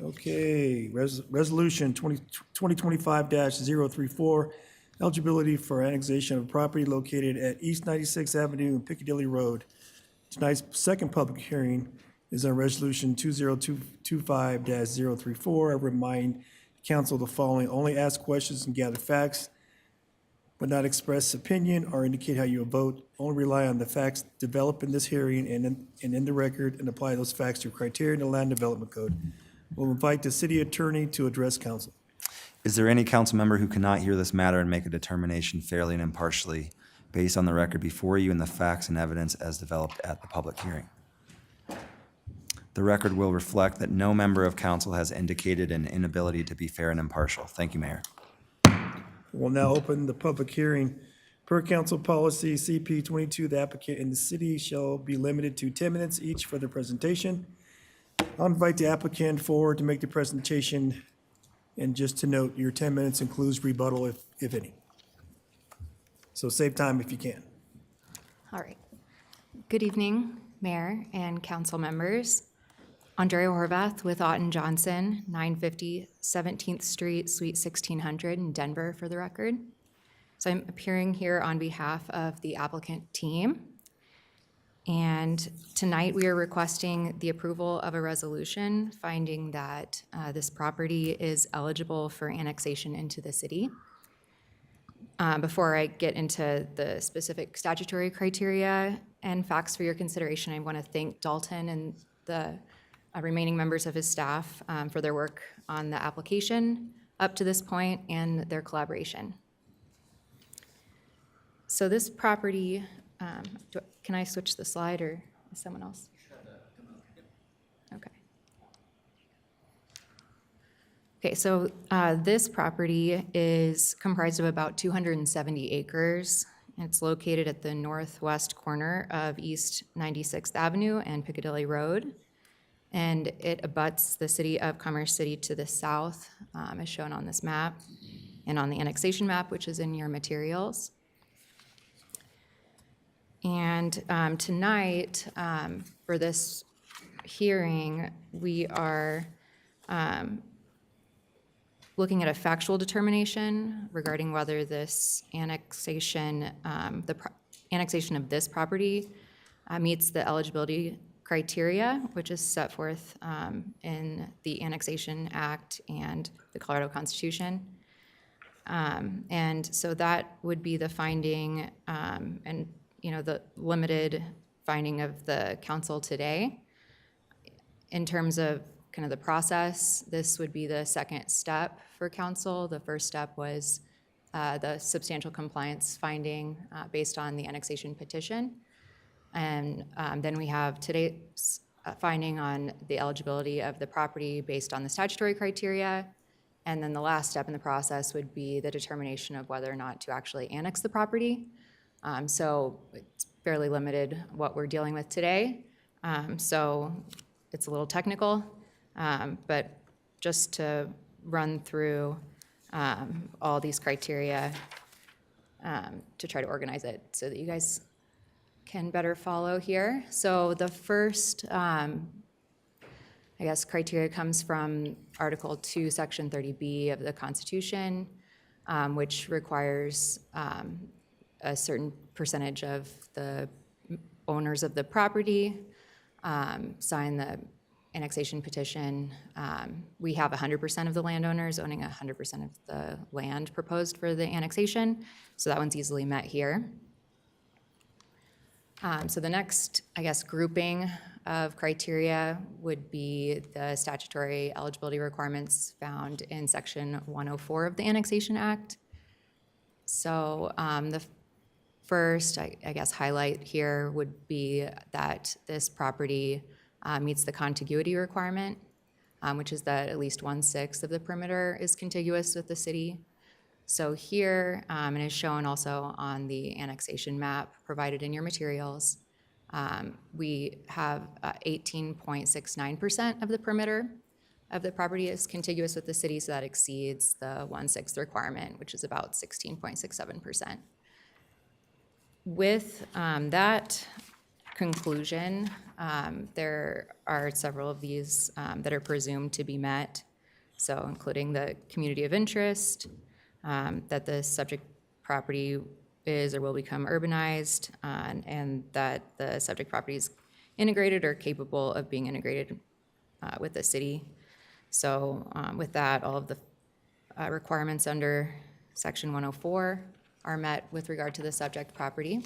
Okay, resolution 2025-034, eligibility for annexation of property located at East 96th Avenue and Piccadilly Road. Tonight's second public hearing is on Resolution 2025-034. I remind council the following: only ask questions and gather facts, but not express opinion or indicate how you will vote. Only rely on the facts developed in this hearing and in the record, and apply those facts to criteria in the Land Development Code. We'll invite the city attorney to address council. Is there any council member who cannot hear this matter and make a determination fairly and impartially based on the record before you and the facts and evidence as developed at the public hearing? The record will reflect that no member of council has indicated an inability to be fair and impartial. Thank you, Mayor. We'll now open the public hearing. Per council policy CP 22, the applicant and the city shall be limited to 10 minutes each for their presentation. I'll invite the applicant forward to make the presentation. And just to note, your 10 minutes includes rebuttal if any. So save time if you can. All right. Good evening, Mayor and council members. Andrea Horvath with Otten Johnson, 950 17th Street, Suite 1600 in Denver, for the record. So I'm appearing here on behalf of the applicant team. And tonight we are requesting the approval of a resolution finding that this property is eligible for annexation into the city. Before I get into the specific statutory criteria and facts for your consideration, I want to thank Dalton and the remaining members of his staff for their work on the application up to this point and their collaboration. So this property, can I switch the slide or is someone else? Okay. Okay, so this property is comprised of about 270 acres. It's located at the northwest corner of East 96th Avenue and Piccadilly Road. And it abuts the city of Commerce City to the south, as shown on this map and on the annexation map, which is in your materials. And tonight, for this hearing, we are looking at a factual determination regarding whether this annexation, annexation of this property meets the eligibility criteria, which is set forth in the Annexation Act and the Colorado Constitution. And so that would be the finding and, the limited finding of the council today. In terms of kind of the process, this would be the second step for council. The first step was the substantial compliance finding based on the annexation petition. And then we have today's finding on the eligibility of the property based on the statutory criteria. And then the last step in the process would be the determination of whether or not to actually annex the property. So it's fairly limited what we're dealing with today. So it's a little technical, but just to run through all these criteria to try to organize it so that you guys can better follow here. So the first, criteria comes from Article 2, Section 30B of the Constitution, which requires a certain percentage of the owners of the property sign the annexation petition. We have 100% of the landowners owning 100% of the land proposed for the annexation, so that one's easily met here. So the next, grouping of criteria would be the statutory eligibility requirements found in Section 104 of the Annexation Act. So the first, highlight here would be that this property meets the contiguity requirement, which is that at least 1/6 of the perimeter is contiguous with the city. So here, and is shown also on the annexation map provided in your materials, we have 18.69% of the perimeter of the property is contiguous with the city, so that exceeds the 1/6 requirement, which is about 16.67%. With that conclusion, there are several of these that are presumed to be met, so including the community of interest, that the subject property is or will become urbanized, and that the subject property is integrated or capable of being integrated with the city. So with that, all of the requirements under Section 104 are met with regard to the subject property.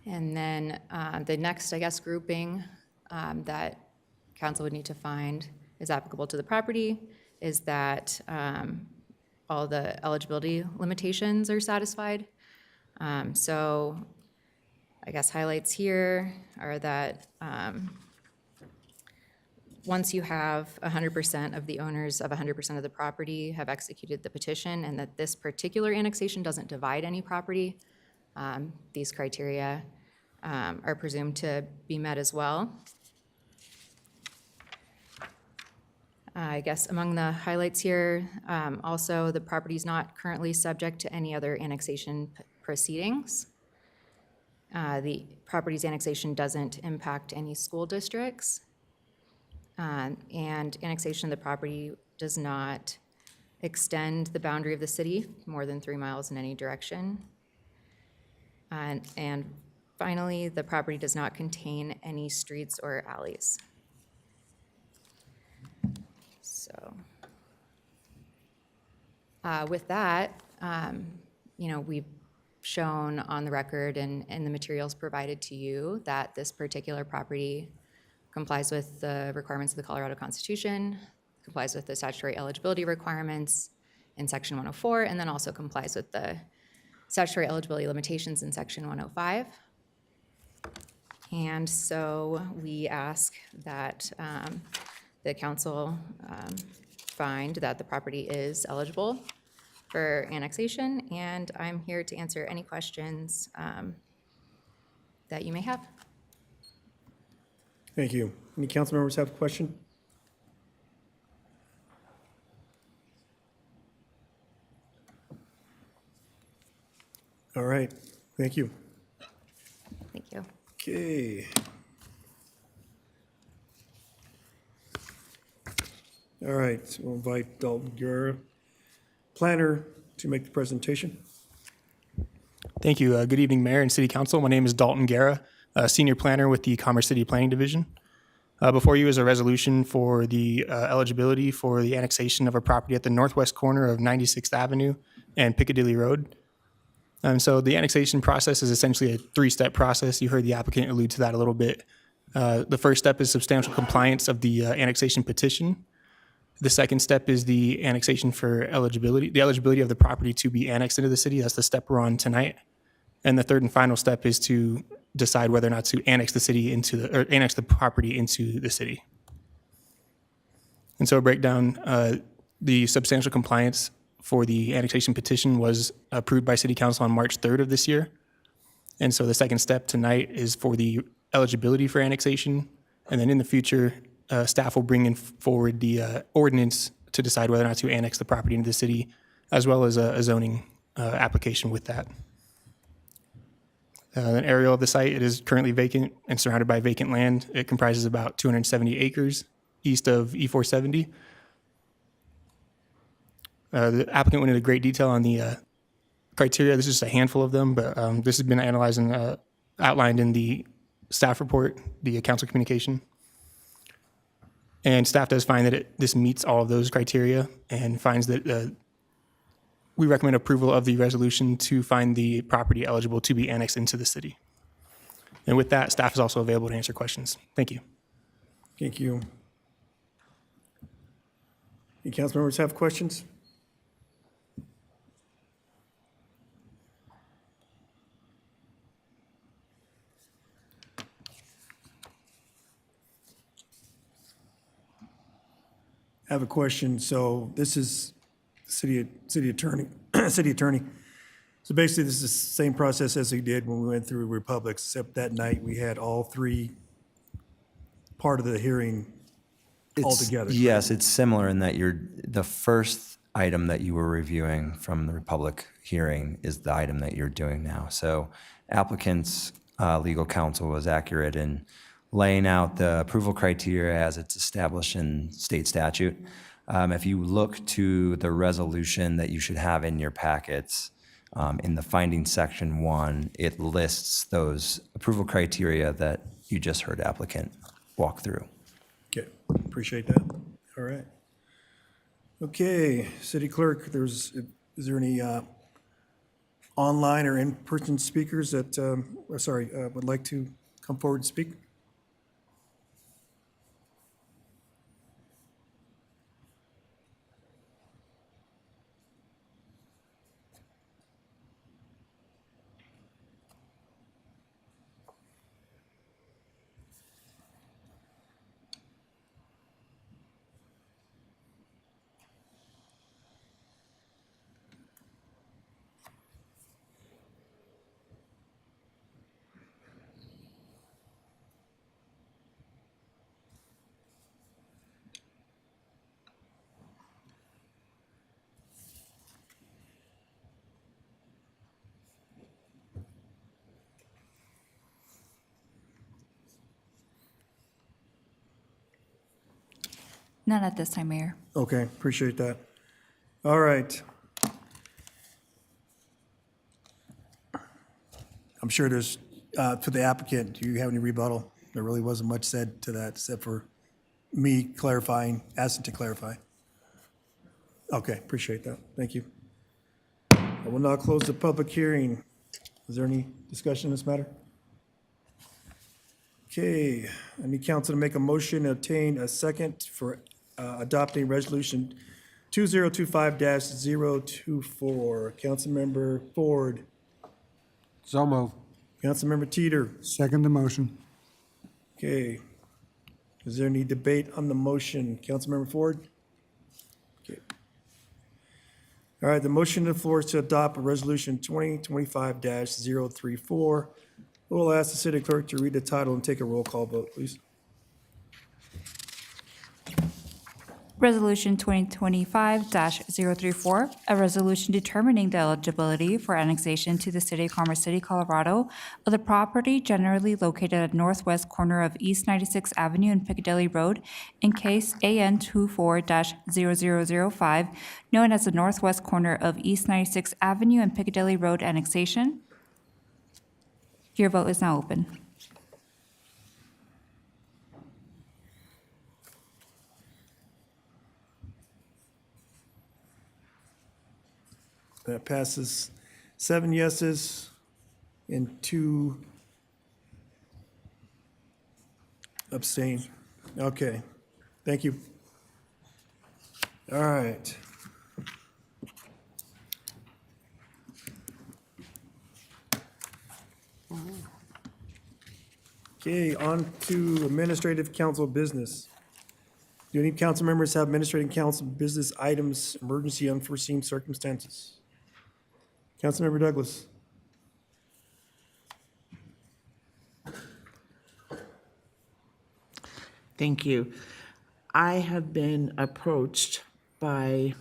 And then the next, grouping that council would need to find is applicable to the property is that all the eligibility limitations are satisfied. So highlights here are that once you have 100% of the owners of 100% of the property have executed the petition and that this particular annexation doesn't divide any property, these criteria are presumed to be met as well. Among the highlights here, also the property is not currently subject to any other annexation proceedings. The property's annexation doesn't impact any school districts. And annexation of the property does not extend the boundary of the city more than 3 miles in any direction. And finally, the property does not contain any streets or alleys. So with that, we've shown on the record and the materials provided to you that this particular property complies with the requirements of the Colorado Constitution, complies with the statutory eligibility requirements in Section 104, and then also complies with the statutory eligibility limitations in Section 105. And so we ask that the council find that the property is eligible for annexation, and I'm here to answer any questions that you may have. Thank you. Any council members have a question? All right, thank you. Thank you. Okay. All right, so we'll invite Dalton Guerra, planner, to make the presentation. Thank you. Good evening, Mayor and City Council. My name is Dalton Guerra, Senior Planner with the Commerce City Planning Division. Before you is a resolution for the eligibility for the annexation of a property at the northwest corner of 96th Avenue and Piccadilly Road. So the annexation process is essentially a three-step process. You heard the applicant allude to that a little bit. The first step is substantial compliance of the annexation petition. The second step is the annexation for eligibility, the eligibility of the property to be annexed into the city. That's the step we're on tonight. And the third and final step is to decide whether or not to annex the city into the, or annex the property into the city. And so a breakdown, the substantial compliance for the annexation petition was approved by City Council on March 3rd of this year. And so the second step tonight is for the eligibility for annexation. And then in the future, staff will bring forward the ordinance to decide whether or not to annex the property into the city, as well as a zoning application with that. An aerial of the site, it is currently vacant and surrounded by vacant land. It comprises about 270 acres east of E470. The applicant went into great detail on the criteria. This is just a handful of them, but this has been analyzed and outlined in the staff report, the council communication. And staff does find that this meets all of those criteria and finds that we recommend approval of the resolution to find the property eligible to be annexed into the city. And with that, staff is also available to answer questions. Thank you. Thank you. Any council members have questions? I have a question. So this is city attorney, city attorney. So basically, this is the same process as we did when we went through Republics, except that night we had all three part of the hearing all together. Yes, it's similar in that the first item that you were reviewing from the Republic hearing is the item that you're doing now. So applicant's legal counsel was accurate in laying out the approval criteria as it's established in state statute. If you look to the resolution that you should have in your packets, in the findings section 1, it lists those approval criteria that you just heard applicant walk through. Okay, appreciate that. All right. Okay, city clerk, is there any online or in-person speakers that, would like to come forward and speak? None at this time, Mayor. Okay, appreciate that. All right. I'm sure there's, to the applicant, do you have any rebuttal? There really wasn't much said to that except for me clarifying, asking to clarify. Okay, appreciate that. Thank you. I will now close the public hearing. Is there any discussion on this matter? Okay, I need council to make a motion to obtain a second for adopting resolution 2025-024. Councilmember Ford. So moved. Councilmember Teeter. Second the motion. Okay. Is there any debate on the motion? Councilmember Ford? Okay. All right, the motion on the floor is to adopt a resolution 2025-034. We'll ask the city clerk to read the title and take a roll call vote, please. Resolution 2025-034, a resolution determining the eligibility for annexation to the city of Commerce City, Colorado, of the property generally located at northwest corner of East 96th Avenue and Piccadilly Road in case AN 24-0005, known as the northwest corner of East 96th Avenue and Piccadilly Road annexation. Your vote is now open. That passes 7 yeses and 2 abstain. Okay, thank you. All right. Okay, on to administrative council business. Do any council members have administrative council business items, emergency unforeseen circumstances? Councilmember Douglas. Thank you. I have been approached by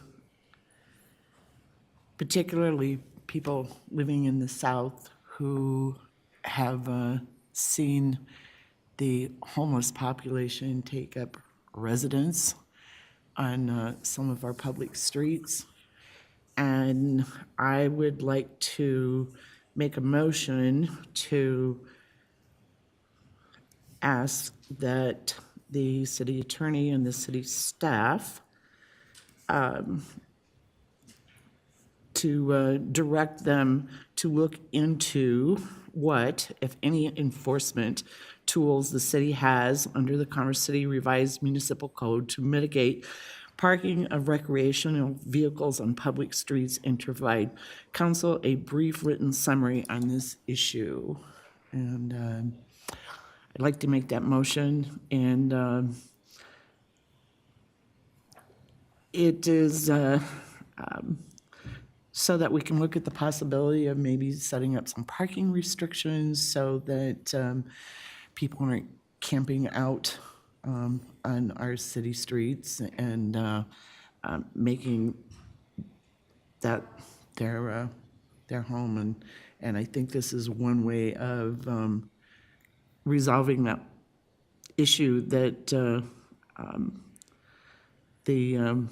particularly people living in the South who have seen the homeless population take up residence on some of our public streets. And I would like to make a motion to ask that the city attorney and the city staff to direct them to look into what, if any, enforcement tools the city has under the Commerce City Revised Municipal Code to mitigate parking of recreational vehicles on public streets and to provide council a brief written summary on this issue. And I'd like to make that motion, and it is so that we can look at the possibility of maybe setting up some parking restrictions so that people aren't camping out on our city streets and making that their home. And I think this is one way of resolving that issue that the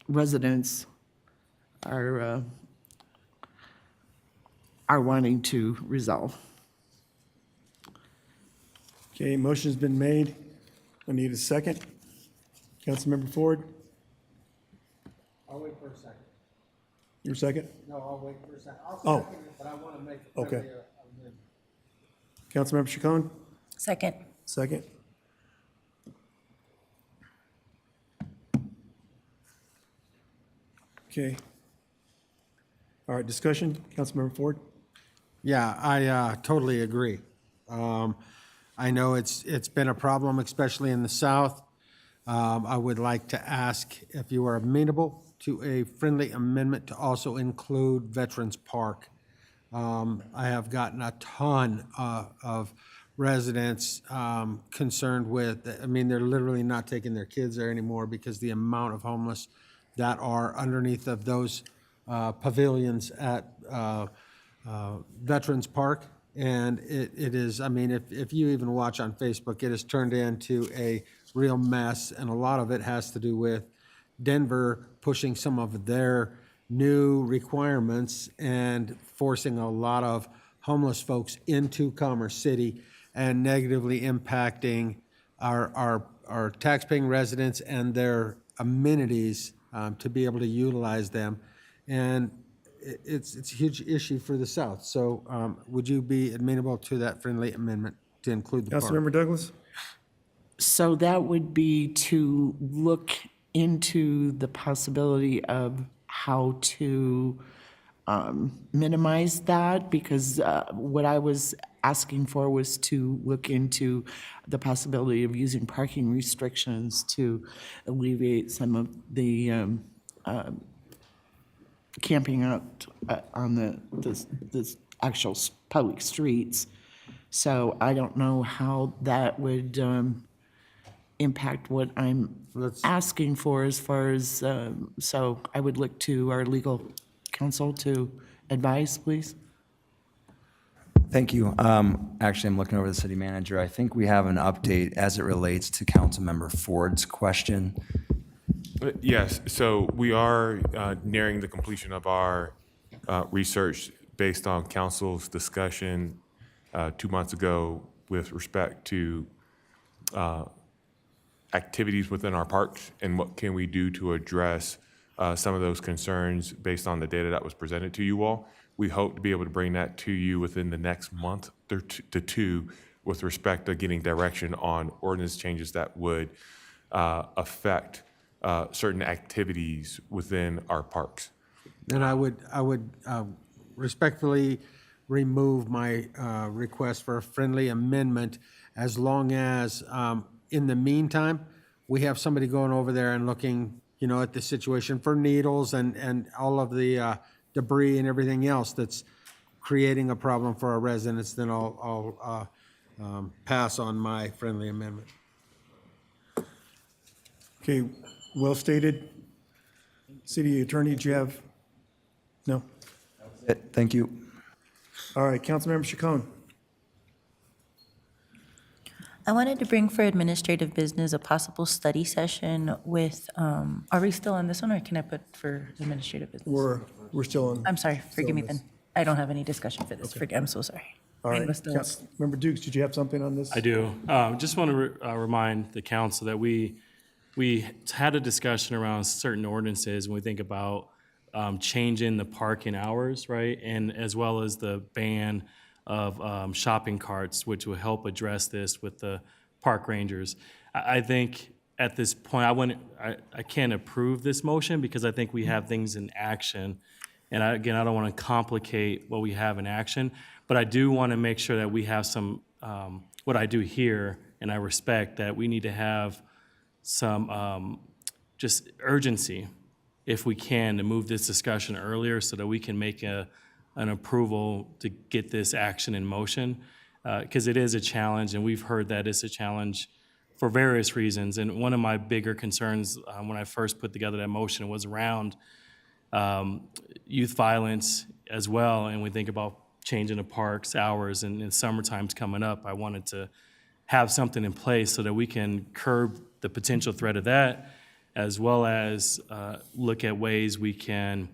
residents are wanting to resolve. Okay, motion's been made. I need a second. Councilmember Ford, I'll wait for a second. your second? No, I'll wait for a second. I'll Oh. second it, but I want to make it Okay. friendly amendment. Councilmember Chacon, Second. second. Okay. All right, discussion, Councilmember Ford? Yeah, I totally agree. I know it's been a problem, especially in the South. I would like to ask if you are amenable to a friendly amendment to also include Veterans Park. I have gotten a ton of residents concerned with, I mean, they're literally not taking their kids there anymore because the amount of homeless that are underneath of those pavilions at Veterans Park. And it is, I mean, if you even watch on Facebook, it has turned into a real mess. And a lot of it has to do with Denver pushing some of their new requirements and forcing a lot of homeless folks into Commerce City and negatively impacting our taxpaying residents and their amenities to be able to utilize them. And it's a huge issue for the South. So would you be amenable to that friendly amendment to include the park? Councilmember Douglas? So that would be to look into the possibility of how to minimize that, because what I was asking for was to look into the possibility of using parking restrictions to alleviate some of the camping out on the actual public streets. So I don't know how that would impact what I'm asking for as far as, so I would look to our legal counsel to advise, please. Thank you. Actually, I'm looking over the city manager. I think we have an update as it relates to Councilmember Ford's question. Yes, so we are nearing the completion of our research based on council's discussion 2 months ago with respect to activities within our parks and what can we do to address some of those concerns based on the data that was presented to you all. We hope to be able to bring that to you within the next month or to two with respect to getting direction on ordinance changes that would affect certain activities within our parks. And I would respectfully remove my request for a friendly amendment as long as, in the meantime, we have somebody going over there and looking, at the situation for needles and all of the debris and everything else that's creating a problem for our residents, then I'll pass on my friendly amendment. Okay, well stated. City Attorney, do you have? No? Thank you. All right, Councilmember Chacon. I wanted to bring for administrative business a possible study session with, are we still on this one, or can I put for administrative business? We're still on. I'm sorry, forgive me on this. then. I don't have any discussion for this. I'm so sorry. All right, Mine was still- Member Dukes, did you have something on this? I do. Just want to remind the council that we had a discussion around certain ordinances when we think about changing the parking hours, right? And as well as the ban of shopping carts, which will help address this with the park rangers. I think at this point, I can't approve this motion because I think we have things in action. And I don't want to complicate what we have in action, but I do want to make sure that we have some, what I do here, and I respect that we need to have some just urgency, if we can, to move this discussion earlier so that we can make an approval to get this action in motion, because it is a challenge, and we've heard that it's a challenge for various reasons. And one of my bigger concerns when I first put together that motion was around youth violence as well, and we think about changing the parks hours, and summertime's coming up. I wanted to have something in place so that we can curb the potential threat of that, as well as look at ways we can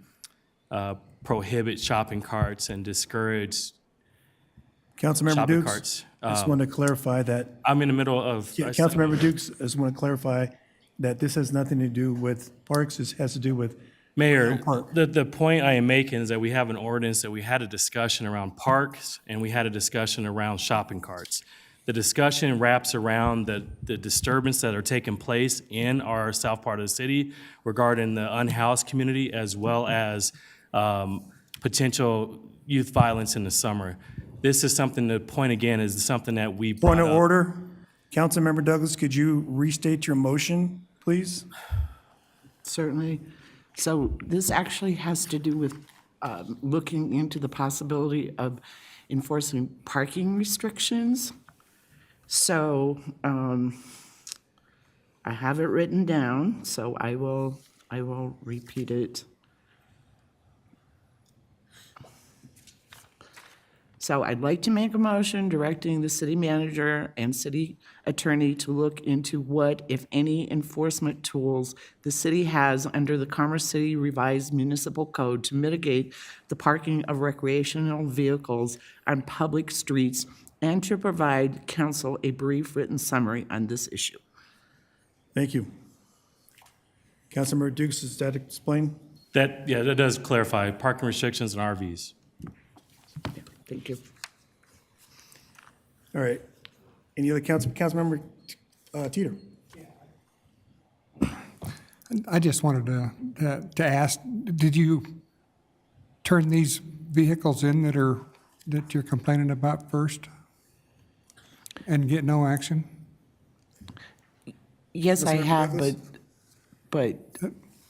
prohibit shopping carts and discourage Councilmember shopping Dukes, carts. I just want to clarify that. I'm in the middle of. Councilmember Dukes, I just want to clarify that this has nothing to do with parks. This has to do with Mayor, Park. the point I am making is that we have an ordinance that we had a discussion around parks and we had a discussion around shopping carts. The discussion wraps around the disturbance that are taking place in our south part of the city regarding the unhoused community, as well as potential youth violence in the summer. This is something, the point again, is something that we brought Point of up. order. Councilmember Douglas, could you restate your motion, please? Certainly. So this actually has to do with looking into the possibility of enforcing parking restrictions. So I have it written down, so I will repeat it. So I'd like to make a motion directing the city manager and city attorney to look into what, if any, enforcement tools the city has under the Commerce City Revised Municipal Code to mitigate the parking of recreational vehicles on public streets, and to provide council a brief written summary on this issue. Thank you. Councilmember Dukes, does that explain? That does clarify parking restrictions and RVs. Thank you. All right. Any other Councilmember Teeter? I just wanted to ask, did you turn these vehicles in that you're complaining about first and get no action? Yes, I Councilmember have, Douglas? but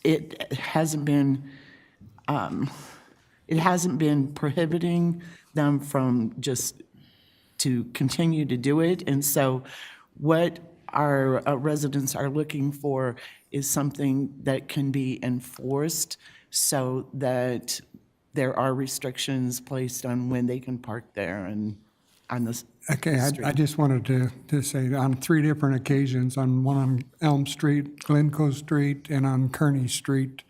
it hasn't been prohibiting them from just to continue to do it. And so what our residents are looking for is something that can be enforced so that there are restrictions placed on when they can park there and on the Okay, street. I just wanted to say on 3 different occasions, on one on Elm Street, Glencoe Street, and on Kearney Street,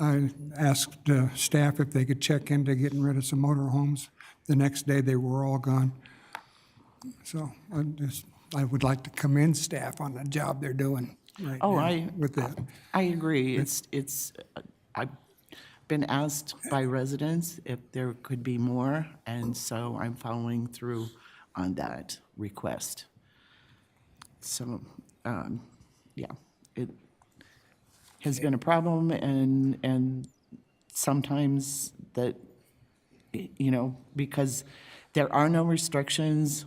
I asked staff if they could check into getting rid of some motor homes. The next day, they were all gone. So I would like to commend staff on the job they're doing right Oh, now with that. I agree. I've been asked by residents if there could be more, and so I'm following through on that request. So, yeah, it has been a problem, and sometimes that, you know, because there are no restrictions,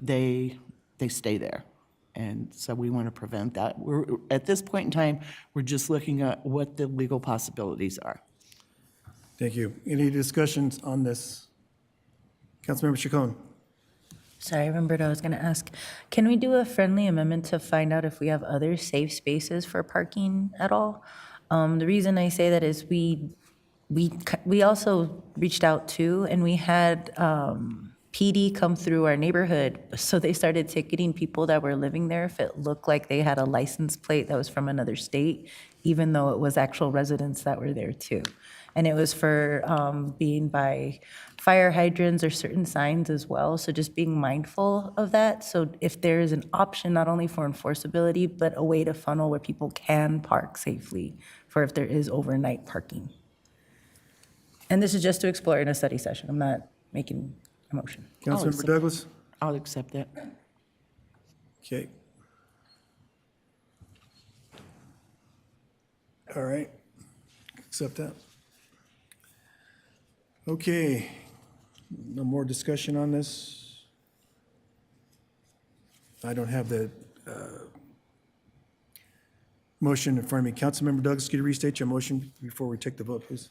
they stay there. And so we want to prevent that. At this point in time, we're just looking at what the legal possibilities are. Thank you. Any discussions on this? Councilmember Chacon? Sorry, I remembered I was going to ask. Can we do a friendly amendment to find out if we have other safe spaces for parking at all? The reason I say that is we also reached out too, and we had PD come through our neighborhood. So they started ticketing people that were living there if it looked like they had a license plate that was from another state, even though it was actual residents that were there too. And it was for being by fire hydrants or certain signs as well. So just being mindful of that. So if there is an option, not only for enforceability, but a way to funnel where people can park safely for if there is overnight parking. And this is just to explore in a study session. I'm not making a motion. Councilmember Douglas? I'll accept that. Okay. All right. Accept that. Okay. No more discussion on this? I don't have the motion in front of me. Councilmember Douglas, could you restate your motion before we take the vote, please?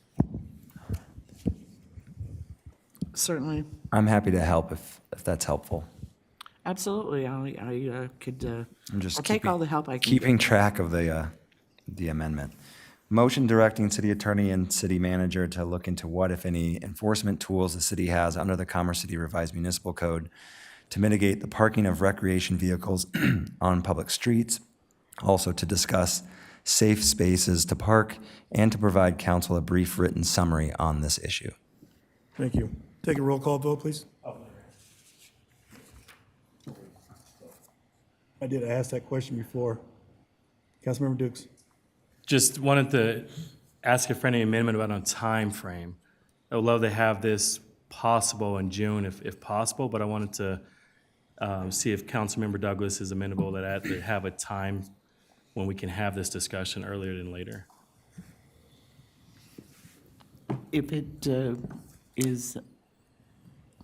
Certainly. I'm happy to help if that's helpful. Absolutely. I could, I'm just I'll take all the help I can keeping get. track of the amendment. Motion directing city attorney and city manager to look into what, if any, enforcement tools the city has under the Commerce City Revised Municipal Code to mitigate the parking of recreation vehicles on public streets. Also to discuss safe spaces to park and to provide council a brief written summary on this issue. Thank you. Take a roll call vote, please. I did ask that question before. Councilmember Dukes. Just wanted to ask a friendly amendment about a time frame. I would love to have this possible in June if possible, but I wanted to see if Councilmember Douglas is amenable to that, to have a time when we can have this discussion earlier than later. If it is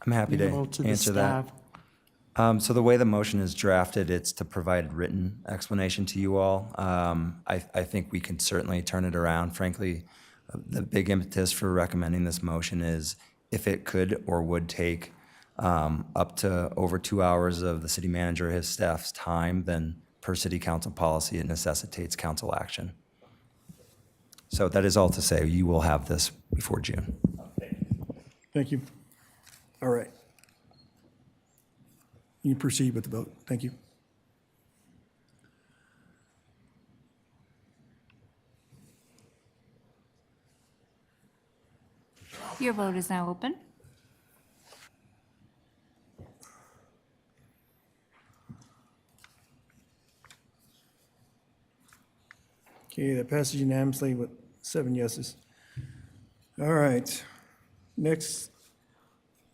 I'm happy to amenable the answer that. staff. So the way the motion is drafted, it's to provide written explanation to you all. I think we can certainly turn it around. Frankly, the big impetus for recommending this motion is if it could or would take up to over 2 hours of the city manager or his staff's time, then per city council policy, it necessitates council action. So that is all to say, you will have this before June. Thank you. All right. You can proceed with the vote. Thank you. Your vote is now open. Okay, that passes unanimously with 7 yeses. All right. Next,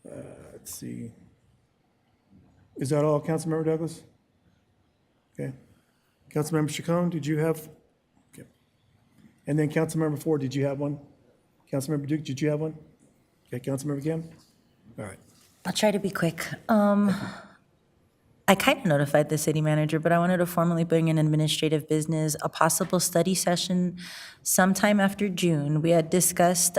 let's see. Is that all, Councilmember Douglas? Okay. Councilmember Chacon, did you have? Okay. And then Councilmember Ford, did you have one? Councilmember Duke, did you have one? Okay, Councilmember Kim? All right. I'll try to be quick. I kind of notified the city manager, but I wanted to formally bring in administrative business, a possible study session sometime after June. We had discussed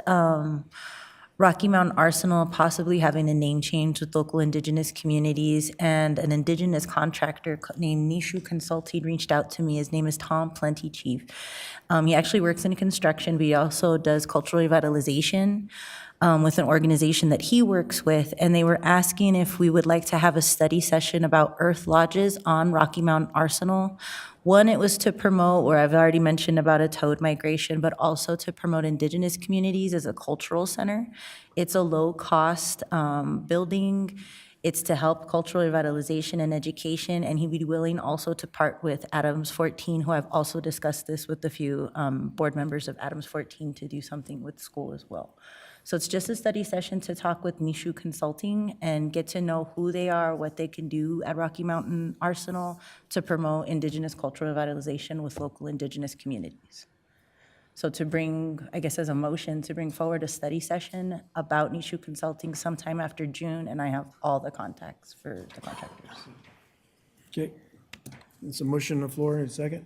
Rocky Mountain Arsenal possibly having a name change with local indigenous communities, and an indigenous contractor named Nishu Consulting reached out to me. His name is Tom Plenty Chief. He actually works in construction, but he also does cultural revitalization. with an organization that he works with, and they were asking if we would like to have a study session about earth lodges on Rocky Mountain Arsenal. One, it was to promote, where I've already mentioned about a toad migration, but also to promote indigenous communities as a cultural center. It's a low-cost building. It's to help cultural revitalization and education, and he'd be willing also to part with Adams 14, who I've also discussed this with a few board members of Adams 14 to do something with school as well. So it's just a study session to talk with Nishu Consulting and get to know who they are, what they can do at Rocky Mountain Arsenal to promote indigenous cultural revitalization with local indigenous communities. So to bring, I guess as a motion, to bring forward a study session about Nishu Consulting sometime after June, and I have all the contacts for the contractors. Okay. There's a motion on the floor. A second.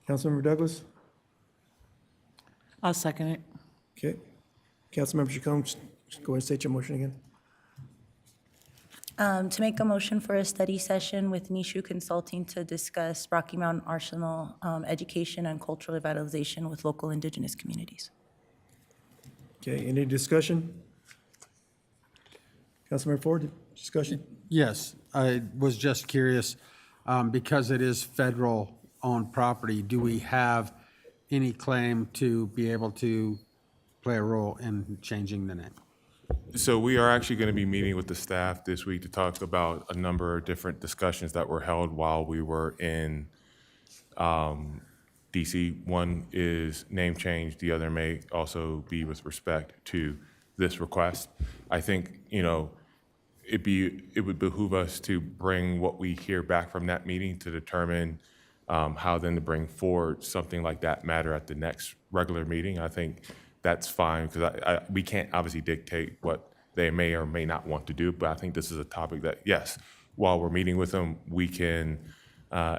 Councilmember Douglas? I'll second it. Okay. Councilmember Chacon, just go ahead and state your motion again. To make a motion for a study session with Nishu Consulting to discuss Rocky Mountain Arsenal education and cultural revitalization with local indigenous communities. Okay, any discussion? Councilmember Ford, discussion? Yes, I was just curious, because it is federal-owned property, do we have any claim to be able to play a role in changing the name? So we are actually going to be meeting with the staff this week to talk about a number of different discussions that were held while we were in DC. One is name change, the other may also be with respect to this request. I think, it would behoove us to bring what we hear back from that meeting to determine how then to bring forward something like that matter at the next regular meeting. I think that's fine, because we can't obviously dictate what they may or may not want to do, but I think this is a topic that, yes, while we're meeting with them, we can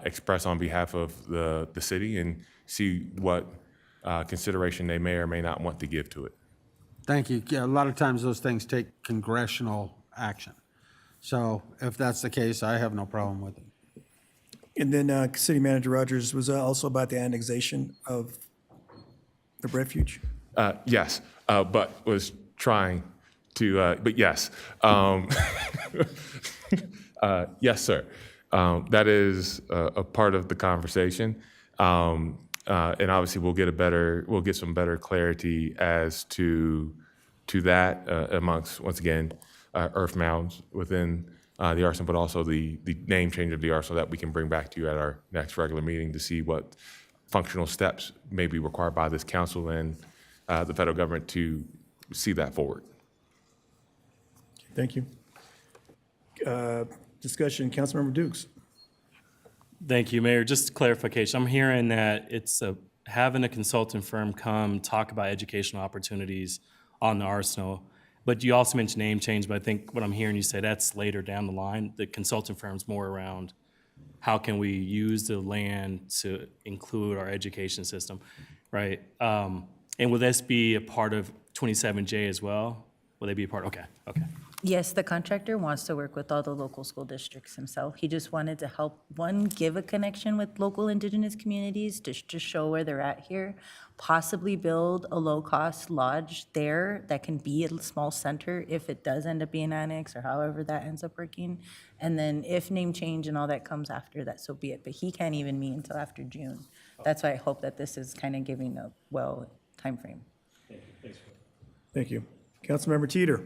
express on behalf of the city and see what consideration they may or may not want to give to it. Thank you. Yeah, a lot of times those things take congressional action. So if that's the case, I have no problem with it. And then City Manager Rogers was also about the annexation of the refuge. Yes, but was trying to, but yes. Yes, sir. That is a part of the conversation. And obviously we'll get some better clarity as to that amongst, once again, earth mounds within the arsenal, but also the name change of the arsenal that we can bring back to you at our next regular meeting to see what functional steps may be required by this council and the federal government to see that forward. Thank you. Discussion, Councilmember Dukes. Thank you, Mayor. Just clarification. I'm hearing that it's having a consultant firm come talk about educational opportunities on the Arsenal. But you also mentioned name change, but I think what I'm hearing you say, that's later down the line. The consultant firm's more around how can we use the land to include our education system, right? And will this be a part of 27J as well? Will they be a part? Okay. Yes, the contractor wants to work with all the local school districts himself. He just wanted to help, one, give a connection with local indigenous communities to show where they're at here, possibly build a low-cost lodge there that can be a small center if it does end up being annexed or however that ends up working. And then if name change and all that comes after that, so be it. But he can't even meet until after June. That's why I hope that this is kind of giving a timeframe. Thank you. Councilmember Teeter.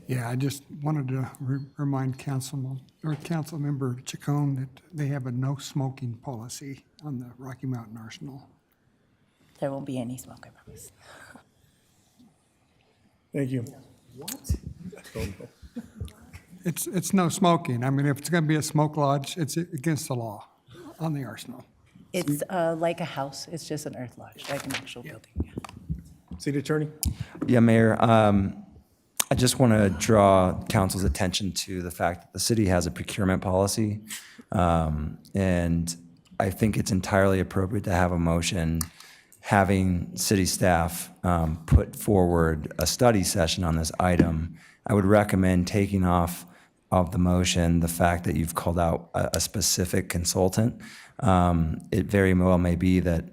Yeah, I just wanted to remind Councilmember Chacon that they have a no smoking policy on the Rocky Mountain Arsenal. There won't be any smoke, I promise. Thank you. What? It's no smoking. I mean, if it's going to be a smoke lodge, it's against the law on the Arsenal. It's like a house. It's just an earth lodge, like an actual building. City Attorney. Yeah, Mayor, I just want to draw council's attention to the fact that the city has a procurement policy. And I think it's entirely appropriate to have a motion having city staff put forward a study session on this item. I would recommend taking off of the motion the fact that you've called out a specific consultant. It very well may be that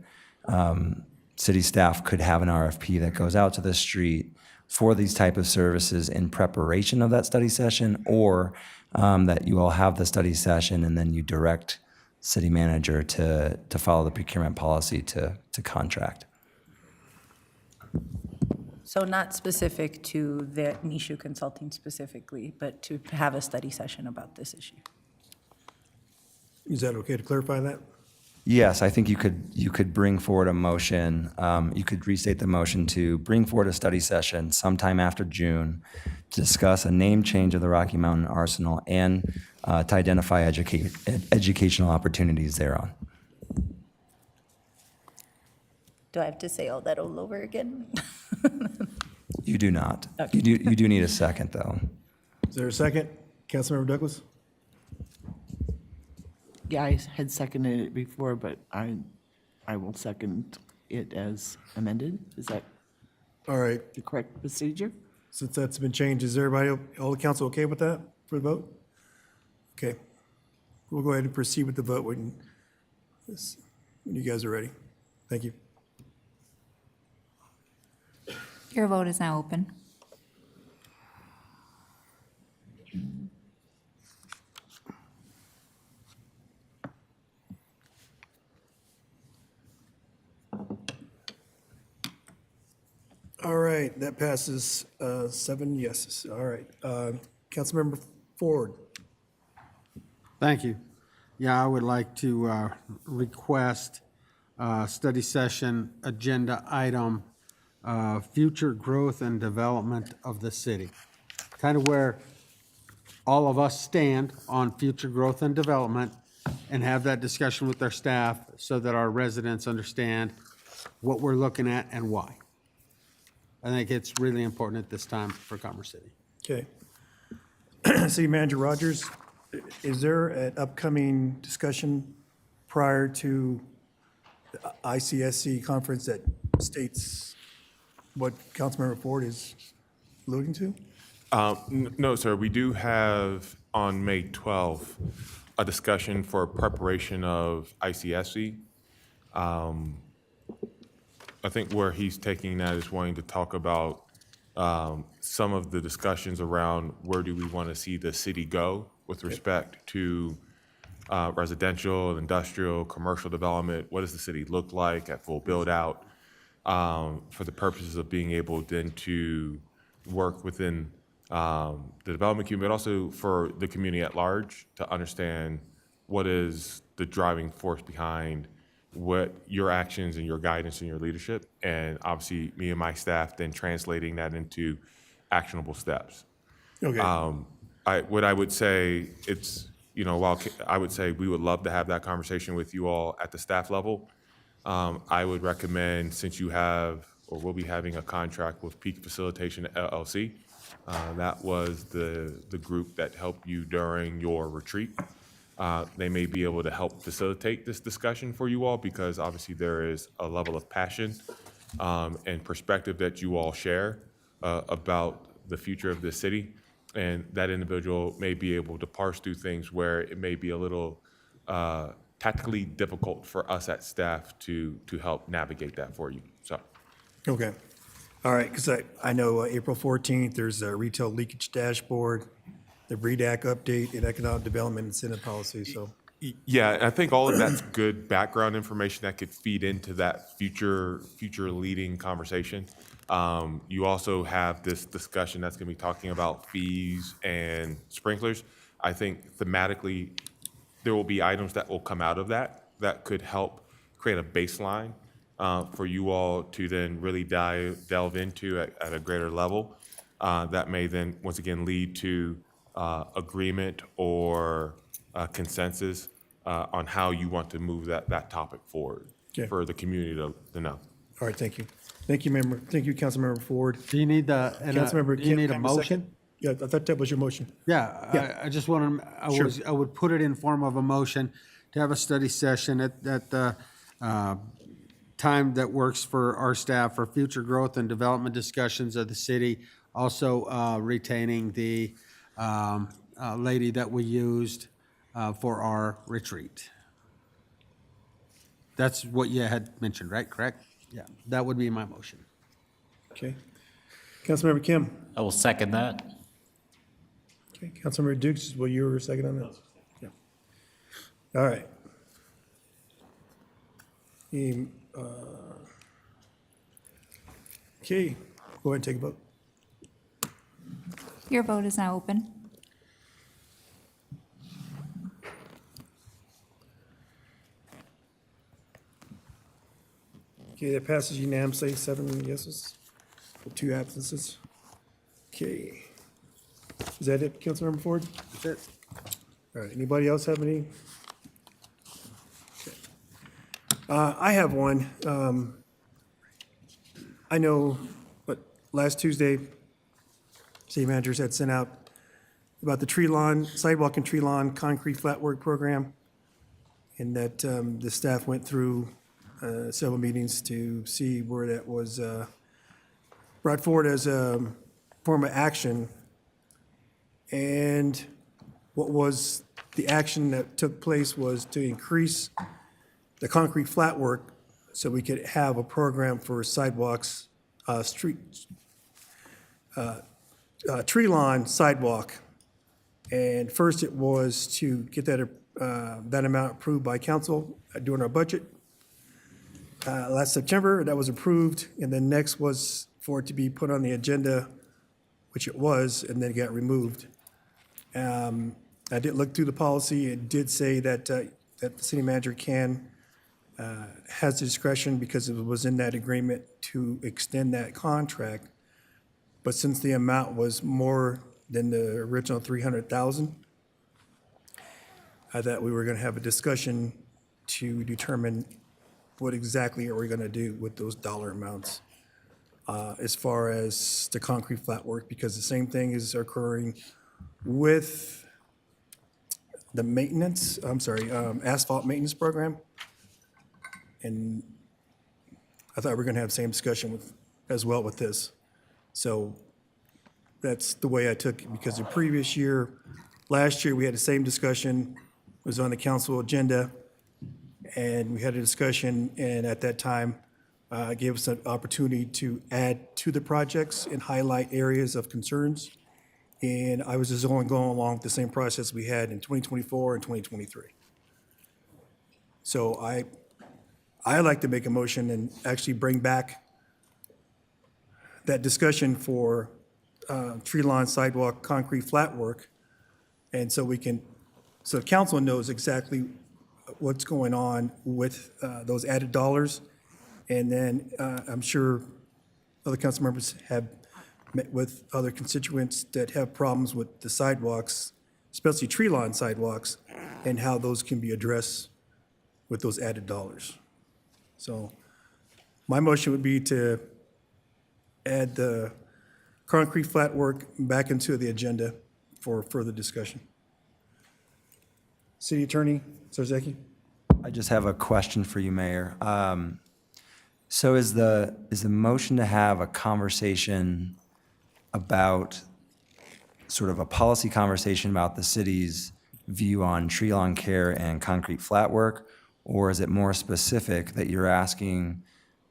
city staff could have an RFP that goes out to the street for these type of services in preparation of that study session, or that you all have the study session and then you direct city manager to follow the procurement policy to contract. So not specific to the Nishu Consulting specifically, but to have a study session about this issue. Is that okay to clarify that? Yes, I think you could bring forward a motion, you could restate the motion to bring forward a study session sometime after June to discuss a name change of the Rocky Mountain Arsenal and to identify educational opportunities thereon. Do I have to say all that all over again? You do not. Okay. You do need a second, though. Is there a second? Councilmember Douglas? Yeah, I had seconded it before, but I will second it as amended. Is that All right, the correct procedure? since that's been changed, is everybody, all the council okay with that for the vote? Okay. We'll go ahead and proceed with the vote when you guys are ready. Thank you. Your vote is now open. All right, that passes 7 yeses. All right. Councilmember Ford. Thank you. Yeah, I would like to request study session agenda item, future growth and development of the city. Kind of where all of us stand on future growth and development, and have that discussion with our staff so that our residents understand what we're looking at and why. I think it's really important at this time for Commerce City. Okay. City Manager Rogers, is there an upcoming discussion prior to the ICSC conference that states what Councilmember Ford is alluding to? No, sir. We do have on May 12th a discussion for preparation of ICSC. I think where he's taking that is wanting to talk about some of the discussions around where do we want to see the city go with respect to residential, industrial, commercial development. What does the city look like at full build out for the purposes of being able then to work within the development community, but also for the community at large to understand what is the driving force behind what your actions and your guidance and your leadership, and obviously me and my staff then translating that into actionable steps. Okay. What I would say, it's, while I would say we would love to have that conversation with you all at the staff level, I would recommend, since you have, or will be having a contract with Peak Facilitation LLC, that was the group that helped you during your retreat. They may be able to help facilitate this discussion for you all, because obviously there is a level of passion and perspective that you all share about the future of this city. And that individual may be able to parse through things where it may be a little tactically difficult for us at staff to help navigate that for you. So. Okay. All right, because I know April 14th, there's a retail leakage dashboard, the REDAC update, and economic development incentive policy, so. Yeah, I think all of that's good background information that could feed into that future leading conversation. You also have this discussion that's going to be talking about fees and sprinklers. I think thematically, there will be items that will come out of that could help create a baseline for you all to then really delve into at a greater level. That may then, once again, lead to agreement or consensus on how you want to move that topic forward for the community to know. All right, thank you. Thank you, member. Thank you, Councilmember Ford. Do you need Councilmember, do you need a can I have second? motion? Yeah, I thought that was your motion. Yeah, I just want to, Sure. I would put it in form of a motion to have a study session at the time that works for our staff for future growth and development discussions of the city. Also retaining the lady that we used for our retreat. That's what you had mentioned, right? Correct? Yeah, that would be my motion. Okay. Councilmember Kim. I will second that. Okay, Councilmember Dukes, will you or second on that? Yeah. All right. Okay, go ahead and take a vote. Your vote is now open. Okay, that passes unanimously, 7 yeses, with 2 absences. Okay. Is that it, Councilmember Ford? That's it. All right, anybody else have any? Okay. I have one. I know, but last Tuesday, city managers had sent out about the tree lawn, sidewalk and tree lawn concrete flat work program, and that the staff went through several meetings to see where that was brought forward as a form of action. And what was the action that took place was to increase the concrete flat work so we could have a program for sidewalks, tree lawn sidewalk. And first it was to get that amount approved by council during our budget. Last September, that was approved, and then next was for it to be put on the agenda, which it was, and then it got removed. I did look through the policy. It did say that that the city manager has the discretion, because it was in that agreement, to extend that contract. But since the amount was more than the original 300,000, I thought we were going to have a discussion to determine what exactly are we going to do with those dollar amounts as far as the concrete flat work, because the same thing is occurring with the maintenance, asphalt maintenance program. And I thought we were going to have the same discussion as well with this. So that's the way I took it, because the previous year, last year, we had the same discussion, it was on the council agenda, and we had a discussion, and at that time, gave us an opportunity to add to the projects and highlight areas of concerns. And I was just going along with the same process we had in 2024 and 2023. So I'd like to make a motion and actually bring back that discussion for tree lawn sidewalk concrete flat work. And so so council knows exactly what's going on with those added dollars. And then I'm sure other council members have met with other constituents that have problems with the sidewalks, especially tree lawn sidewalks, and how those can be addressed with those added dollars. So my motion would be to add the concrete flat work back into the agenda for further discussion. City Attorney Zarzaki? I just have a question for you, Mayor. So is the motion to have a conversation about, sort of a policy conversation about the city's view on tree lawn care and concrete flat work? Or is it more specific that you're asking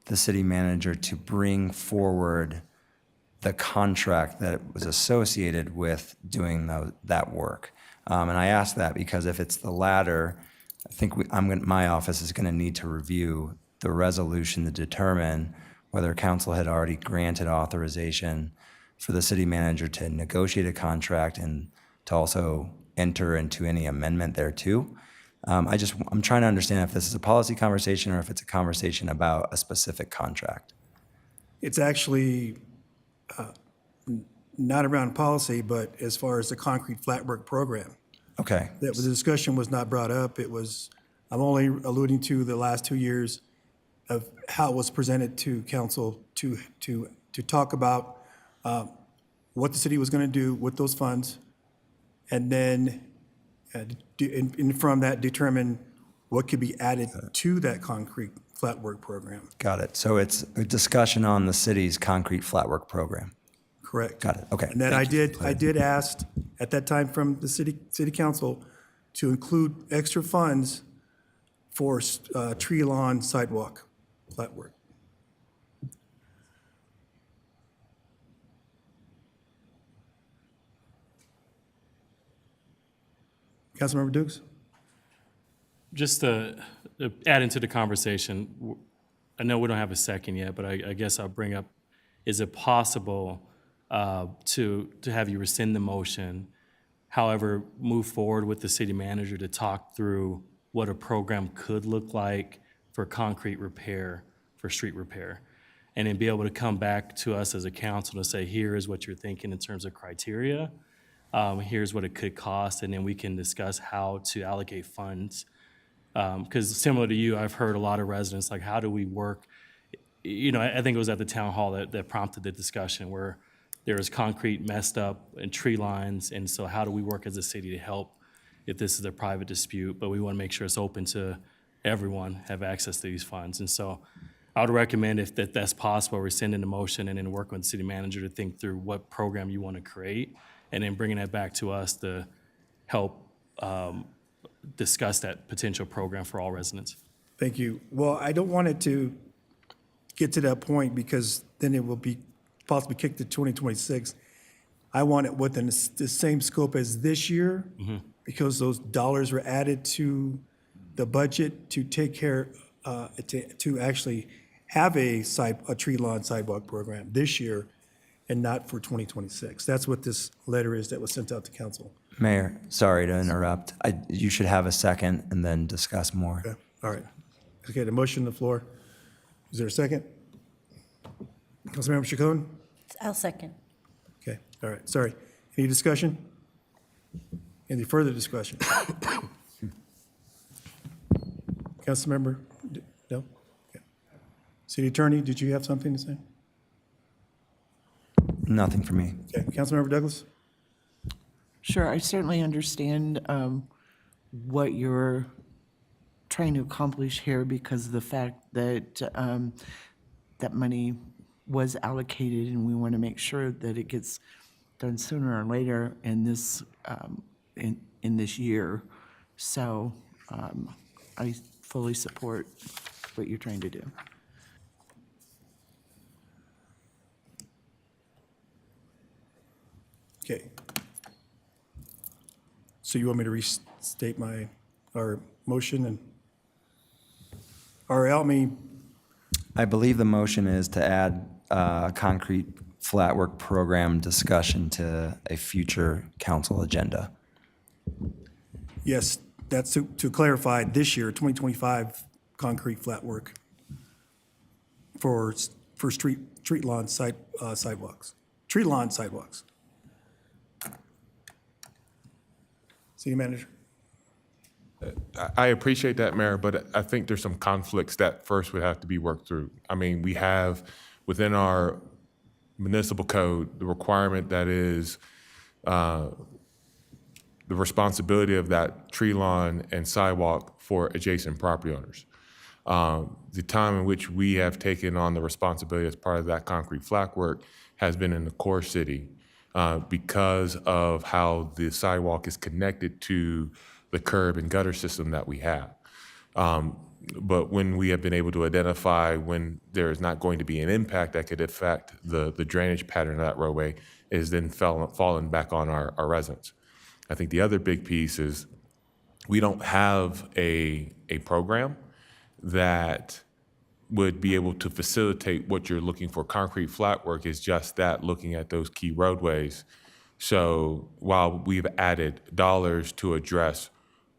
the city manager to bring forward the contract that was associated with doing that work? And I ask that because if it's the latter, I think my office is going to need to review the resolution to determine whether council had already granted authorization for the city manager to negotiate a contract and to also enter into any amendment thereto. I'm trying to understand if this is a policy conversation or if it's a conversation about a specific contract. It's actually not around policy, but as far as the concrete flat work program. Okay. The discussion was not brought up. I'm only alluding to the last 2 years of how it was presented to council to talk about what the city was going to do with those funds, and then from that determine what could be added to that concrete flat work program. Got it. So it's a discussion on the city's concrete flat work program. Correct. Got it. Okay. And then I did ask at that time from the city council to include extra funds for tree lawn sidewalk flat work. Councilmember Dukes? Just to add into the conversation, I know we don't have a second yet, but I guess I'll bring up, is it possible to have you rescind the motion, however, move forward with the city manager to talk through what a program could look like for concrete repair, for street repair, and then be able to come back to us as a council to say, here is what you're thinking in terms of criteria, here's what it could cost, and then we can discuss how to allocate funds. Because similar to you, I've heard a lot of residents, like, how do we work? You know, I think it was at the town hall that prompted the discussion where there was concrete messed up and tree lines, and so how do we work as a city to help if this is a private dispute? But we want to make sure it's open to everyone, have access to these funds. And so I would recommend, if that's possible, rescinding the motion and then work with the city manager to think through what program you want to create, and then bringing that back to us to help discuss that potential program for all residents. Thank you. Well, I don't want it to get to that point because then it will be possibly kicked to 2026. I want it within the same scope as this year because those dollars were added to the budget to take care, to actually have a tree lawn sidewalk program this year and not for 2026. That's what this letter is that was sent out to council. Mayor, sorry to interrupt. You should have a second and then discuss more. Okay, all right. Okay, the motion on the floor. Is there a second? Councilmember Chacon? I'll second. Okay, all right, sorry. Any discussion? Any further discussion? Councilmember, no? Okay. City Attorney, did you have something to say? Nothing for me. Okay, Councilmember Douglas? Sure, I certainly understand what you're trying to accomplish here because of the fact that that money was allocated, and we want to make sure that it gets done sooner or later in this in this year. So I fully support what you're trying to do. Okay. So you want me to restate our motion and, or help me? I believe the motion is to add concrete flat work program discussion to a future council agenda. Yes, that's to clarify this year, 2025, concrete flat work for street lawn sidewalks. Tree lawn sidewalks. City Manager. I appreciate that, Mayor, but I think there's some conflicts that first would have to be worked through. I mean, we have within our municipal code, the requirement that is the responsibility of that tree lawn and sidewalk for adjacent property owners. The time in which we have taken on the responsibility as part of that concrete flat work has been in the core city because of how the sidewalk is connected to the curb and gutter system that we have. But when we have been able to identify when there is not going to be an impact that could affect the drainage pattern of that roadway, is then fallen back on our residents. I think the other big piece is we don't have a program that would be able to facilitate what you're looking for. Concrete flat work is just that, looking at those key roadways. So while we've added dollars to address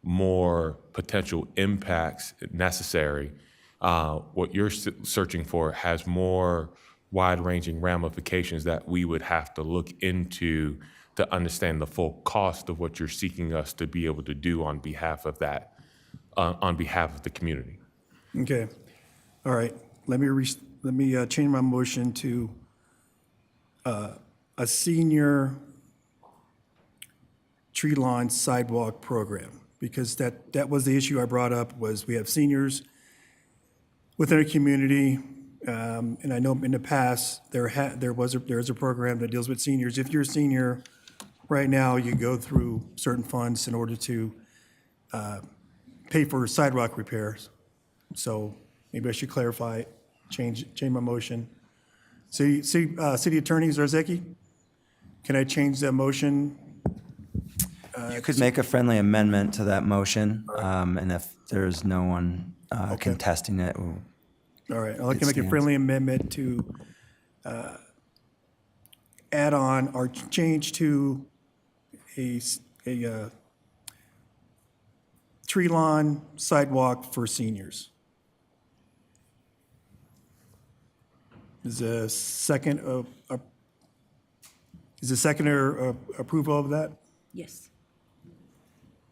more potential impacts necessary, what you're searching for has more wide-ranging ramifications that we would have to look into to understand the full cost of what you're seeking us to be able to do on behalf of that, on behalf of the community. Okay. All right. Let me change my motion to a senior tree lawn sidewalk program, because that was the issue I brought up, was we have seniors within our community, and I know in the past there is a program that deals with seniors. If you're a senior right now, you go through certain funds in order to pay for sidewalk repairs. So maybe I should clarify, change my motion. City Attorney Zarzeki, can I change that motion You could make a friendly amendment to that motion, and if there's no one contesting it, All right, I'd like It to make a stands. friendly amendment to add on or change to a tree lawn sidewalk for seniors. Is a second is a seconder approval of that? Yes.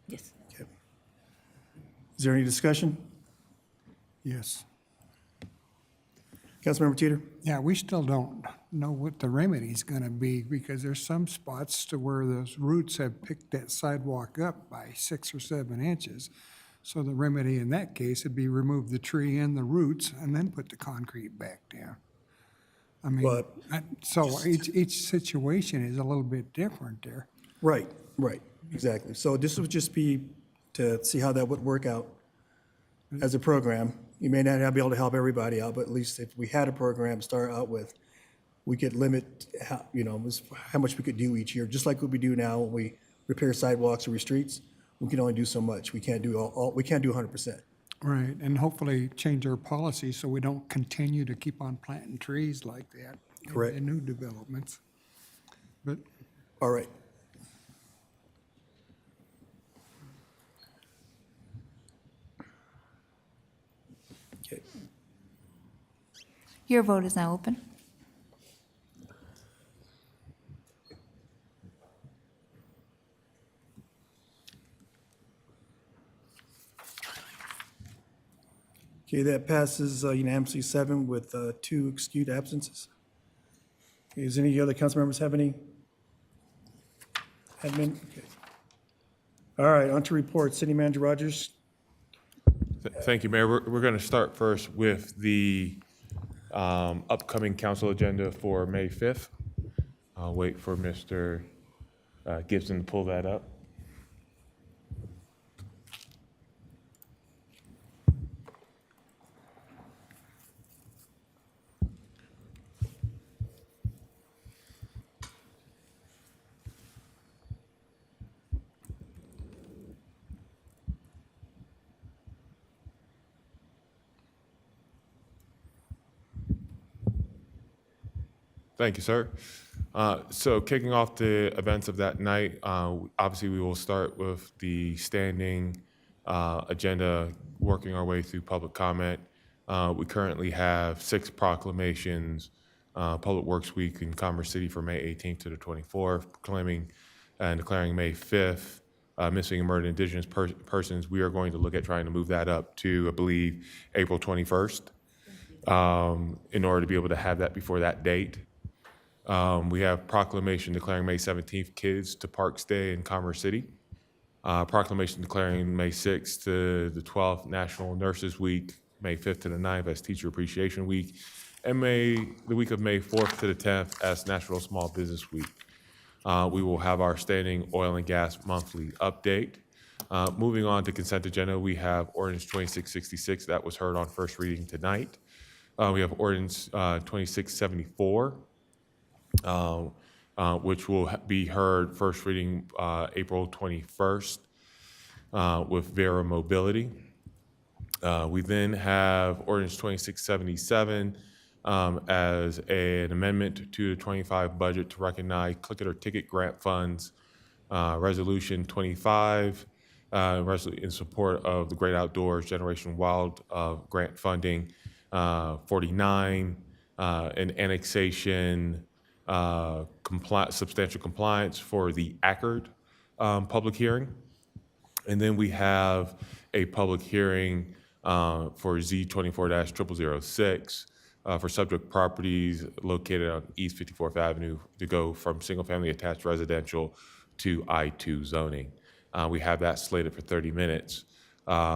Yes. Is there any discussion? Yes. Councilmember Teeter? Yeah, we still don't know what the remedy's gonna be, because there's some spots to where those roots have picked that sidewalk up by 6 or 7 inches. So the remedy in that case would be remove the tree and the roots and then put the concrete back down. I mean, But- so each situation is a little bit different there. Right, exactly. So this would just be to see how that would work out as a program. You may not be able to help everybody out, but at least if we had a program to start out with, we could limit how much we could do each year, just like what we do now when we repair sidewalks or streets. We can only do so much. We can't do we can't do 100%. Right, and hopefully change our policy so we don't continue to keep on planting trees like that. Correct. In new developments. But All right. Okay. Your vote is now open. Okay, that passes unanimously 7 with 2 excused absences. Okay, does any other council members have any admin? Okay. All right, on to reports. City Manager Rogers. Thank you, Mayor. We're going to start first with the upcoming council agenda for May 5th. I'll wait for Mr. Gibson to pull that up. Thank you, sir. So kicking off the events of that night, obviously we will start with the standing agenda, working our way through public comment. We currently have 6 proclamations, Public Works Week in Commerce City for May 18th to the 24th, proclaiming and declaring May 5th missing and murdered indigenous persons. We are going to look at trying to move that up to, I believe, April 21st, in order to be able to have that before that date. We have proclamation declaring May 17th Kids to Parks Day in Commerce City. Proclamation declaring May 6th to the 12th National Nurses Week, May 5th to the 9th as Teacher Appreciation Week, and the week of May 4th to the 10th as National Small Business Week. We will have our standing oil and gas monthly update. Moving on to consent agenda, we have ordinance 2666 that was heard on first reading tonight. We have ordinance 2674. Which will be heard first reading April 21st with Vera Mobility. We then have ordinance 2677 as an amendment to the 25 budget to recognize Click It or Ticket grant funds. Resolution 25 in support of the Great Outdoors Generation Wild grant funding. 49 an annexation substantial compliance for the Ackerd public hearing. And then we have a public hearing for Z24-0006 for subject properties located on East 54th Avenue to go from single-family attached residential to I-2 zoning. We have that slated for 30 minutes.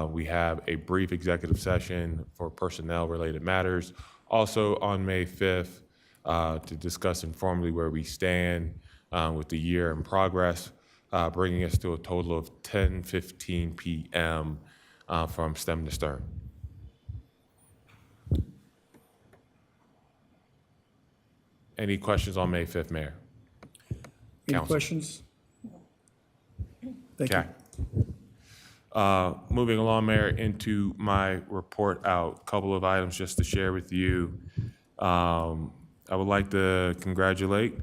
We have a brief executive session for personnel-related matters. Also on May 5th, to discuss informally where we stand with the year in progress, bringing us to a total of 10:15 p.m. From stem to stern. Any questions on May 5th, Mayor? Any Council. questions? Thank you. Okay. Moving along, Mayor, into my report out, couple of items just to share with you. I would like to congratulate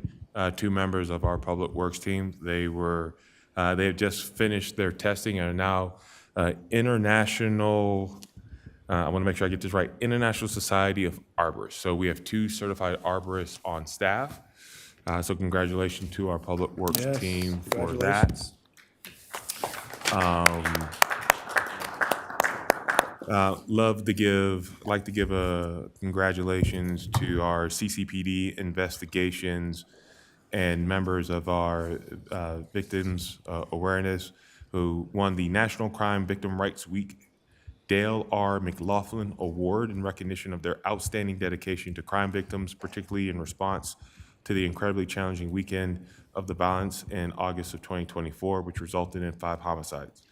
two members of our Public Works team. They have just finished their testing and are now international, I want to make sure I get this right, International Society of Arborists. So we have two certified arborists on staff. So congratulations to our Public Works Yes, team for that. Like to give a congratulations to our CCPD investigations and members of our Victims Awareness who won the National Crime Victim Rights Week Dale R. McLaughlin Award in recognition of their outstanding dedication to crime victims, particularly in response to the incredibly challenging weekend of the violence in August of 2024, which resulted in 5 homicides.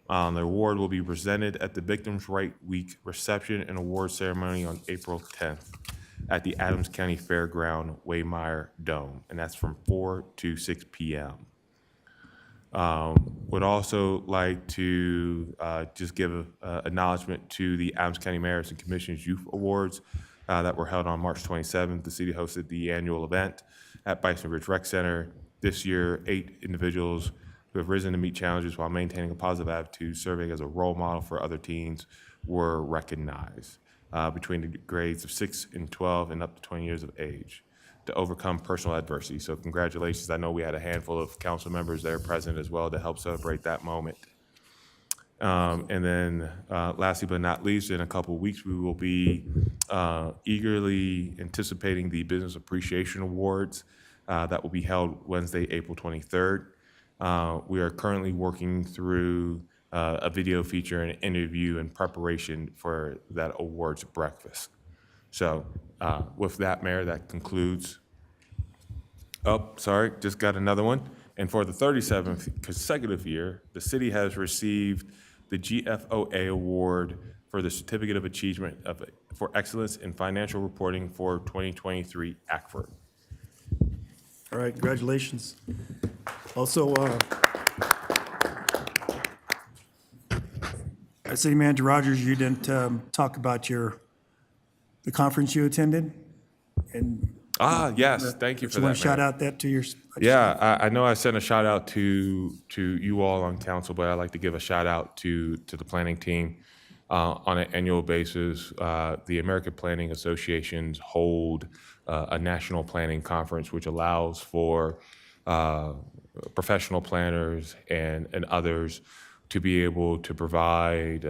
The award will be presented at the Victims' Right Week reception and award ceremony on April 10th at the Adams County Fairground Waymire Dome, and that's from 4 to 6 p.m. Would also like to just give a acknowledgement to the Adams County Mayors and Commissioners Youth Awards that were held on March 27th. The city hosted the annual event at Bison Ridge Rec Center. This year, 8 individuals who have risen to meet challenges while maintaining a positive attitude, serving as a role model for other teens, were recognized between the grades of 6 and 12 and up to 20 years of age to overcome personal adversity. So congratulations. I know we had a handful of council members there present as well to help celebrate that moment. And then lastly but not least, in a couple of weeks, we will be eagerly anticipating the Business Appreciation Awards that will be held Wednesday, April 23rd. We are currently working through a video feature and interview in preparation for that awards breakfast. So with that, Mayor, that concludes. Oh, sorry, just got another one. And for the 37th consecutive year, the city has received the GFOA Award for the Certificate of Achievement for Excellence in Financial Reporting for 2023 ACFR. All right, congratulations. Also, City Manager Rogers, you didn't talk about the conference you attended, and Yes, thank you for you that, want to shout Mayor. out that to your. Yeah, I know I sent a shout out to you all on council, but I'd like to give a shout out to the planning team. On an annual basis, the American Planning Associations hold a national planning conference, which allows for professional planners and others to be able to provide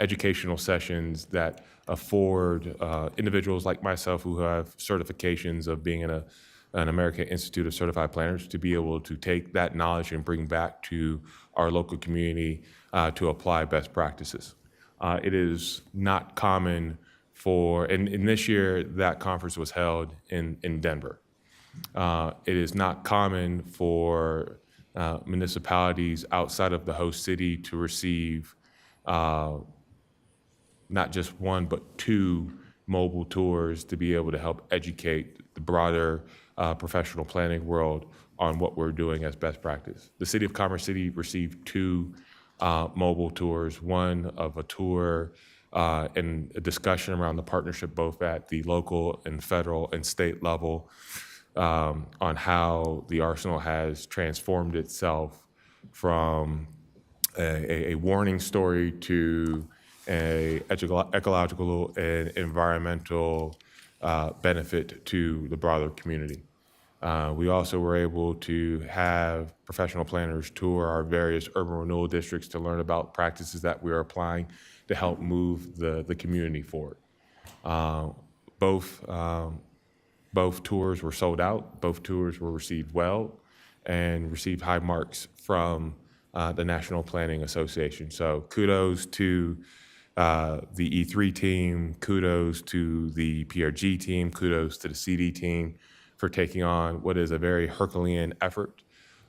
educational sessions that afford individuals like myself who have certifications of being in an American Institute of Certified Planners to be able to take that knowledge and bring back to our local community to apply best practices. It is not common and this year that conference was held in Denver. It is not common for municipalities outside of the host city to receive not just one, but 2 mobile tours to be able to help educate the broader professional planning world on what we're doing as best practice. The City of Commerce City received 2 mobile tours, one of a tour and a discussion around the partnership both at the local and federal and state level on how the arsenal has transformed itself from a warning story to a ecological and environmental benefit to the broader community. We also were able to have professional planners tour our various urban renewal districts to learn about practices that we are applying to help move the community forward. Both tours were sold out. Both tours were received well and received high marks from the National Planning Association. So kudos to the E3 team, kudos to the PRG team, kudos to the CD team for taking on what is a very Herculean effort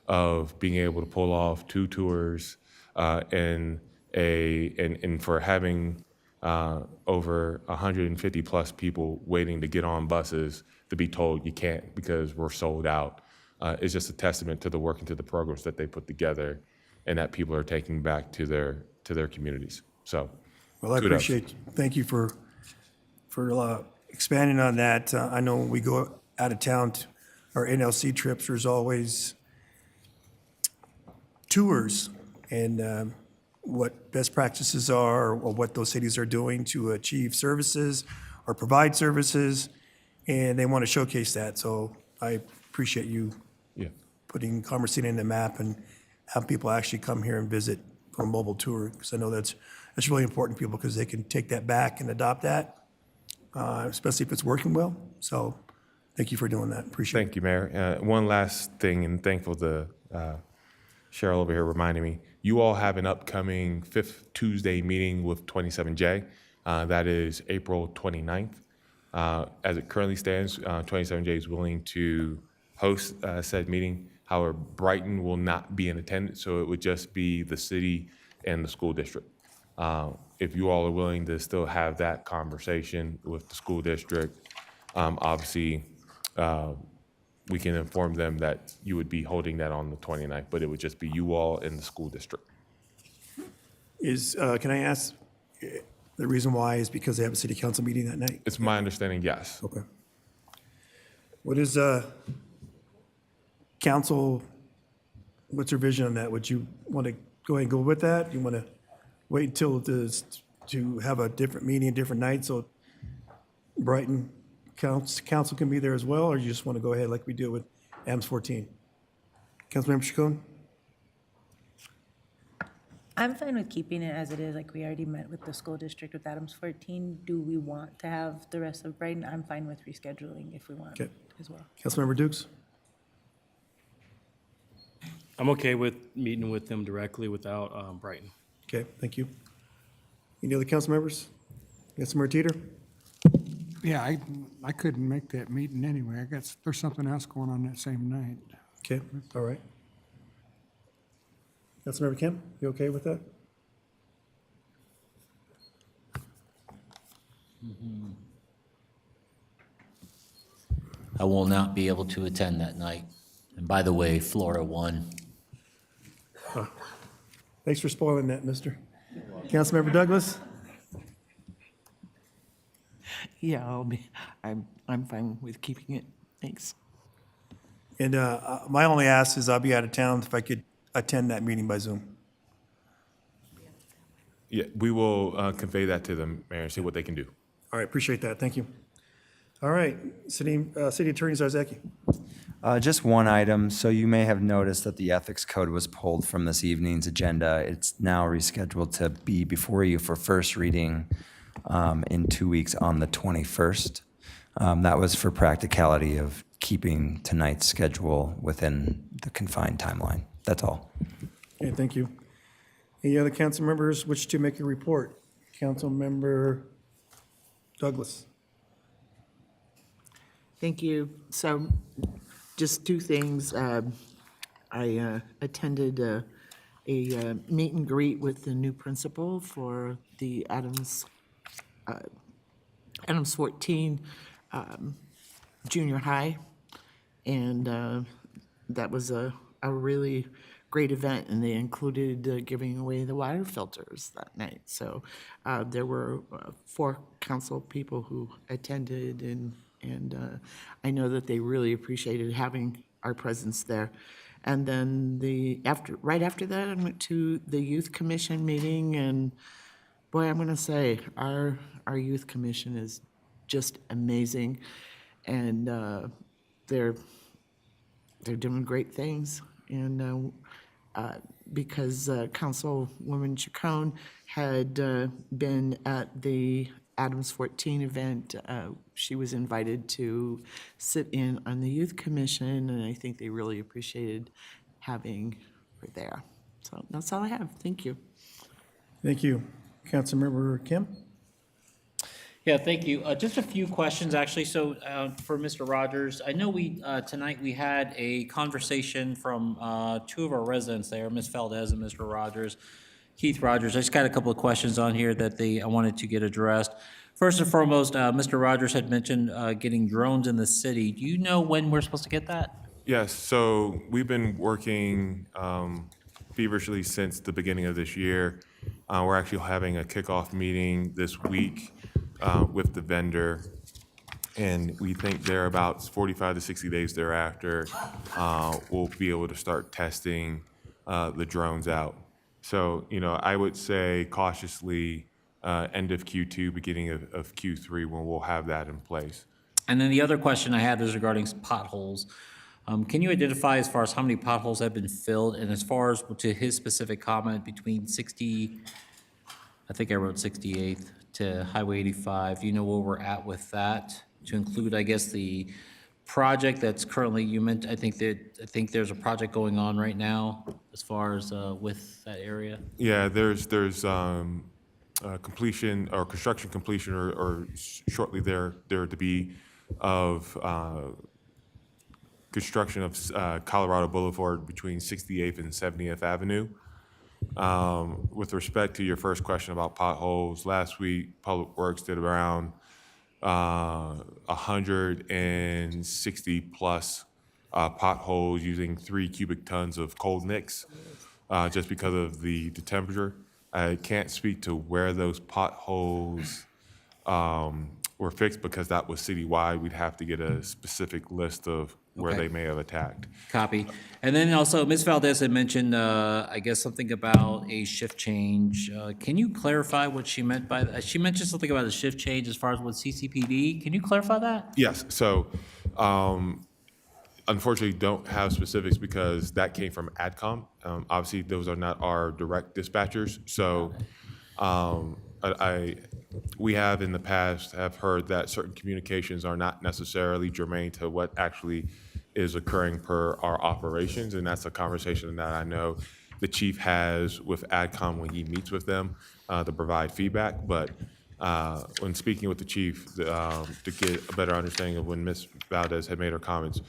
of being able to pull off 2 tours and for having over 150 plus people waiting to get on buses to be told you can't because we're sold out. is just a testament to the work and to the programs that they put together and that people are taking back to their communities. So, Well, I kudos. appreciate, thank you for expanding on that. I know when we go out of town, our NLC trips, there's always tours and what best practices are or what those cities are doing to achieve services or provide services, and they want to showcase that. So I appreciate you Yeah. putting Commerce City in the map and have people actually come here and visit for a mobile tour, because I know that's really important to people, because they can take that back and adopt that, especially if it's working well. So thank you for doing that. Appreciate it. Thank you, Mayor. One last thing, and thankful to Cheryl over here reminding me, you all have an upcoming 5th Tuesday meeting with 27J. That is April 29th. As it currently stands, 27J is willing to host said meeting. However, Brighton will not be in attendance, so it would just be the city and the school district. If you all are willing to still have that conversation with the school district, obviously, we can inform them that you would be holding that on the 29th, but it would just be you all in the school district. Can I ask, the reason why is because they have a city council meeting that night? It's my understanding, yes. Okay. What is, council, what's your vision on that? Would you want to go ahead and go with that? You want to wait until to have a different meeting, a different night, so Brighton council can be there as well, or you just want to go ahead like we do with AMS 14? Councilmember Chacon? I'm fine with keeping it as it is, like we already met with the school district with Adams 14. Do we want to have the rest of Brighton? I'm fine with rescheduling if we want Okay. as well. Councilmember Dukes? I'm okay with meeting with them directly without Brighton. Okay, thank you. Any other council members? Councilmember Teeter? Yeah, I couldn't make that meeting anyway. I guess there's something else going on that same night. Okay, all right. Councilmember Kemp, you okay with that? I will not be able to attend that night. And by the way, Florida won. Thanks for spoiling that, mister. Councilmember Douglas? Yeah, I'm fine with keeping it. Thanks. And my only ask is I'll be out of town if I could attend that meeting by Zoom. Yeah, we will convey that to them, Mayor, and see what they can do. All right, appreciate that, thank you. All right, City Attorney Zarzaki. Just one item. So you may have noticed that the ethics code was pulled from this evening's agenda. It's now rescheduled to be before you for first reading in 2 weeks on the 21st. That was for practicality of keeping tonight's schedule within the confined timeline. That's all. Okay, thank you. Any other council members wish to make a report? Councilmember Douglas. Thank you. So just two things. I attended a meet and greet with the new principal for the Adams 14 junior high. And that was a really great event, and they included giving away the water filters that night. So there were 4 council people who attended, and I know that they really appreciated having our presence there. And then right after that, I went to the Youth Commission meeting, and boy, I'm going to say our Youth Commission is just amazing, and they're doing great things. And because Councilwoman Chacon had been at the Adams 14 event, she was invited to sit in on the Youth Commission, and I think they really appreciated having her there. So that's all I have. Thank you. Thank you. Councilmember Kim? Yeah, thank you. Just a few questions, actually. So for Mr. Rogers, I know tonight we had a conversation from 2 of our residents there, Ms. Valdez and Mr. Rogers, Keith Rogers. I just got a couple of questions on here that I wanted to get addressed. First and foremost, Mr. Rogers had mentioned getting drones in the city. Do you know when we're supposed to get that? Yes, so we've been working feverishly since the beginning of this year. We're actually having a kickoff meeting this week with the vendor, and we think they're about 45 to 60 days thereafter, we'll be able to start testing the drones out. So, I would say cautiously, end of Q2, beginning of Q3, when we'll have that in place. And then the other question I had is regarding potholes. Can you identify as far as how many potholes have been filled, and as far as to his specific comment between 60, I think I wrote 68th to Highway 85, do you know where we're at with that? To include, I guess, the project that's currently, you meant, I think there's a project going on right now as far as with that area? Yeah, there's completion or construction completion or shortly there to be of construction of Colorado Boulevard between 68th and 70th Avenue. With respect to your first question about potholes, last week Public Works did around 160 plus potholes using 3 cubic tons of cold mix, just because of the temperature. I can't speak to where those potholes were fixed because that was citywide. We'd have to get a specific list of where Okay. they may have attacked. Copy. And then also, Ms. Valdez had mentioned, I guess, something about a shift change. Can you clarify what she meant by that? She mentioned something about a shift change as far as with CCPD. Can you clarify that? Yes, so unfortunately don't have specifics because that came from AdCom. Obviously, those are not our direct dispatchers. So we have in the past have heard that certain communications are not necessarily germane to what actually is occurring per our operations. And that's a conversation that I know the chief has with AdCom when he meets with them to provide feedback. But when speaking with the chief to get a better understanding of when Ms. Valdez had made her comments,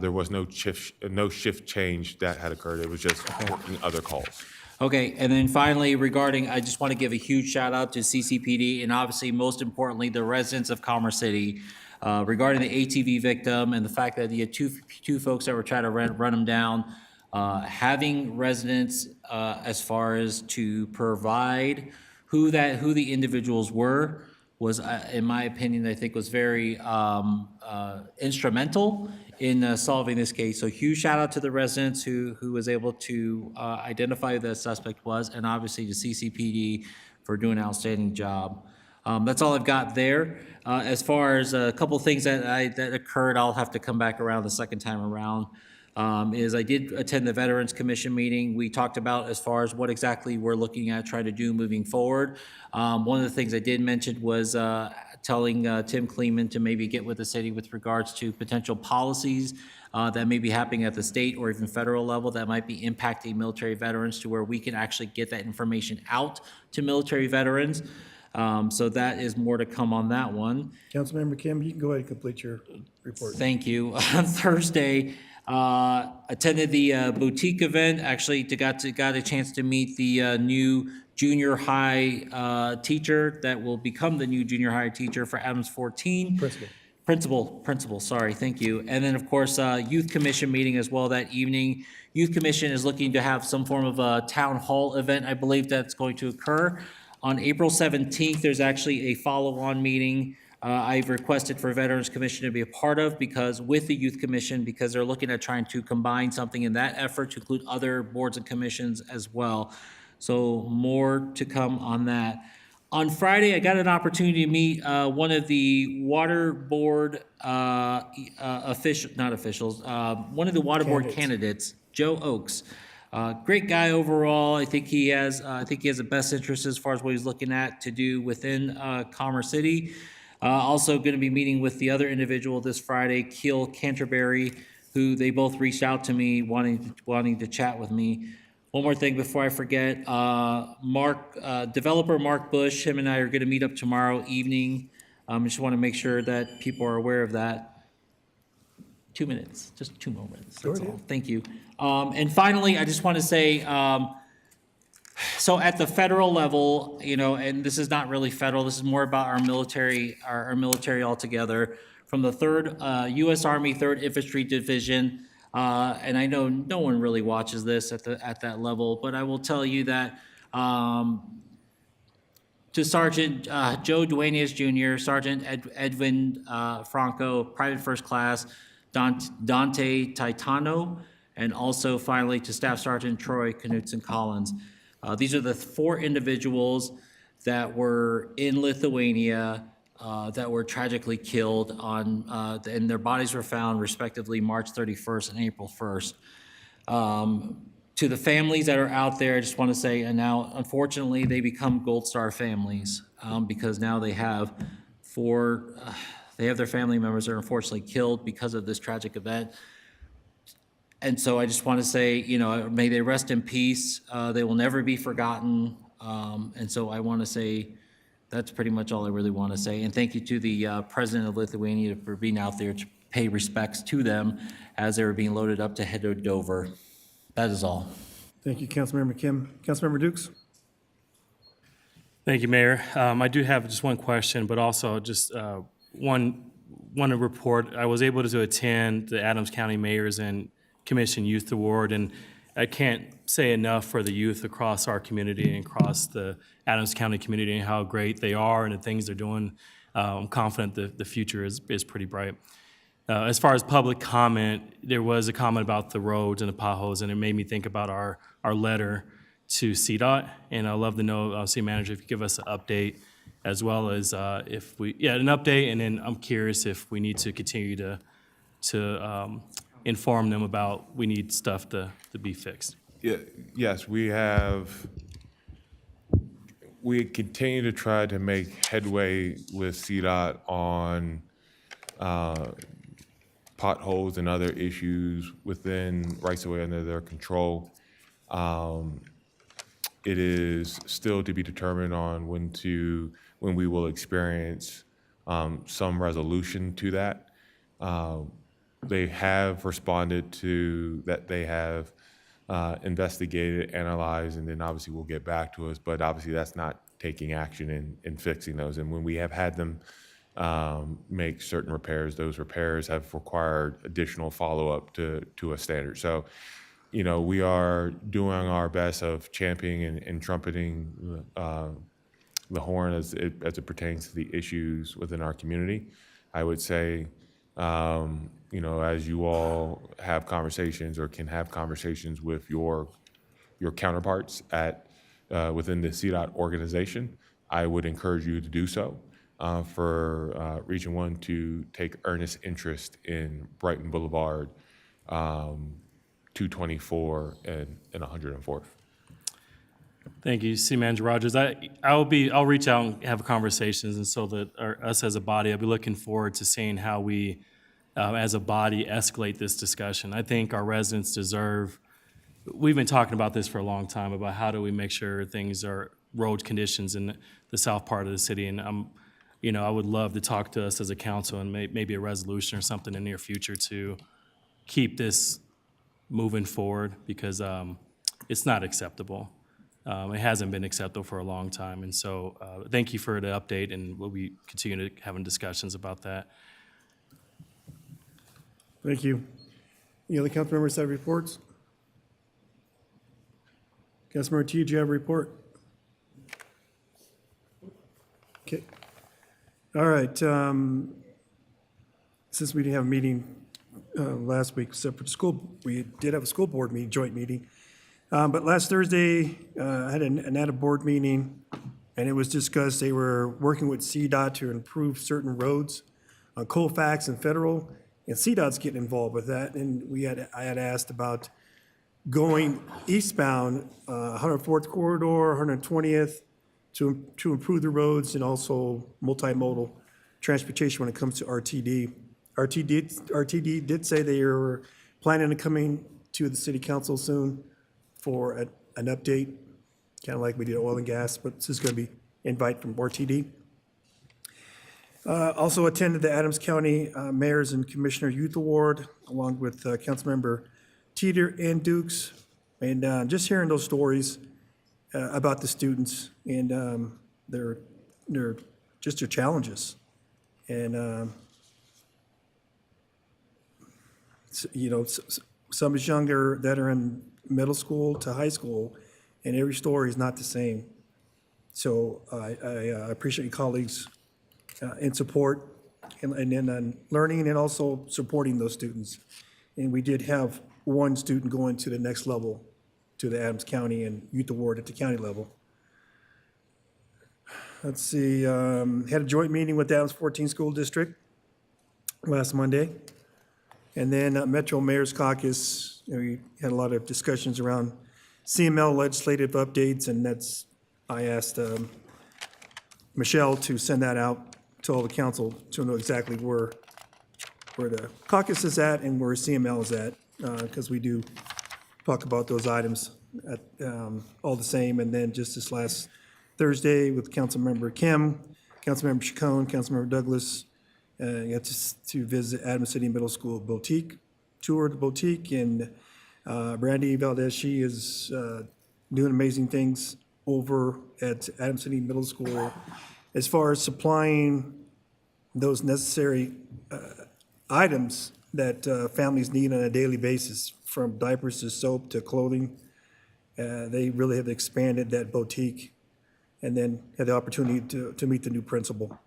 there was no shift change that had occurred. It was just working other calls. Okay, and then finally, regarding, I just want to give a huge shout out to CCPD and obviously, most importantly, the residents of Commerce City regarding the ATV victim and the fact that you had two folks that were trying to run them down. Having residents as far as to provide who the individuals were was, in my opinion, I think was very instrumental in solving this case. So huge shout out to the residents who was able to identify who the suspect was, and obviously to CCPD for doing an outstanding job. That's all I've got there. As far as a couple things that occurred, I'll have to come back around the second time around. Is I did attend the Veterans Commission meeting. We talked about as far as what exactly we're looking at trying to do moving forward. One of the things I did mention was telling Tim Kleeman to maybe get with the city with regards to potential policies that may be happening at the state or even federal level that might be impacting military veterans to where we can actually get that information out to military veterans. So that is more to come on that one. Councilmember Kim, you can go ahead and complete your report. Thank you. On Thursday, attended the boutique event. Actually, got a chance to meet the new junior high teacher that will become the new junior high teacher for Adams 14. Principal, sorry, thank you. And then, of course, Youth Commission meeting as well that evening. Youth Commission is looking to have some form of a town hall event, I believe that's going to occur. On April 17th, there's actually a follow-on meeting I've requested for Veterans Commission to be a part of because with the Youth Commission, because they're looking at trying to combine something in that effort to include other boards and commissions as well. So more to come on that. On Friday, I got an opportunity to meet one of the water board one of the water board candidates, Joe Oakes. Great guy overall. I think he has the best interest as far as what he's looking at to do within Commerce City. Also going to be meeting with the other individual this Friday, Keel Canterbury, who they both reached out to me wanting to chat with me. One more thing before I forget, developer Mark Bush, him and I are going to meet up tomorrow evening. I just want to make sure that people are aware of that. 2 minutes, just 2 moments. That's all. Thank you. And finally, I just want to say, so at the federal level, and this is not really federal, this is more about our military altogether. From the U.S. Army 3rd Infantry Division, And I know no one really watches this at that level, but I will tell you that to Sergeant Joe Duenas Jr., Sergeant Edwin Franco, Private First Class Dante Titano, and also finally to Staff Sergeant Troy Knutson Collins. These are the 4 individuals that were in Lithuania that were tragically killed on, and their bodies were found respectively March 31st and April 1st. To the families that are out there, I just want to say, and now unfortunately they become Gold Star families because now they have their family members that are unfortunately killed because of this tragic event. And so I just want to say, may they rest in peace. They will never be forgotten. And so I want to say that's pretty much all I really want to say. And thank you to the President of Lithuania for being out there to pay respects to them as they were being loaded up to head to Dover. That is all. Thank you, Councilmember Kim. Councilmember Dukes? Thank you, Mayor. I do have just one question, but also just want to report. I was able to attend the Adams County Mayors and Commission Youth Award, and I can't say enough for the youth across our community and across the Adams County community and how great they are and the things they're doing. I'm confident that the future is pretty bright. As far as public comment, there was a comment about the roads and the potholes, and it made me think about our letter to CDOT, and I'd love to know, City Manager, if you give us an update, as well as an update, and then I'm curious if we need to continue to inform them about we need stuff to be fixed. Yeah, yes, we continue to try to make headway with CDOT on potholes and other issues within rights of way under their control. It is still to be determined on when we will experience some resolution to that. They have responded to that. They have investigated, analyzed, and then obviously will get back to us. But obviously that's not taking action in fixing those. And when we have had them make certain repairs, those repairs have required additional follow-up to a standard. So, we are doing our best of championing and trumpeting the horn as it pertains to the issues within our community. I would say, as you all have conversations or can have conversations with your counterparts within the CDOT organization, I would encourage you to do so. For Region 1 to take earnest interest in Brighton Boulevard, 224 and 104th. Thank you, City Manager Rogers. I'll reach out and have conversations, and so that us as a body, I'll be looking forward to seeing how we, as a body, escalate this discussion. I think our residents deserve. We've been talking about this for a long time about how do we make sure things are road conditions in the south part of the city, and I would love to talk to us as a council and maybe a resolution or something in the near future to keep this moving forward because it's not acceptable. It hasn't been acceptable for a long time. And so thank you for the update, and we'll be continuing to having discussions about that. Thank you. Any other council members have reports? Councilmember T, do you have a report? Okay. All right. Since we didn't have a meeting last week, except for the school, we did have a school board meeting, joint meeting. But last Thursday, I had an ADA board meeting, and it was discussed they were working with CDOT to improve certain roads on Colfax and Federal, and CDOT's getting involved with that. And I had asked about going eastbound, 104th corridor, 120th, to improve the roads and also multimodal transportation when it comes to RTD. RTD did say they are planning on coming to the city council soon for an update, kind of like we did oil and gas, but this is going to be invite from RTD. Also attended the Adams County Mayors and Commissioner Youth Award, along with Councilmember Teeter and Dukes, and just hearing those stories about the students and their challenges, and some is younger that are in middle school to high school, and every story is not the same. So I appreciate your colleagues in support and in learning and also supporting those students. And we did have one student going to the next level, to the Adams County and Youth Award at the county level. Let's see, had a joint meeting with the Adams 14 School District last Monday. And then Metro Mayor's Caucus, we had a lot of discussions around CML legislative updates, and I asked Michelle to send that out to all the council to know exactly where the caucus is at and where CML is at, because we do talk about those items at, all the same. And then just this last Thursday with Councilmember Kim, Councilmember Chacon, Councilmember Douglas, got to visit Adams City Middle School Boutique, tour the boutique, and Brandy Valdez, she is doing amazing things over at Adams City Middle School as far as supplying those necessary items that families need on a daily basis, from diapers to soap to clothing. They really have expanded that boutique, and then had the opportunity to meet the new principal.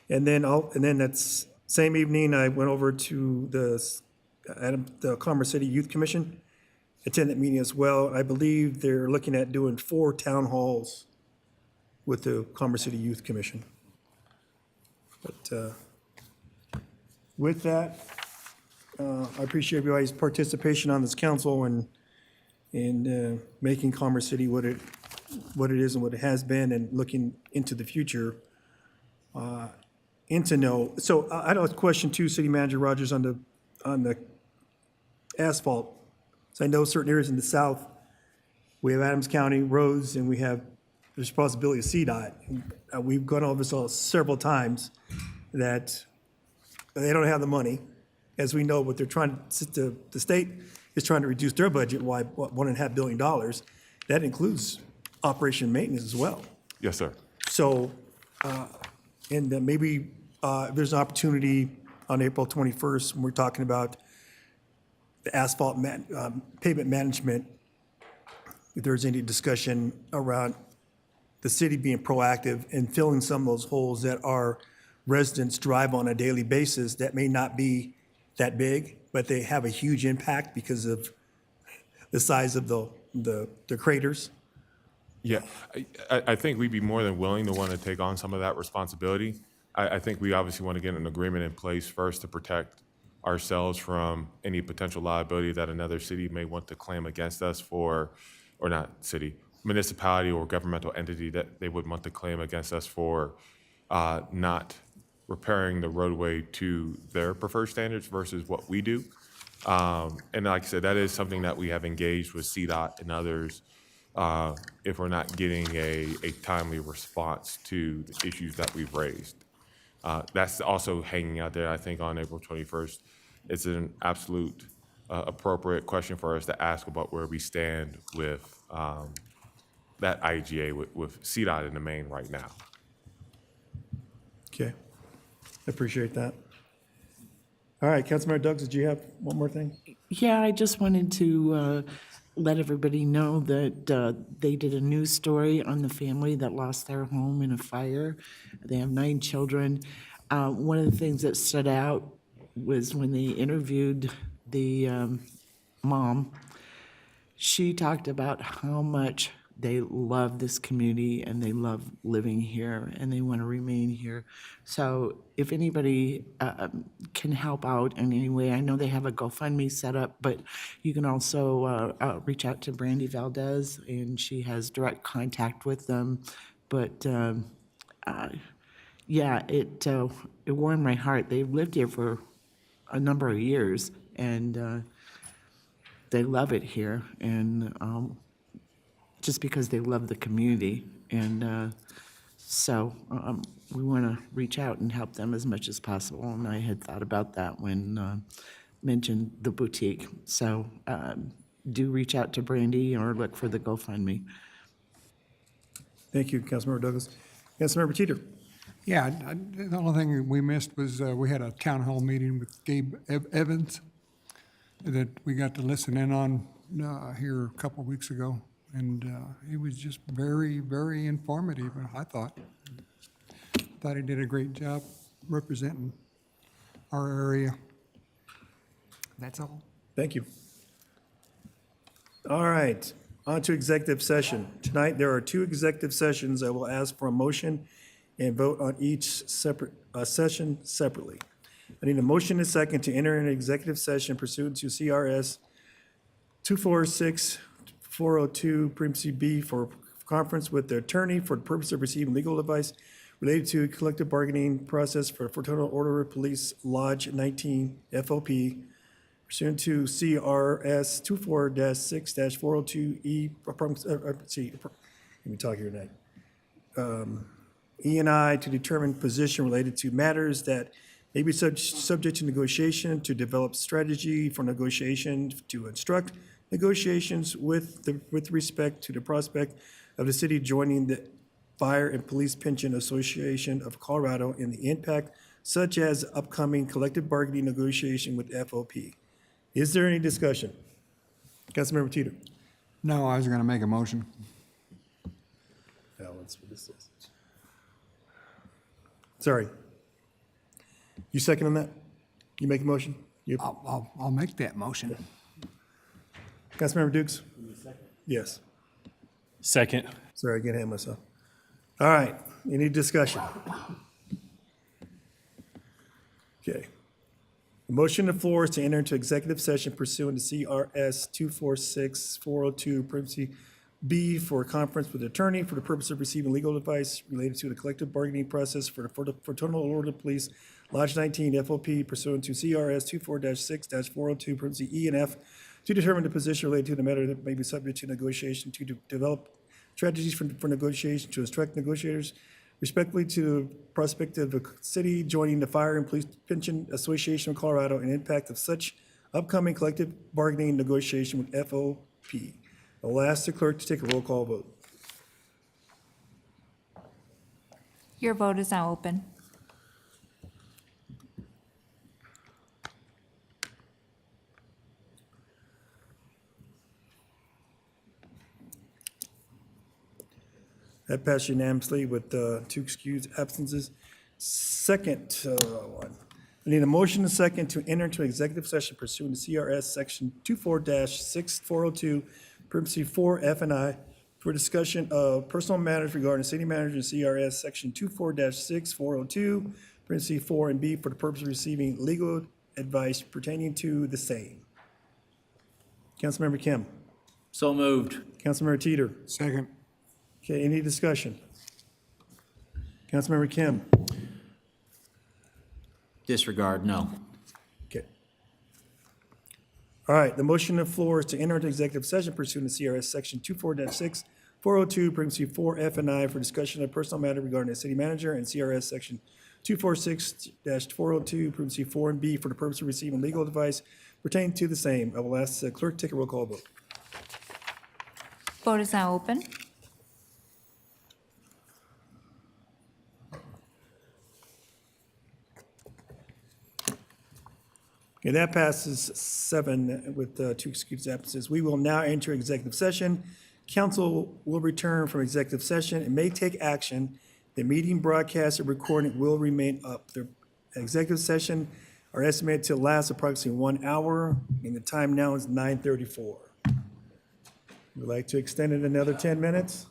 And then that same evening, I went over to the Commerce City Youth Commission, attended that meeting as well. I believe they're looking at doing 4 town halls with the Commerce City Youth Commission. But with that, I appreciate everybody's participation on this council and making Commerce City what it is and what it has been, and looking into the future. And to know, so I had a question too, City Manager Rogers, on the asphalt. So I know certain areas in the south, we have Adams County roads, and we have the responsibility of CDOT. We've gone over this several times, that they don't have the money. As we know, what they're trying to, the state is trying to reduce their budget by $1.5 billion. That includes operation and maintenance as well. Yes, sir. So, and maybe there's an opportunity on April 21st, when we're talking about the asphalt pavement management, if there's any discussion around the city being proactive in filling some of those holes that our residents drive on a daily basis, that may not be that big, but they have a huge impact because of the size of the craters. Yeah, I think we'd be more than willing to want to take on some of that responsibility. I think we obviously want to get an agreement in place first to protect ourselves from any potential liability that another city may want to claim against us for, or not city, municipality or governmental entity that they would want to claim against us for not repairing the roadway to their preferred standards versus what we do. And like I said, that is something that we have engaged with CDOT and others if we're not getting a timely response to the issues that we've raised. That's also hanging out there, I think, on April 21st. It's an absolute appropriate question for us to ask about where we stand with that IGA with CDOT in the main right now. Okay, I appreciate that. All right, Councilmember Douglas, did you have one more thing? Yeah, I just wanted to let everybody know that they did a news story on the family that lost their home in a fire. They have 9 children. One of the things that stood out was when they interviewed the mom. She talked about how much they love this community and they love living here and they want to remain here. So if anybody can help out in any way, I know they have a GoFundMe set up, but you can also reach out to Brandy Valdez, and she has direct contact with them. But yeah, it warmed my heart. They've lived here for a number of years, and they love it here, and just because they love the community. And so we want to reach out and help them as much as possible. And I had thought about that when mentioned the boutique. So do reach out to Brandy or look for the GoFundMe. Thank you, Councilmember Douglas. Councilmember Teeter. Yeah, the only thing we missed was we had a town hall meeting with Gabe Evans. that we got to listen in on here a couple weeks ago. And it was just very, very informative, I thought. Thought he did a great job representing our area. That's all. Thank you. All right, on to executive session. Tonight, there are 2 executive sessions. I will ask for a motion and vote on each separate session separately. I need a motion and a second to enter an executive session pursuant to CRS 246402, parentheses B, for conference with the attorney for the purpose of receiving legal advice related to collective bargaining process for Fraternal Order of Police Lodge 19 FOP pursuant to CRS 24-6-402E. Let me talk here tonight. E and I to determine position related to matters that may be subject to negotiation, to develop strategy for negotiation, to instruct negotiations with respect to the prospect of the city joining the Fire and Police Pension Association of Colorado and the impact such as upcoming collective bargaining negotiation with FOP. Is there any discussion? Councilmember Teeter. No, I was going to make a motion. That's what this is. Sorry. You second on that? You make a motion? I'll make that motion. Councilmember Dukes? Yes. Second. Sorry, I get ahead of myself. All right, any discussion? Okay. The motion on the floor is to enter into executive session pursuant to CRS 246402, parentheses B, for a conference with the attorney for the purpose of receiving legal advice related to the collective bargaining process for the Fraternal Order of Police Lodge 19 FOP pursuant to CRS 24-6-402, parentheses E and F, to determine the position related to the matter that may be subject to negotiation, to develop strategies for negotiation, to instruct negotiators respectfully to the prospect of the city joining the Fire and Police Pension Association of Colorado and impact of such upcoming collective bargaining negotiation with FOP. I will ask the clerk to take a roll call vote. Your vote is now open. That passed unanimously with 2 excused absences. Second one. I need a motion and second to enter into executive session pursuant to CRS Section 24-6402, parentheses 4 F and I, for discussion of personal matters regarding city manager and CRS Section 24-6402, parentheses 4 and B, for the purpose of receiving legal advice pertaining to the same. Councilmember Kim. So moved. Councilmember Teeter. Second. Okay, any discussion? Councilmember Kim. Disregard, no. Okay. All right, the motion on the floor is to enter into executive session pursuant to CRS Section 24-6-402, parentheses 4 F and I, for discussion of personal matter regarding the city manager and CRS Section 246-402, parentheses 4 and B, for the purpose of receiving legal advice pertaining to the same. I will ask the clerk to take a roll call vote. Vote is now open. Okay, that passes 7 with 2 excused absences. We will now enter executive session. Council will return from executive session and may take action. The meeting broadcast and recording will remain up. The executive session are estimated to last approximately 1 hour, and the time now is 9:34. Would like to extend it another 10 minutes?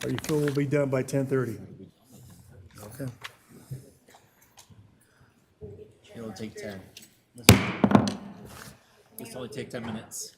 Or you feel we'll be done by 10:30? Okay. It'll take 10. It's only take 10 minutes.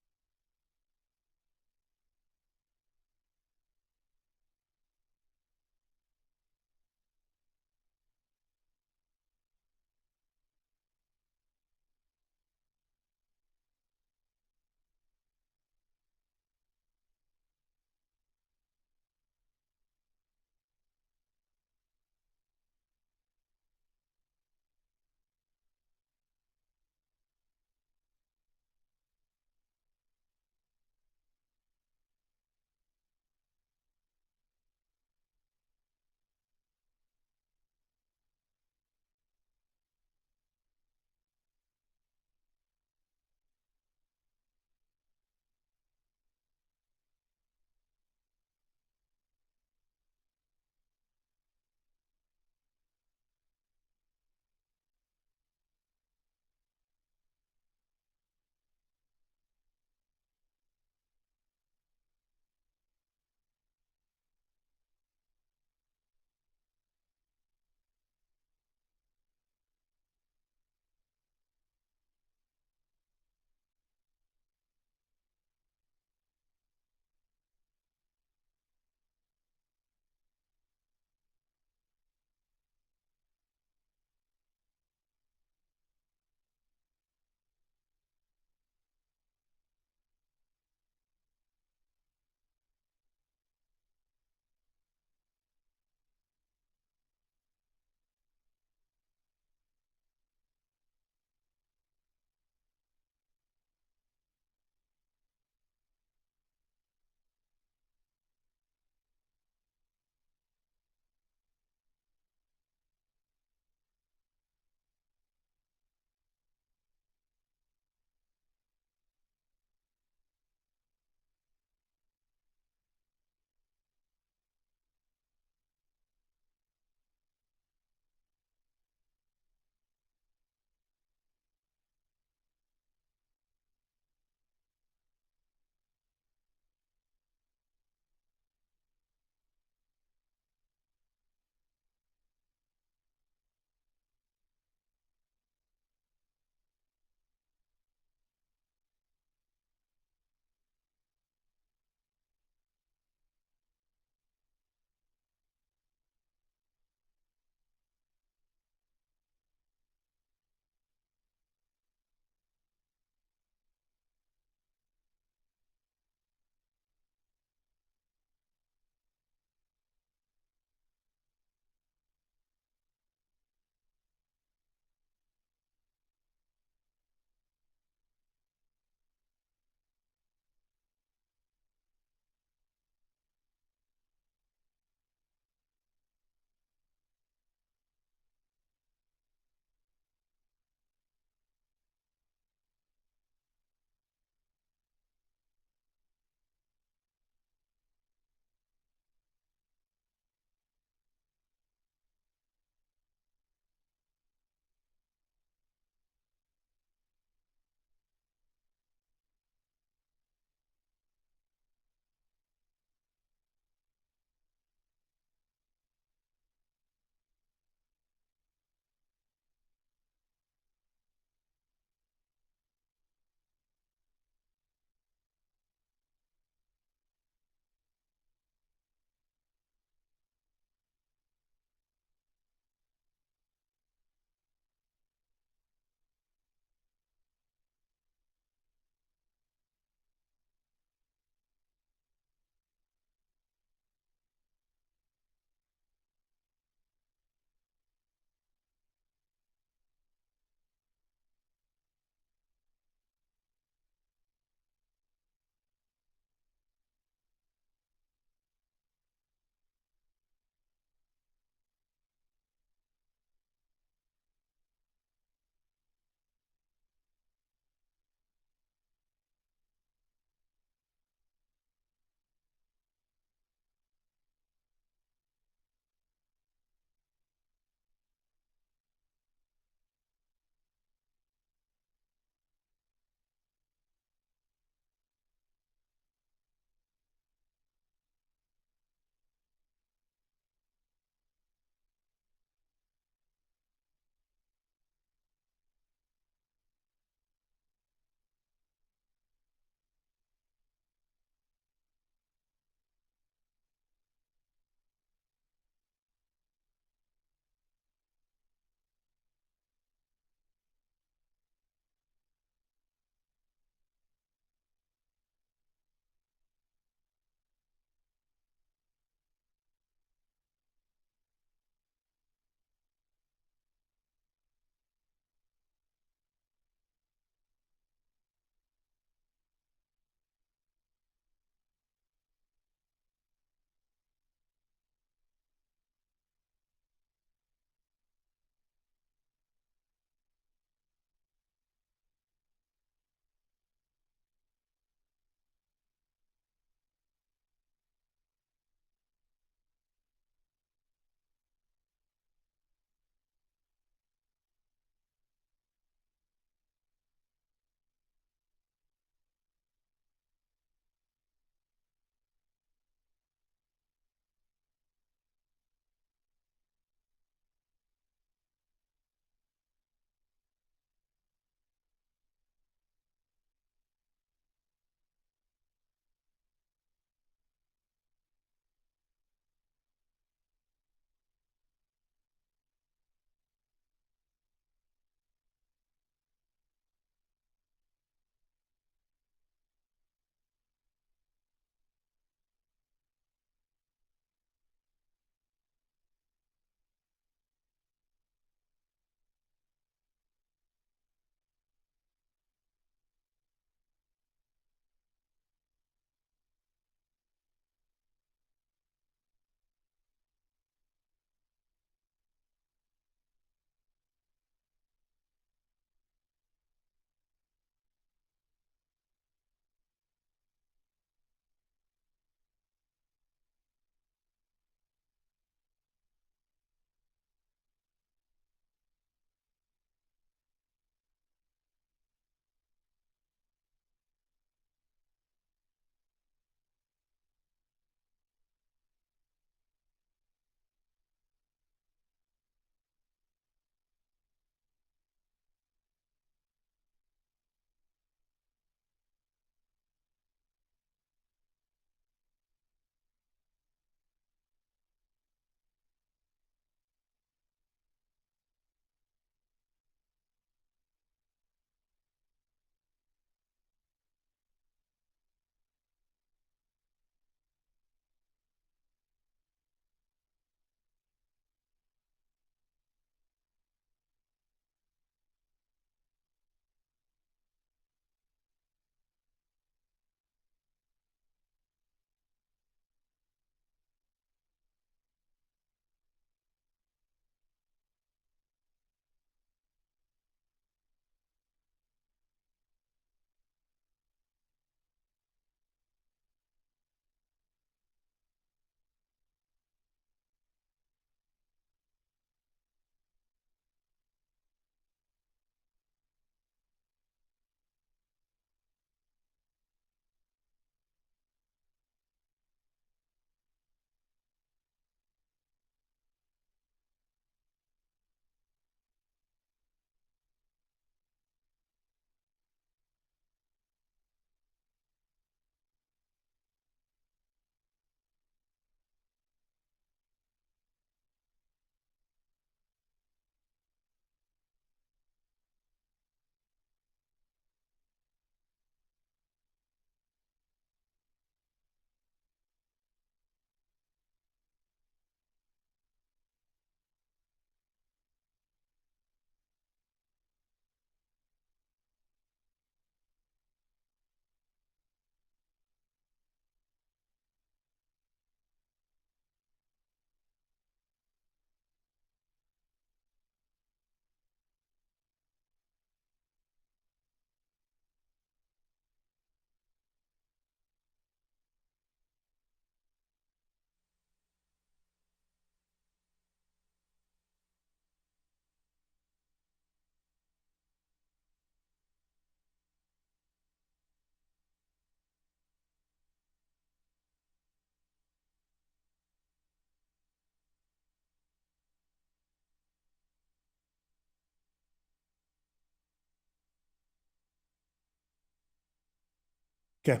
Okay.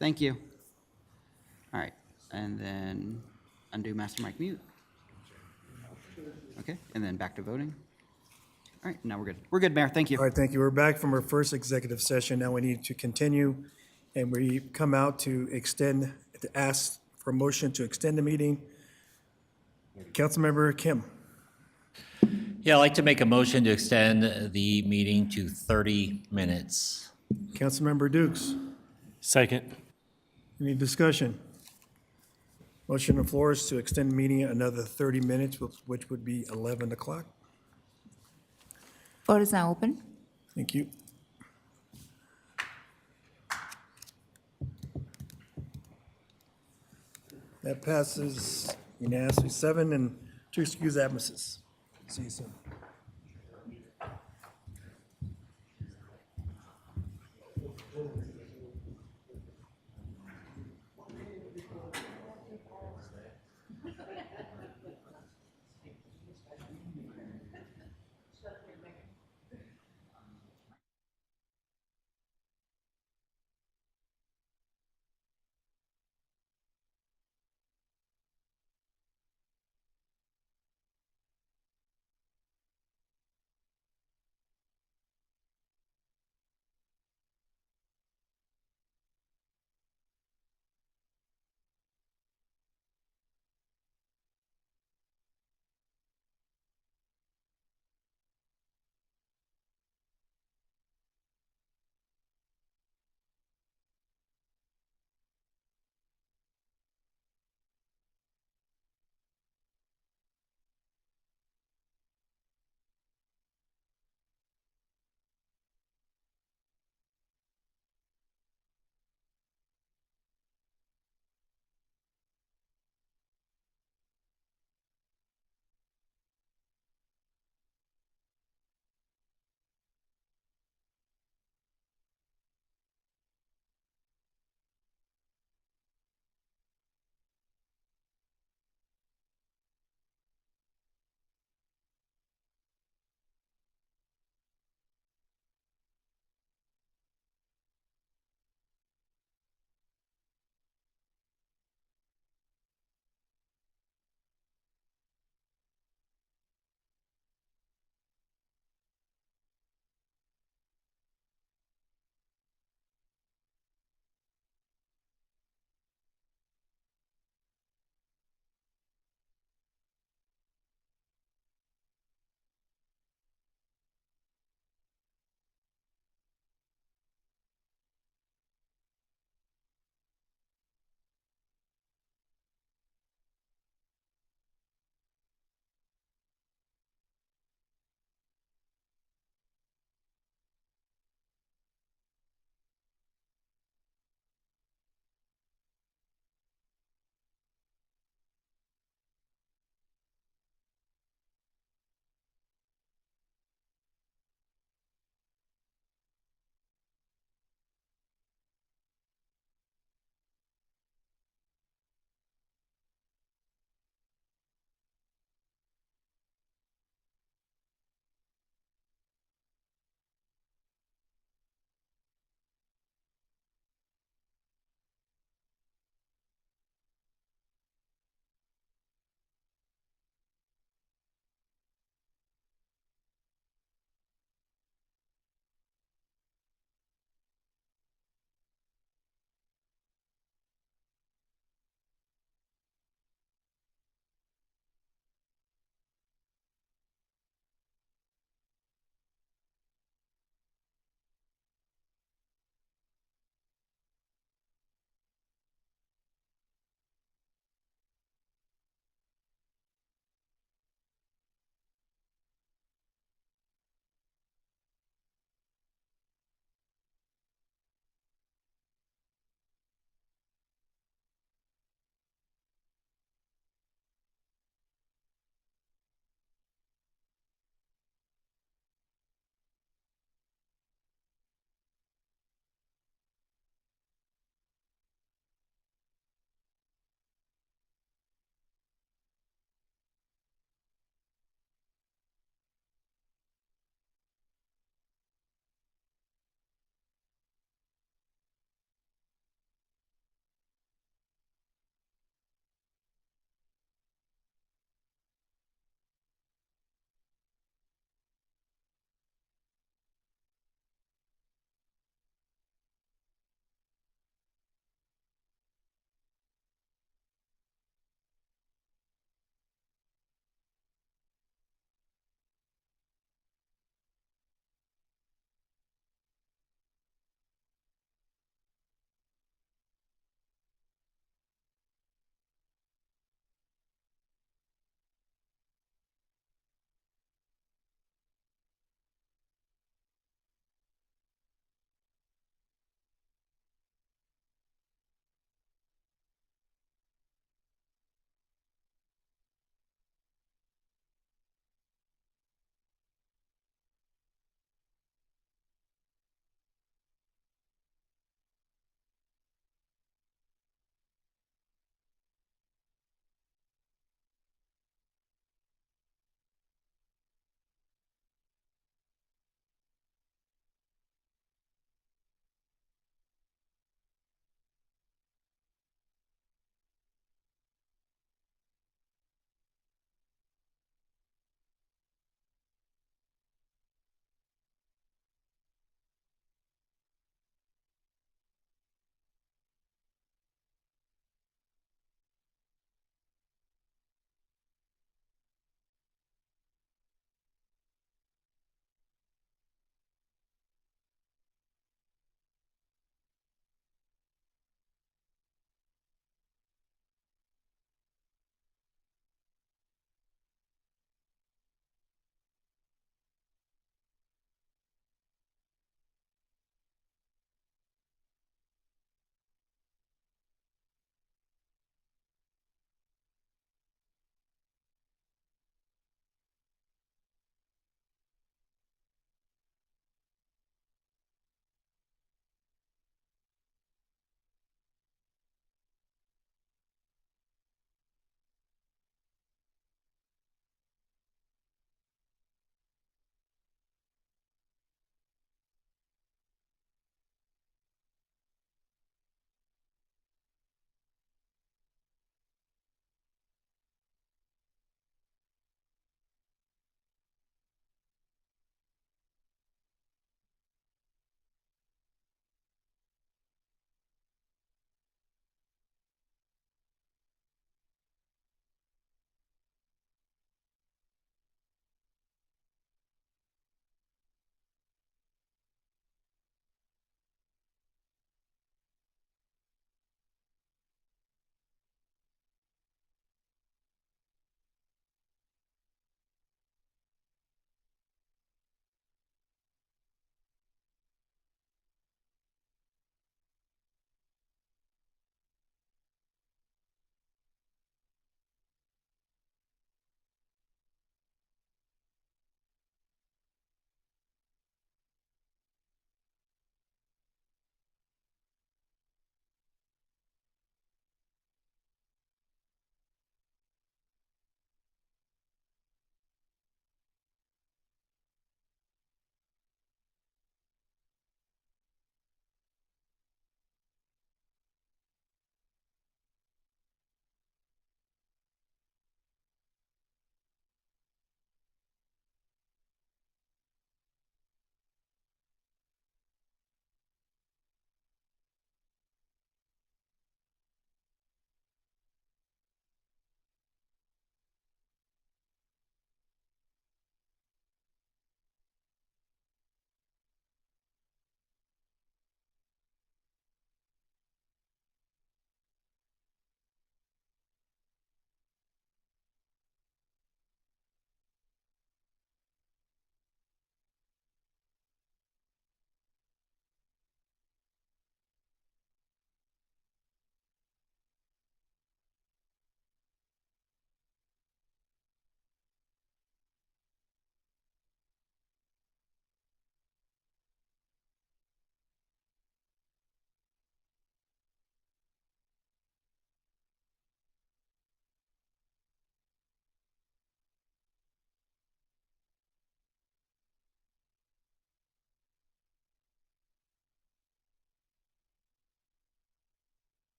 Thank you. All right, and then undo master mic mute. Okay, and then back to voting. All right, now we're good. We're good, Mayor. Thank you. All right, thank you. We're back from our first executive session. Now we need to continue, and we come out to ask for a motion to extend the meeting. Councilmember Kim. Yeah, I'd like to make a motion to extend the meeting to 30 minutes. Councilmember Dukes. Second. Any discussion? Motion on the floor is to extend the meeting another 30 minutes, which would be 11 o'clock. Vote is now open. Thank you. That passes unanimously, 7 and 2 excuse absences. See you soon.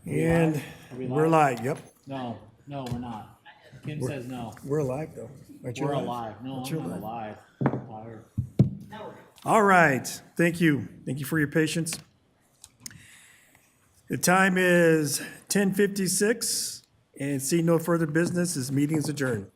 And we're live, yep. No, we're not. Kim says no. We're alive, though. Aren't you We're alive? alive. No, Aren't you I'm not alive? alive. I'm tired. All right, thank you. Thank you for your patience. The time is 10:56, and seeing no further business, this meeting is adjourned.